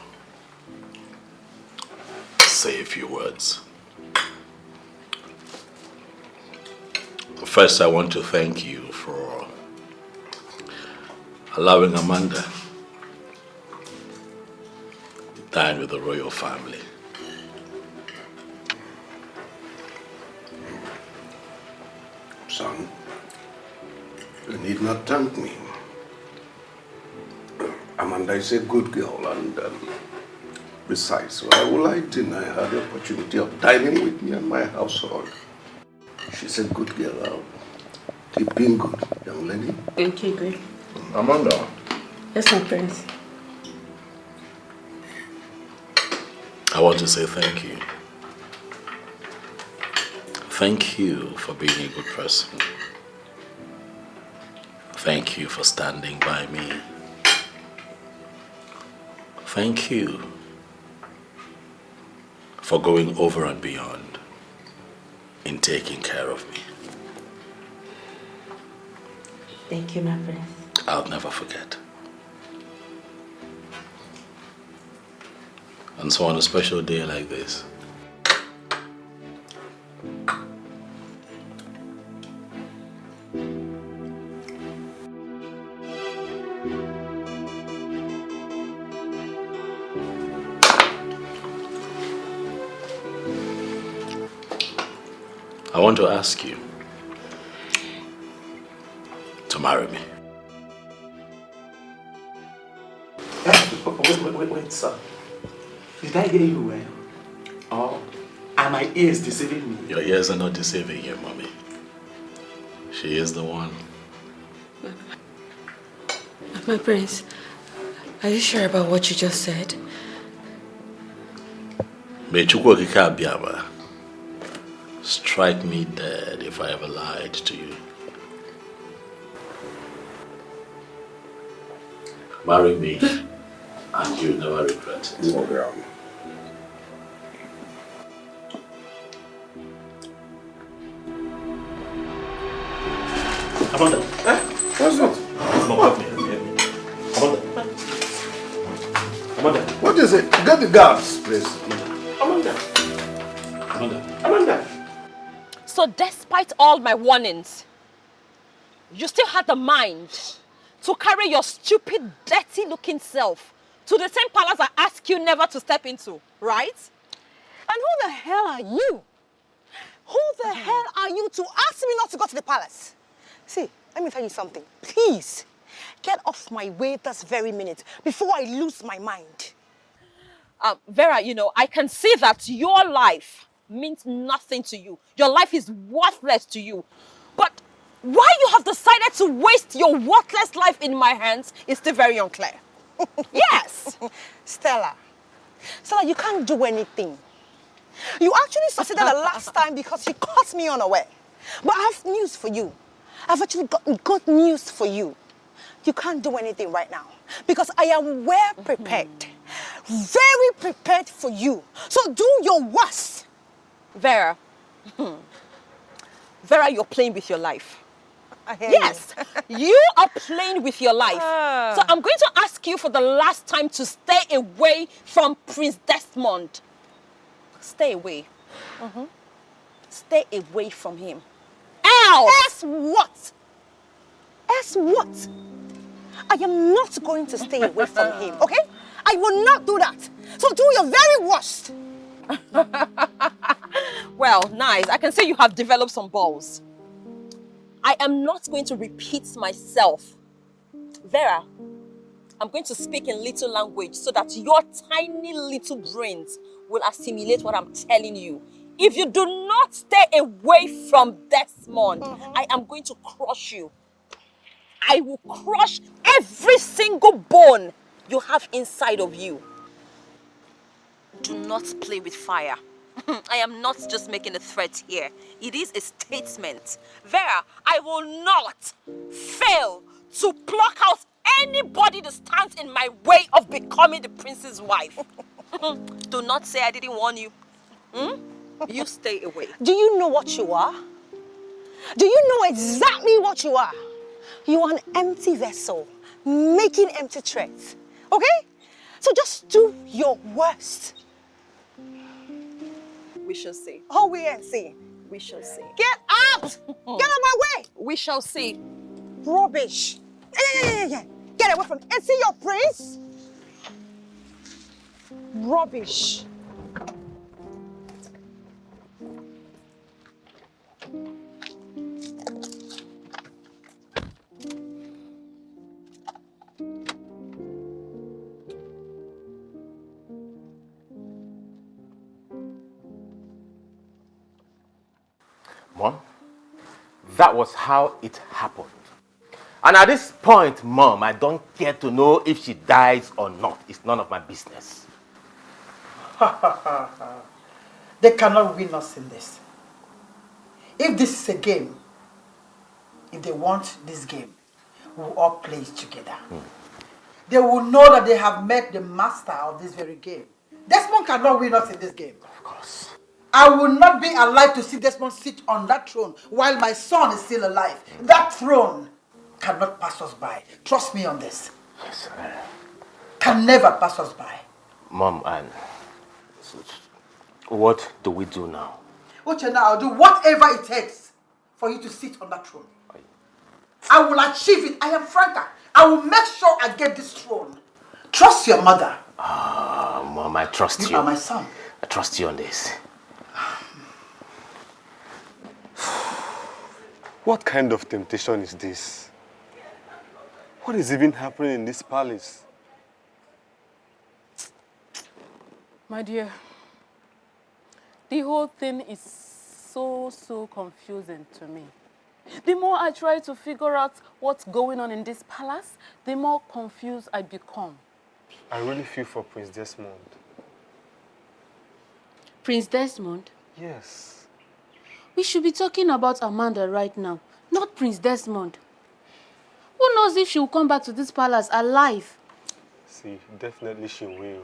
say a few words. First, I want to thank you for allowing Amanda to dine with the royal family. Son, you need not thank me. Amanda is a good girl, and besides, why will I deny her the opportunity of dining with me and my household? She's a good girl. Keep being good, young lady. Okay, great. Amanda. Yes, my prince. I want to say thank you. Thank you for being a good person. Thank you for standing by me. Thank you for going over and beyond in taking care of me. Thank you, my prince. I'll never forget. And so on a special day like this, I want to ask you to marry me. Wait, sir. Did I hear you well? Or are my ears deceiving me? Your ears are not deceiving you, mommy. She is the one. My prince, are you sure about what you just said? May Chukwu Okike Abịama strike me dead if I ever lied to you. Marry me, and you'll never regret it. Amanda. What's it? Amanda. What is it? Get the guards, please. Amanda. So despite all my warnings, you still had the mind to carry your stupid, dirty-looking self to the same palace I asked you never to step into, right? And who the hell are you? Who the hell are you to ask me not to go to the palace? See, let me tell you something. Please, get off my way this very minute before I lose my mind. Vera, you know, I can see that your life means nothing to you. Your life is worthless to you. But why you have decided to waste your worthless life in my hands is still very unclear. Yes. Stella, you can't do anything. You actually succeeded the last time because you caught me unaware. But I have news for you. I've actually got good news for you. You can't do anything right now because I am well prepared. Very prepared for you. So do your worst. Vera. Vera, you're playing with your life. Yes, you are playing with your life. So I'm going to ask you for the last time to stay away from Prince Desmond. Stay away. Stay away from him. Else! Else what? Else what? I am not going to stay away from him, okay? I will not do that. So do your very worst. Well, nice. I can see you have developed some balls. I am not going to repeat myself. Vera, I'm going to speak in little language so that your tiny little brains will assimilate what I'm telling you. If you do not stay away from Desmond, I am going to crush you. I will crush every single bone you have inside of you. Do not play with fire. I am not just making a threat here. It is a statement. Vera, I will not fail to pluck out anybody that stands in my way of becoming the prince's wife. Do not say I didn't warn you. You stay away. Do you know what you are? Do you know exactly what you are? You are an empty vessel, making empty threats. Okay? So just do your worst. We shall see. Oh, we ain't seeing. We shall see. Get up! Get out of my way! We shall see. Rubbish. Yeah. Get away from me. And see your prince? Rubbish. Mom, that was how it happened. And at this point, Mom, I don't care to know if she dies or not. It's none of my business. They cannot win us in this. If this is a game, if they want this game, we'll all play it together. They will know that they have met the master of this very game. Desmond cannot win us in this game. Of course. I will not be alive to see Desmond sit on that throne while my son is still alive. That throne cannot pass us by. Trust me on this. Yes, Can never pass us by. Mom, and what do we do now? Uchenna, I'll do whatever it takes for you to sit on that throne. I will achieve it. I am Franca. I will make sure I get this throne. Trust your mother. Mom, I trust you. You are my son. I trust you on this. What kind of temptation is this? What is even happening in this palace? My dear, the whole thing is so confusing to me. The more I try to figure out what's going on in this palace, the more confused I become. I really feel for Prince Desmond. Prince Desmond? Yes. We should be talking about Amanda right now, not Prince Desmond. Who knows if she will come back to this palace alive? See, definitely she will.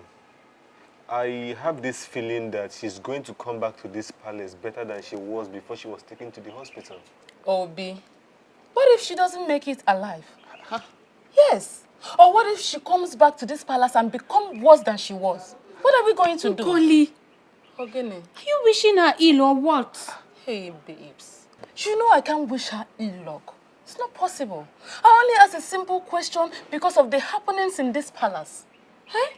I have this feeling that she's going to come back to this palace better than she was before she was taken to the hospital. Obi, what if she doesn't make it alive? Huh? Yes. Or what if she comes back to this palace and becomes worse than she was? What are we going to do? Nkoli, Ogene, are you wishing her ill or what? Hey, babes. You know I can't wish her ill luck. It's not possible. I only asked a simple question because of the happenings in this palace. Eh?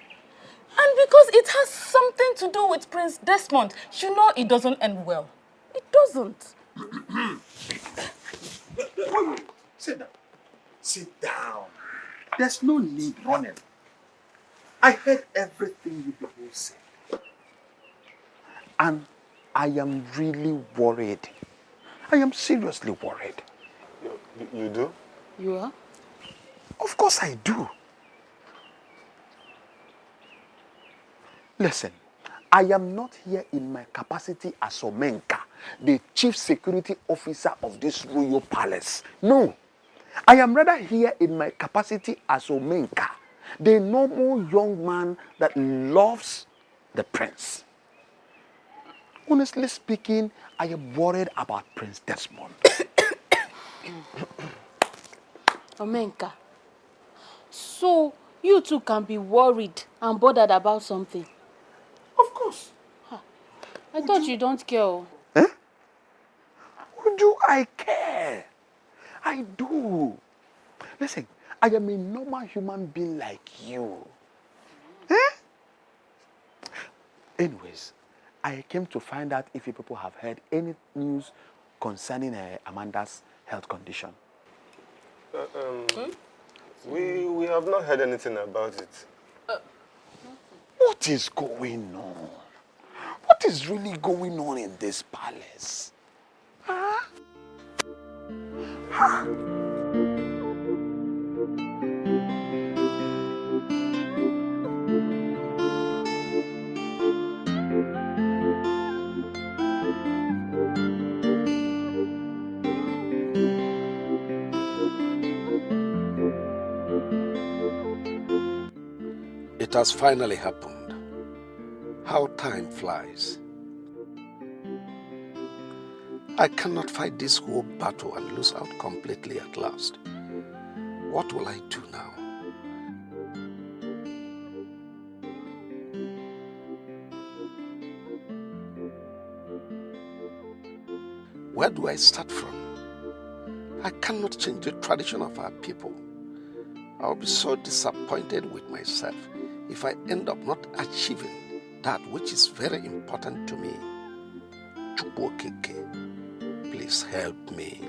And because it has something to do with Prince Desmond. You know it doesn't end well. It doesn't. Wait. Sit down. Sit down. There's no need running. I heard everything you people said. And I am really worried. I am seriously worried. You do? You are? Of course I do. Listen, I am not here in my capacity as Omenka, the chief security officer of this royal palace. No, I am rather here in my capacity as Omenka, the normal young man that loves the prince. Honestly speaking, I am worried about Prince Desmond. Omenka, so you two can be worried and bothered about something? Of course. I thought you don't care. Eh? Do I care? I do. Listen, I am a normal human being like you. Eh? Anyways, I came to find out if you people have heard any news concerning Amanda's health condition. We have not heard anything about it. What is going on? What is really going on in this palace? Huh? Huh? It has finally happened. How time flies. I cannot fight this whole battle and lose out completely at last. What will I do now? Where do I start from? I cannot change the tradition of our people. I'll be so disappointed with myself if I end up not achieving that which is very important to me. Chukwokeke, please help me.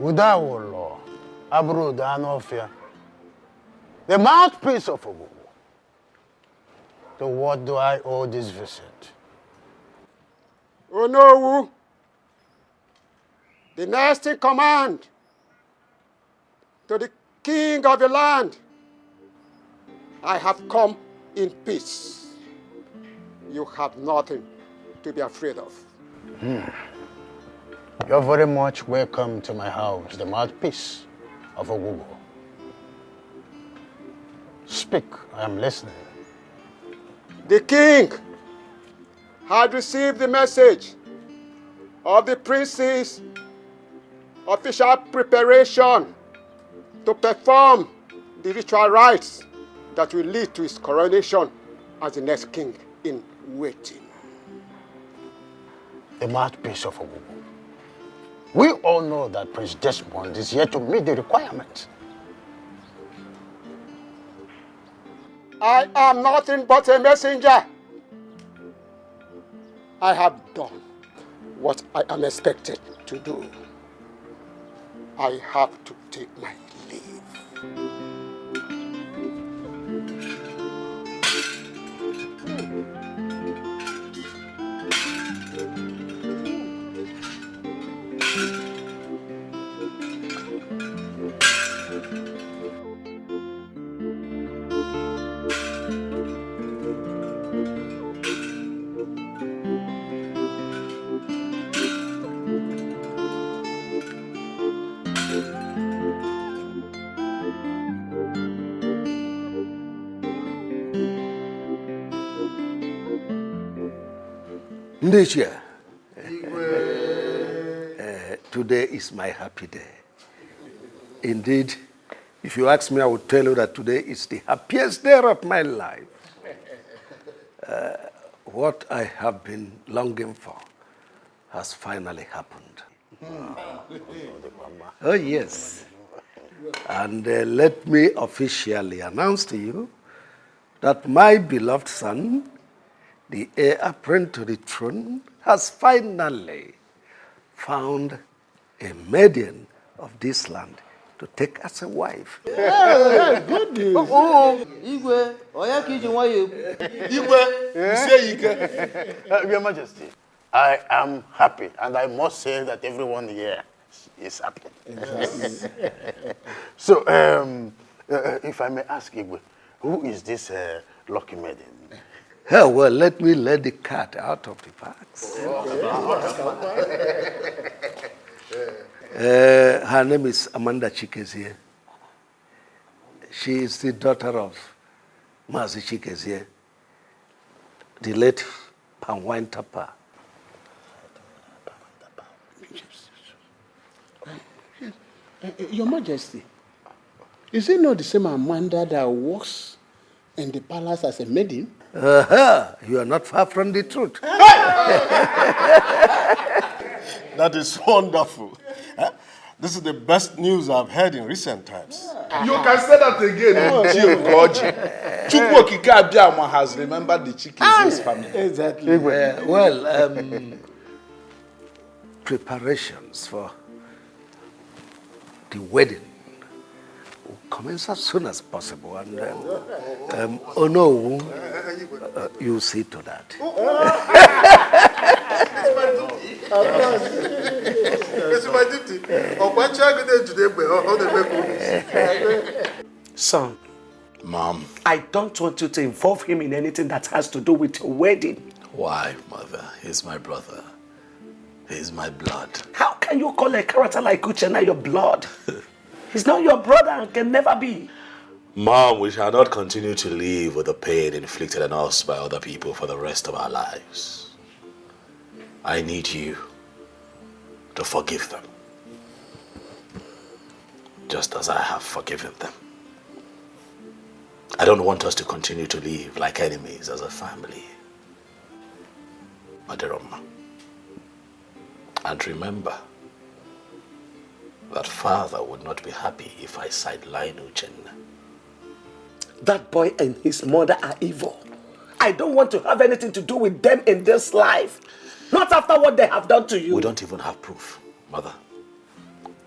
Udawolo, Abru Danofia, the mouthpiece of Ogugu. To what do I owe this visit? Onowu, the next in command to the king of the land. I have come in peace. You have nothing to be afraid of. You're very much welcome to my house, the mouthpiece of Ogugu. Speak, I am listening. The king had received the message of the prince's official preparation to perform the ritual rites that will lead to his coronation as the next king in waiting. The mouthpiece of Ogugu. We all know that Prince Desmond is here to meet the requirements. I am nothing but a messenger. I have done what I am expected to do. I have to take my leave. Ndechia, today is my happy day. Indeed, if you ask me, I would tell you that today is the happiest day of my life. What I have been longing for has finally happened. Oh, yes. And let me officially announce to you that my beloved son, the heir apparent to the throne, has finally found a maiden of this land to take as a wife. Good news. Igwe, oya kiji nwayo. Igwe, you say Ike. Your Majesty, I am happy, and I must say that everyone here is happy. Yes. So, if I may ask Igwe, who is this lucky maiden? Oh, well, let me let the cat out of the box. Her name is Amanda Chikezie. She is the daughter of Mazi Chikezie, the late Panwine Tapa. Your Majesty, is it not the same Amanda that works in the palace as a maiden? You are not far from the truth. That is wonderful. This is the best news I've heard in recent times. You can say that again, Chiogoji. Chukwokike Abiyama has remembered the Chikezi's family. Exactly. Preparations for the wedding will commence as soon as possible. And, oh no, you see to that. Son. Mom. I don't want you to involve him in anything that has to do with your wedding. Why, Mother? He's my brother. He's my blood. How can you call a character like Uchenna your blood? He's not your brother and can never be. Mom, we shall not continue to live with the pain inflicted on us by other people for the rest of our lives. I need you to forgive them, just as I have forgiven them. I don't want us to continue to live like enemies as a family. Maderoma. And remember that Father would not be happy if I sideline Uchenna. That boy and his mother are evil. I don't want to have anything to do with them in this life. Not after what they have done to you. We don't even have proof, Mother.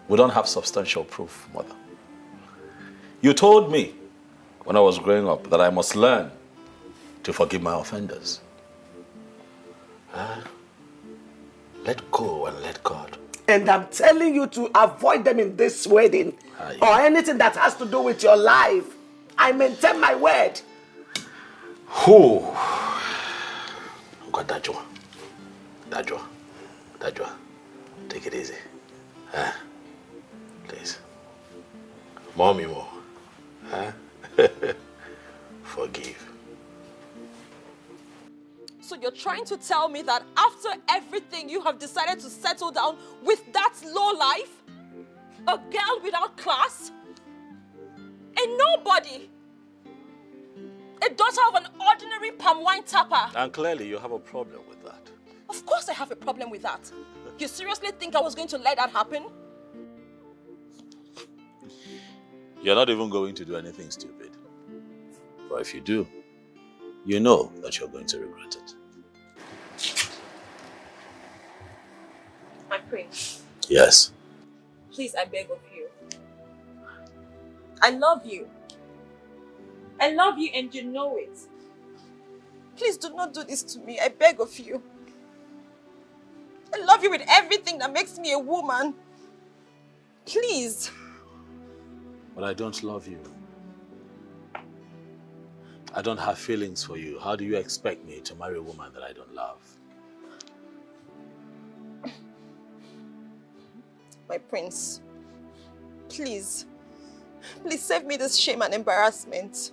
We don't have substantial proof, Mother. You told me when I was growing up that I must learn to forgive my offenders. Let go and let God. And I'm telling you to avoid them in this wedding or anything that has to do with your life. I maintain my word. Who? God, Dajwa. Take it easy. Please. Mommy more. Forgive. So you're trying to tell me that after everything you have decided to settle down with that low life? A girl without class? A nobody? A daughter of an ordinary palm wine tapper? And clearly you have a problem with that. Of course I have a problem with that. You seriously think I was going to let that happen? You're not even going to do anything stupid. For if you do, you know that you're going to regret it. My prince. Yes. Please, I beg of you. I love you. I love you and you know it. Please do not do this to me. I beg of you. I love you with everything that makes me a woman. Please. But I don't love you. I don't have feelings for you. How do you expect me to marry a woman that I don't love? My prince, please save me this shame and embarrassment.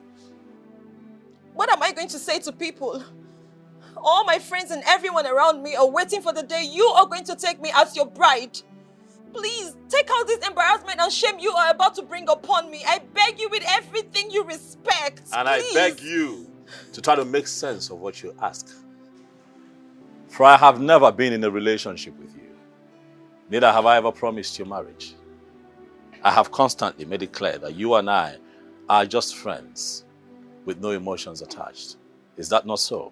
What am I going to say to people? All my friends and everyone around me are waiting for the day you are going to take me as your bride. Please, take out this embarrassment and shame you are about to bring upon me. I beg you with everything you respect. And please. I beg you to try to make sense of what you ask. For I have never been in a relationship with you. Neither have I ever promised you marriage. I have constantly made it clear that you and I are just friends with no emotions attached. Is that not so?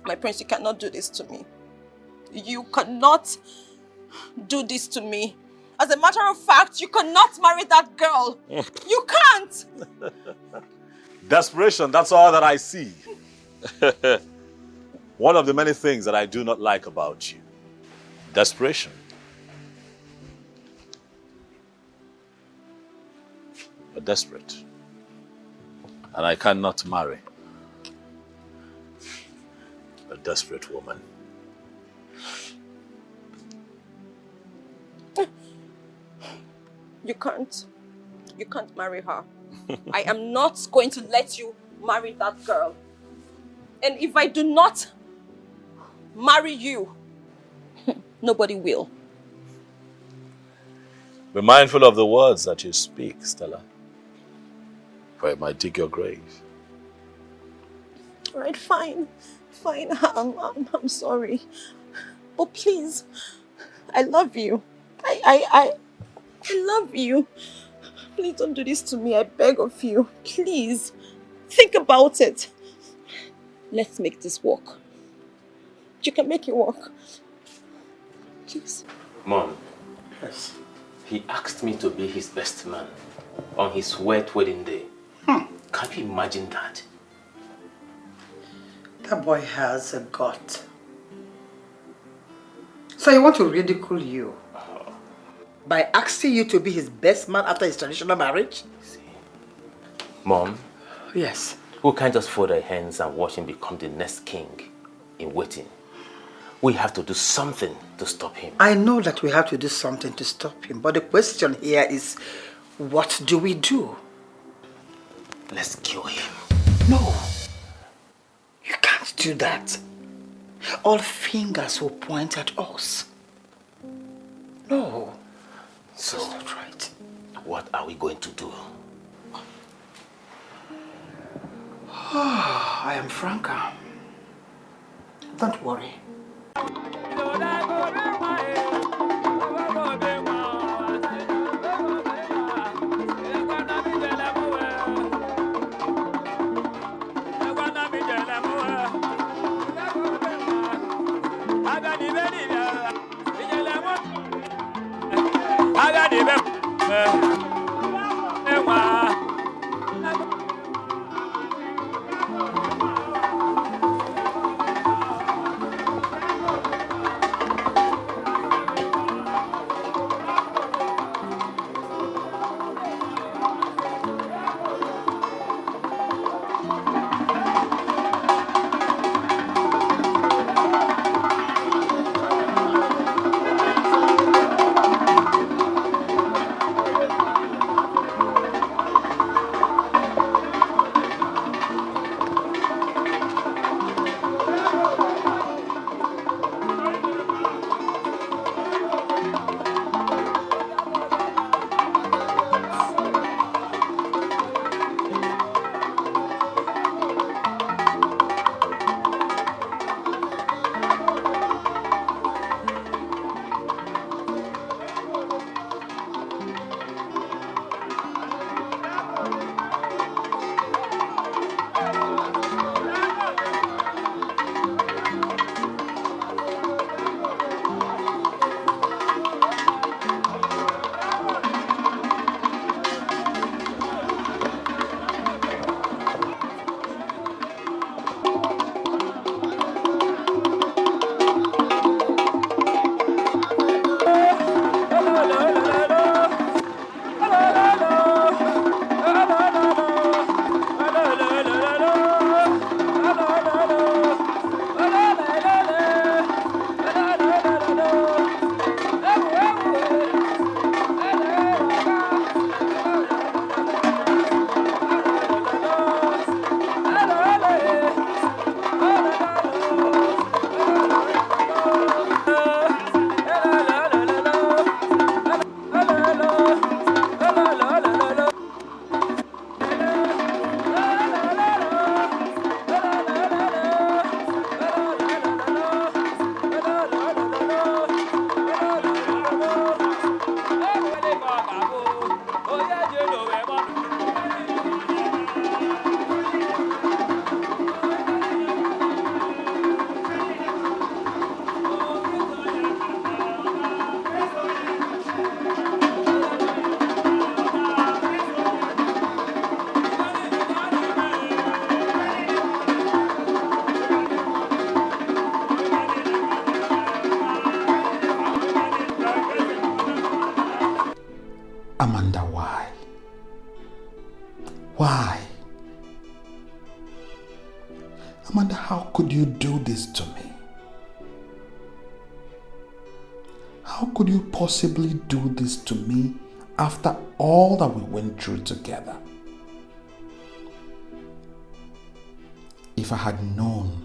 My prince, you cannot do this to me. You cannot do this to me. As a matter of fact, you cannot marry that girl. You can't! Desperation, that's all that I see. One of the many things that I do not like about you. Desperation. desperate. And I cannot marry a desperate woman. You can't. You can't marry her. I am not going to let you marry that girl. And if I do not marry you, nobody will. Be mindful of the words that you speak, Stella, for it might dig your grave. All right, fine. Fine, I'm sorry. But please, I love you. I love you. Please don't do this to me, I beg of you. Please, think about it. Let's make this work. You can make it work. Please. Mom. Yes. He asked me to be his best man on his wet wedding day. Can you imagine that? That boy has a gut. So you want to ridicule you? By asking you to be his best man after his traditional marriage? Mom? Yes. We can't just fold our hands and watch him become the next king in waiting. We have to do something to stop him. I know that we have to do something to stop him, but the question here is, what do we do? Let's kill him. No. You can't do that. All fingers will point at us. No. So, that's not right. What are we going to do? I am Franca. Don't worry. could you do this to me? How could you possibly do this to me after all that we went through together? If I had known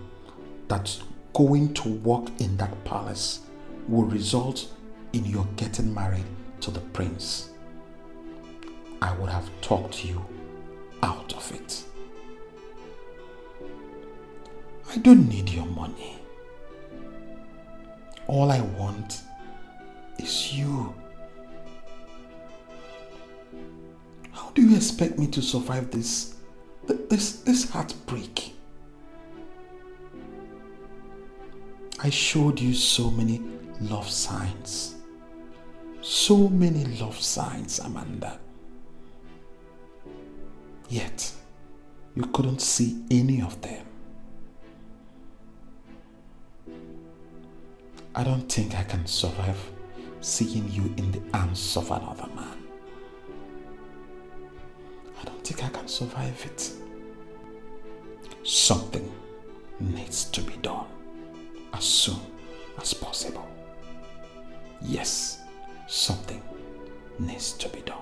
that going to work in that palace would result in your getting married to the prince, I would have talked you out of it. I don't need your money. All I want is you. How do you expect me to survive this heartbreak? I showed you so many love signs. So many love signs, Amanda. Yet, you couldn't see any of them. I don't think I can survive seeing you in the arms of another man. I don't think I can survive it. Something needs to be done as soon as possible. Yes, something needs to be done.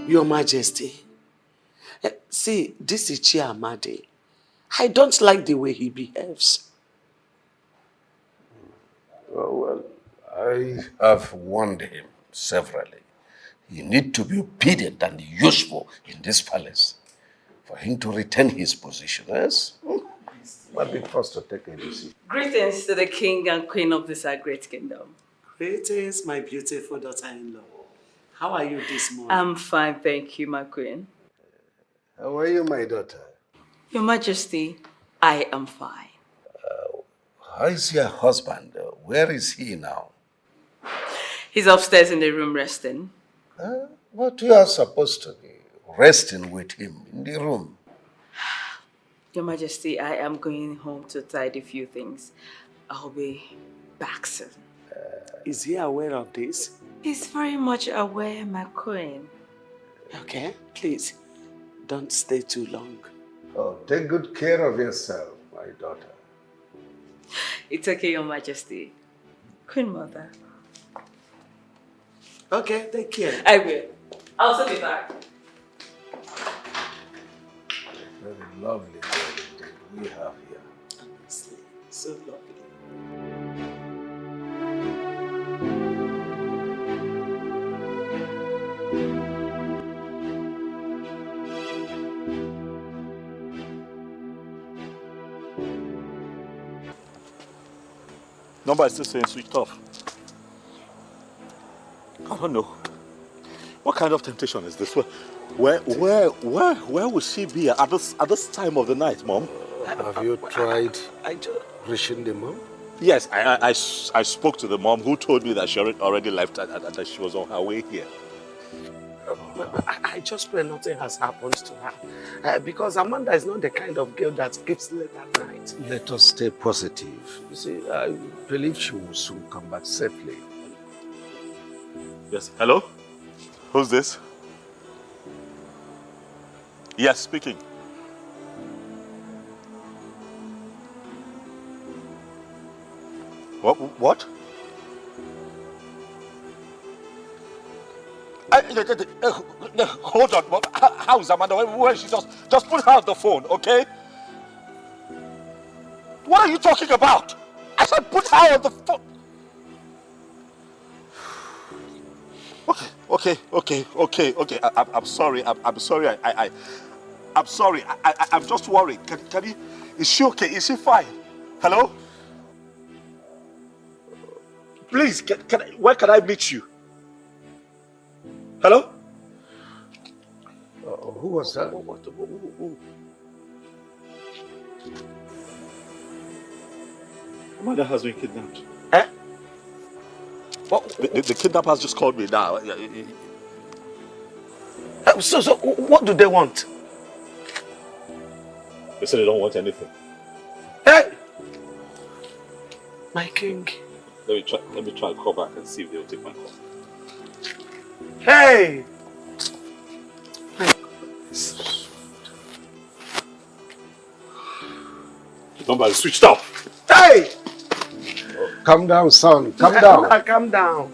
Your Majesty, see, this is Chiamade. I don't like the way he behaves. Well, I have warned him severally. You need to be obedient and useful in this palace for him to retain his position. Yes? Might be forced to take a decision. Greetings to the king and queen of this our great kingdom. Greetings, my beautiful daughter-in-law. How are you this morning? I'm fine, thank you, my queen. How are you, my daughter? Your Majesty, I am fine. How is your husband? Where is he now? He's upstairs in the room resting. But you are supposed to be resting with him in the room. Your Majesty, I am going home to tidy a few things. I'll be back soon. Is he aware of this? He's very much aware, my queen. Okay, please, don't stay too long. Oh, take good care of yourself, my daughter. It's okay, Your Majesty. Queen Mother. Okay, take care. I will. I'll also be back. Very lovely day we have here. Honestly, so lovely. Number is still saying switched off. I don't know. What kind of temptation is this? Where would she be at this time of the night, Mom? Have you tried reaching the mom? Yes, I spoke to the mom who told me that she already left and that she was on her way here. I just pray nothing has happened to her. Because Amanda is not the kind of girl that sleeps late at night. Let us stay positive. You see, I believe she will soon come back safely. Yes, hello? Who's this? Yes, speaking. What? Hold on. How is Amanda? Where is she? Just put her on the phone, okay? What are you talking about? I said put her on the phone. Okay. I'm sorry. I'm sorry. I'm sorry. I'm just worried. Can you? Is she okay? Is she fine? Hello? Please, where can I meet you? Hello? Who was that? Amanda has been kidnapped. Eh? The kidnappers just called me now. So what do they want? They said they don't want anything. Hey! My king, Let me try and call back and see if they will take my call. Hey! The number is switched off. Hey! Calm down, son. Calm down. Calm down.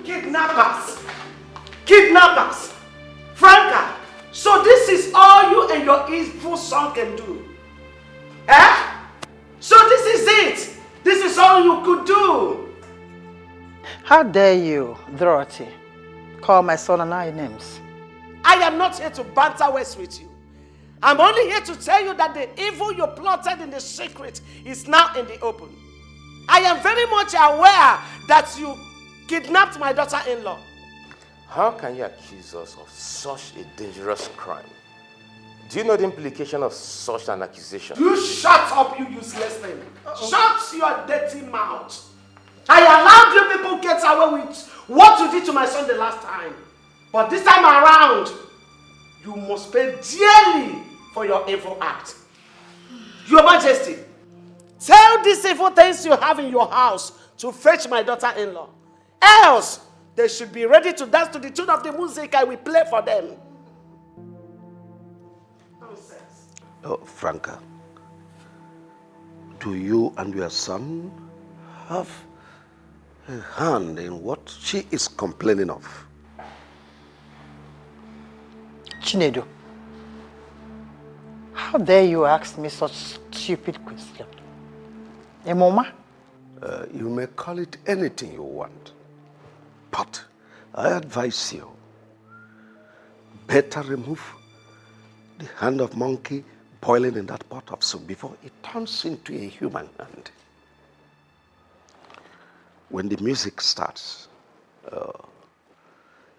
Kidnappers! Kidnappers! Franca, so this is all you and your evil son can do? Eh? So this is it? This is all you could do? How dare you, Dorothy, call my son and I names? I am not here to banter words with you. I'm only here to tell you that the evil you plotted in the secret is now in the open. I am very much aware that you kidnapped my daughter-in-law. How can you accuse us of such a dangerous crime? Do you know the implication of such an accusation? You shut up, you useless thing. Shut your dirty mouth. I allowed you people to get away with what you did to my son the last time. But this time around, you must pay dearly for your evil act. Your Majesty, tell these evil things you have in your house to fetch my daughter-in-law. Else, they should be ready to dance to the tune of the music I will play for them. Oh, Franca, do you and your son have a hand in what she is complaining of? Chinedu, how dare you ask me such stupid question? Emoma? You may call it anything you want, but I advise you, better remove the hand of monkey boiling in that pot of soup before it turns into a human hand. When the music starts,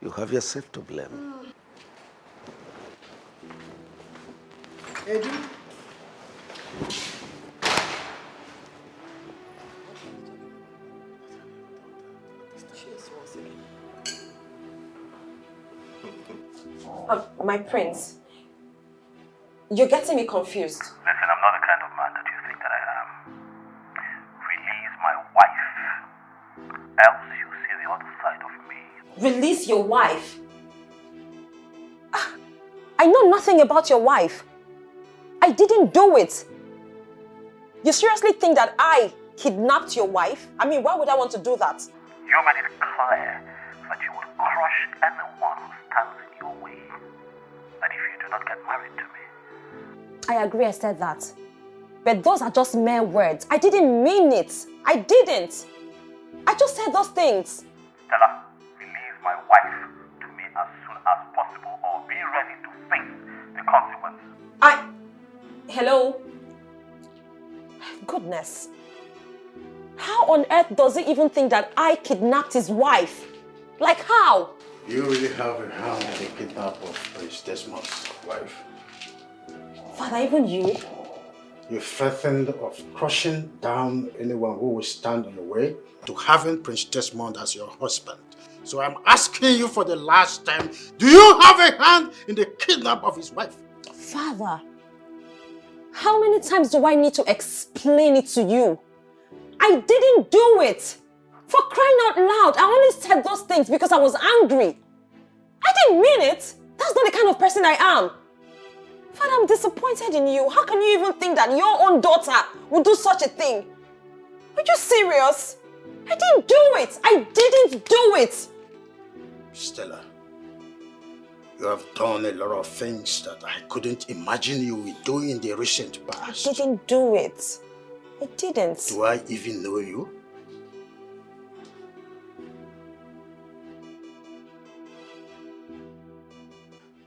you have yourself to blame. Edu? My prince, you're getting me confused. Listen, I'm not the kind of man that you think that I am. Release my wife, else you see the other side of me. Release your wife? I know nothing about your wife. I didn't do it. You seriously think that I kidnapped your wife? I mean, why would I want to do that? You made it clear that you would crush anyone who stands in your way. That if you do not get married to me. I agree I said that. But those are just mere words. I didn't mean it. I didn't. I just said those things. Stella, release my wife to me as soon as possible or be ready to face the consequences. Hello? Goodness. How on earth does he even think that I kidnapped his wife? Like how? You really have a hand in the kidnap of Prince Desmond's wife. Father, even you? You threatened of crushing down anyone who will stand on the way to having Prince Desmond as your husband. So I'm asking you for the last time, do you have a hand in the kidnap of his wife? Father, how many times do I need to explain it to you? I didn't do it. For crying out loud, I only said those things because I was angry. I didn't mean it. That's not the kind of person I am. Father, I'm disappointed in you. How can you even think that your own daughter would do such a thing? Are you serious? I didn't do it. I didn't do it. Stella, you have done a lot of things that I couldn't imagine you were doing in the recent past. I didn't do it. I didn't. Do I even know you?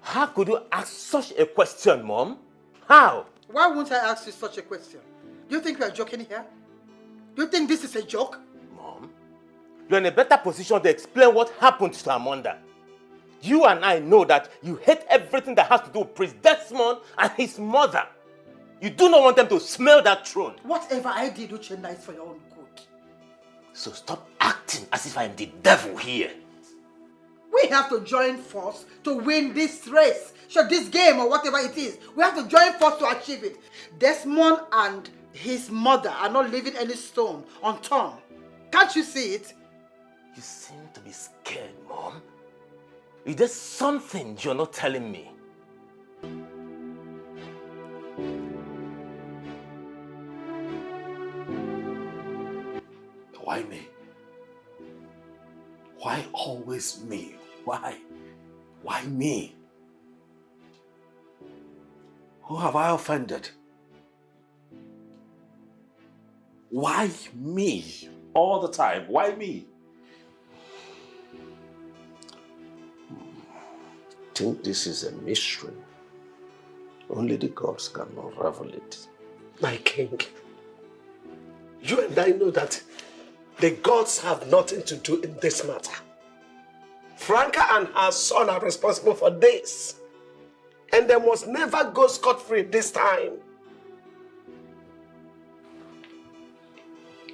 How could you ask such a question, Mom? How? Why won't I ask you such a question? Do you think we are joking here? Do you think this is a joke? Mom, you're in a better position to explain what happened to Amanda. You and I know that you hate everything that has to do with Prince Desmond and his mother. You do not want them to smell that throne. Whatever I did, Uchenna, is for your own good. So stop acting as if I'm the devil here. We have to join force to win this race. Sure, this game or whatever it is. We have to join force to achieve it. Desmond and his mother are not leaving any stone unturned. Can't you see it? You seem to be scared, Mom. Is there something you're not telling me? Why me? Why always me? Why? Why me? Who have I offended? Why me? All the time, why me? I think this is a mystery. Only the gods can unravel it. My king, you and I know that the gods have nothing to do in this matter. Franca and her son are responsible for this. And they must never go scot-free this time.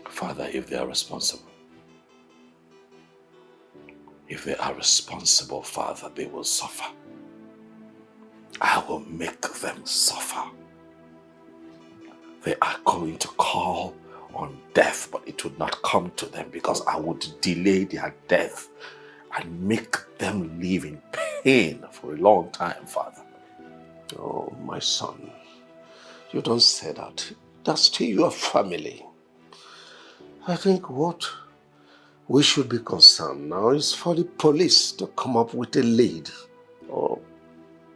Father, if they are responsible, Father, they will suffer. I will make them suffer. They are going to call on death, but it would not come to them because I would delay their death and make them live in pain for a long time, Father. Oh, my son, you don't say that. That's still your family. I think what we should be concerned now is for the police to come up with a lead, or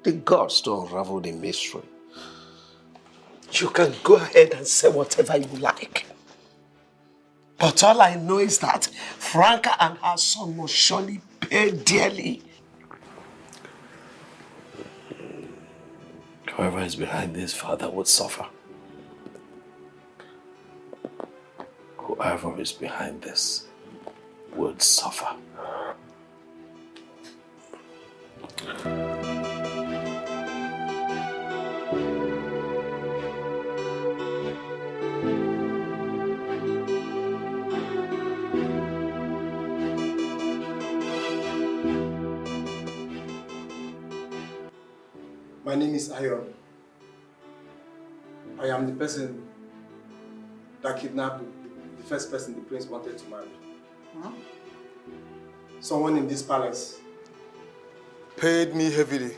the gods to unravel the mystery. You can go ahead and say whatever you like. But all I know is that Franca and her son must surely pay dearly. Whoever is behind this, Father, would suffer. Whoever is behind this would suffer. My name is Ayon. I am the person that kidnapped the first person the prince wanted to marry. Huh? Someone in this palace paid me heavily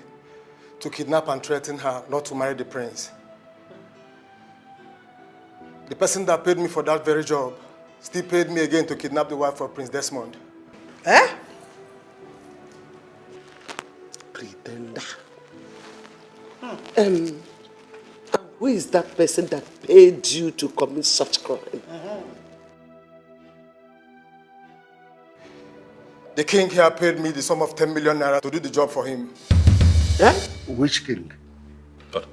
to kidnap and threaten her not to marry the prince. The person that paid me for that very job still paid me again to kidnap the wife of Prince Desmond. Eh? Pretender. Who is that person that paid you to commit such crime? The king here paid me the sum of 10 million naira to do the job for him. Eh? Which king? But,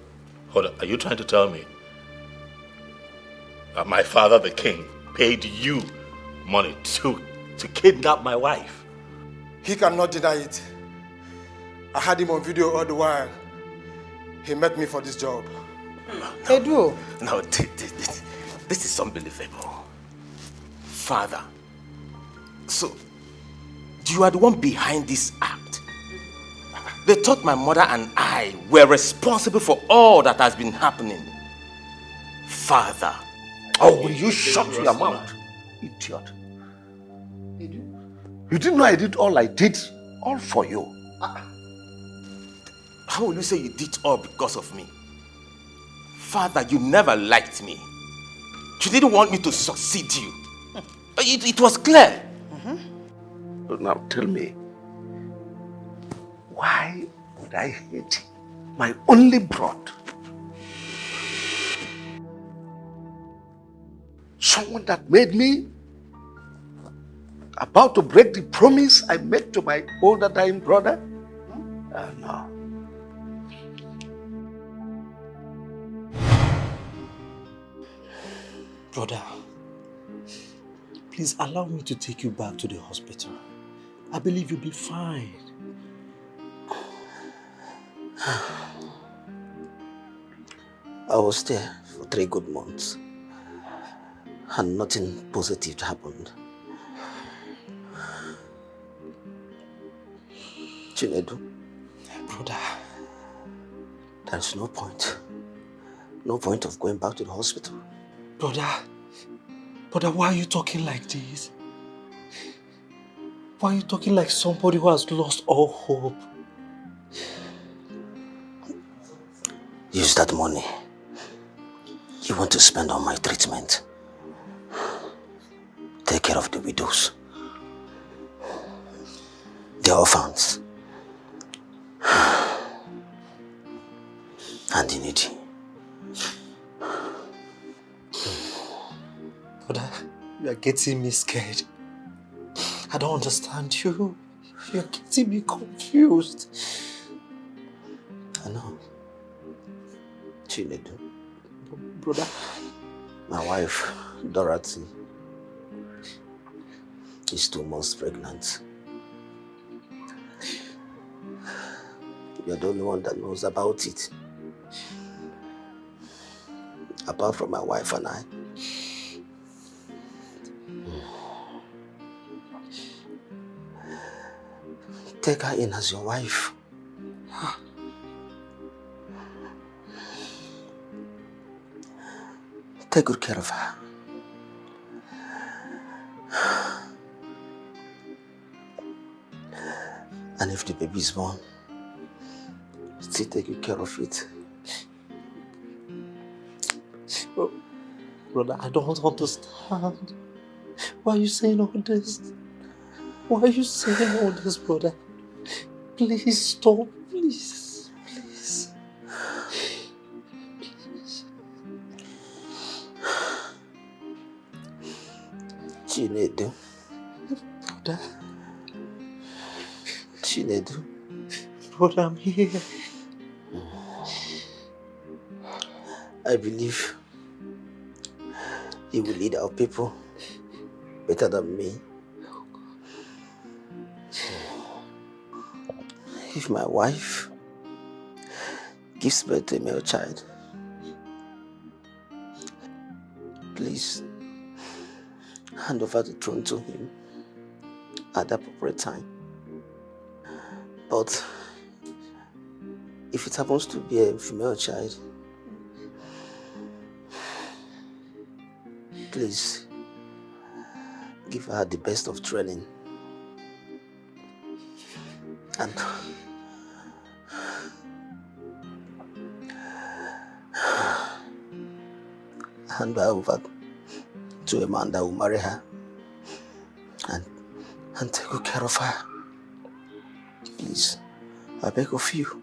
hold on, are you trying to tell me that my father, the king, paid you money to kidnap my wife? He cannot deny it. I had him on video all the while. He met me for this job. Edu. No, this is unbelievable. Father, so you are the one behind this act. They thought my mother and I were responsible for all that has been happening. Father. Oh, will you shut your mouth, idiot? You didn't know I did all I did, all for you. How will you say you did all because of me? Father, you never liked me. You didn't want me to succeed you. It was clear. But now tell me, why would I hate my only brother? Someone that made me about to break the promise I made to my older dying brother? No. Brother, please allow me to take you back to the hospital. I believe you'll be fine. I was there for 3 good months and nothing positive happened. Chinedu, brother, there's no point of going back to the hospital. Brother, why are you talking like this? Why are you talking like somebody who has lost all hope? Use that money you want to spend on my treatment. Take care of the widows, the orphans, and the needy. Brother, you are getting me scared. I don't understand you. You're getting me confused. I know. Chinedu. Brother. My wife, Dorothy, is 2 months pregnant. You're the only one that knows about it. Apart from my wife and I. Take her in as your wife. Take good care of her. And if the baby is born, still take good care of it. Oh, brother, I don't understand. Why are you saying all this? Why are you saying all this, brother? Please stop, please. Please. Chinedu. Brother. Chinedu. Brother, I'm here. I believe he will lead our people better than me. If my wife gives birth to a male child, please hand over the throne to him at the appropriate time. But if it happens to be a female child, please give her the best of training and hand her over to a man that will marry her and take good care of her. Please, I beg of you.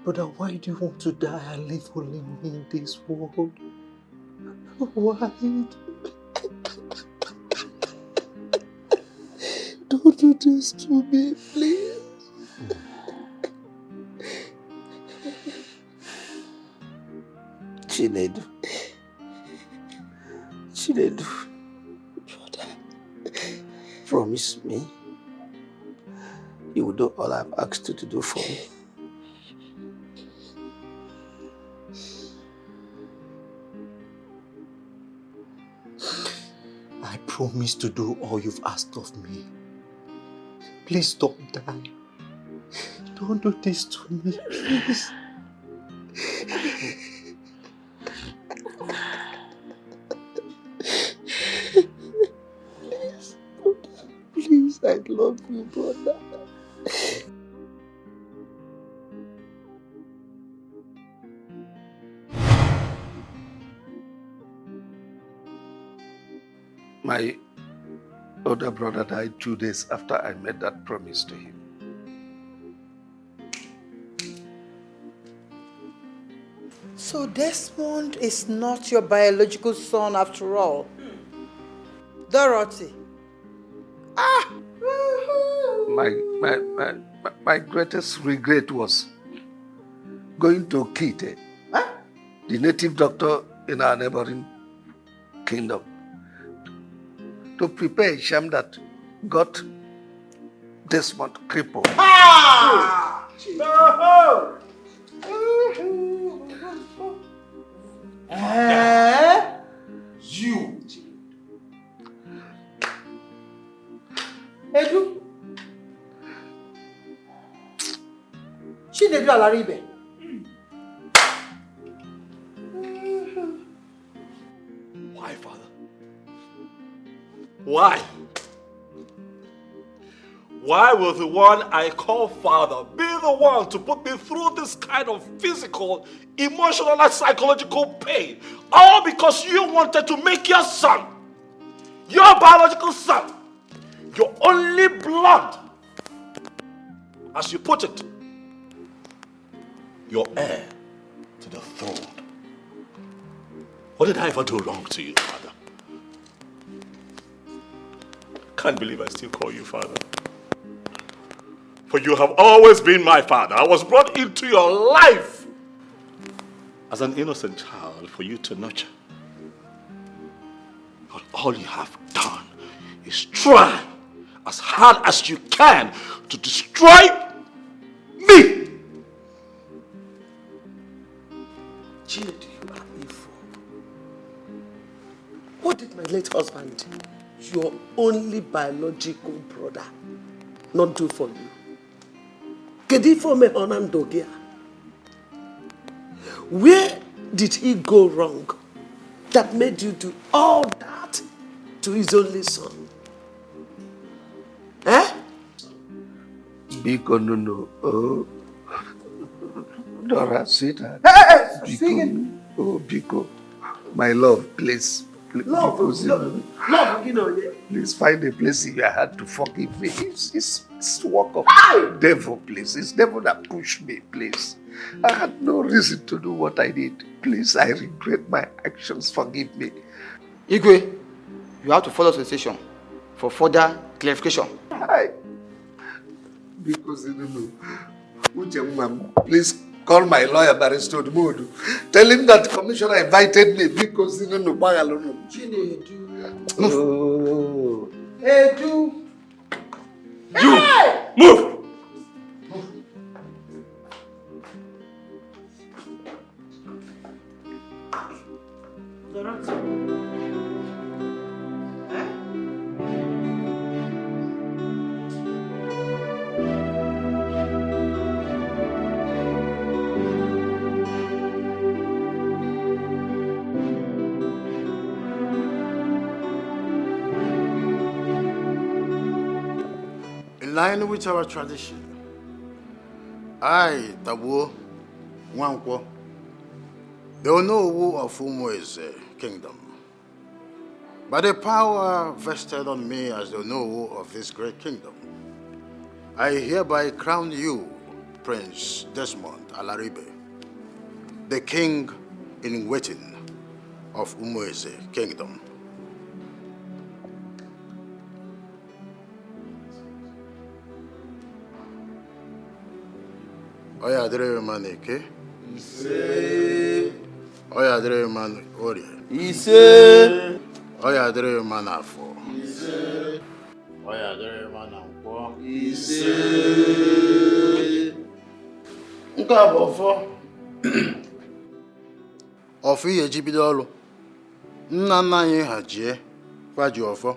Brother, why do you want to die and leave only me in this world? Why? Don't do this to me, please. Chinedu. Chinedu. Brother. Promise me you will do all I've asked you to do for me. I promise to do all you've asked of me. Please don't die. Don't do this to me, please. Please, I love you, brother. My older brother died 2 days after I made that promise to him. So Desmond is not your biological son after all. Dorothy. My greatest regret was going to Kite, the native doctor in our neighboring kingdom, to prepare a sham that got Desmond crippled. No! You. Chinedu Alaribe. Why, Father? Why? Why will the one I call Father be the one to put me through this kind of physical, emotional, and psychological pain? All because you wanted to make your son, your biological son, your only blood, as you put it, your heir to the throne. What did I ever do wrong to you, Father? Can't believe I still call you Father. For you have always been my father. I was brought into your life as an innocent child for you to nurture. But all you have done is try as hard as you can to destroy me. Chinedu, you are evil. What did my late husband, your only biological brother, not do for you? Where did he go wrong that made you do all that to his only son? Eh? Biko, no. Oh. Dora, sweetheart. Hey, Biko. Oh, Biko. My love, please. Love, please find a place in your heart to forgive me. It's work of devil, please. It's devil that pushed me, please. I had no reason to do what I did. Please, I regret my actions. Forgive me. Igwe, you have to follow the station for further clarification. Hi. Because you don't know. Please call my lawyer, Barrister Modu. Tell him that the commissioner invited me because he don't know. Chinedu. Oh. Hey, do. You! Hey! Move! In line with our tradition, I, Tabu, Wankwo, the Onowu of Umoeze Kingdom, by the power vested on me as the Onowu of this great kingdom, I hereby crown you, Prince Desmond Alaribe, the king in waiting of Umoeze Kingdom. Oya dere man eke. Ise. Oya dere man orie. Ise. Oya dere man afo. Ise. Oya dere man ankwo. Ise. Nke a bụ ọfọ. Ọfọ ihe ji bido ọrụ. Nna nna anyị ha jie kwa ji ọfọ.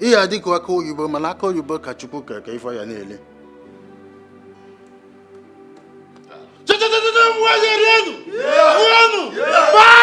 Ihe adịkwa aka oyibo mana aka oyibo ka Chukwu keke ifo ya na-ele. Bye!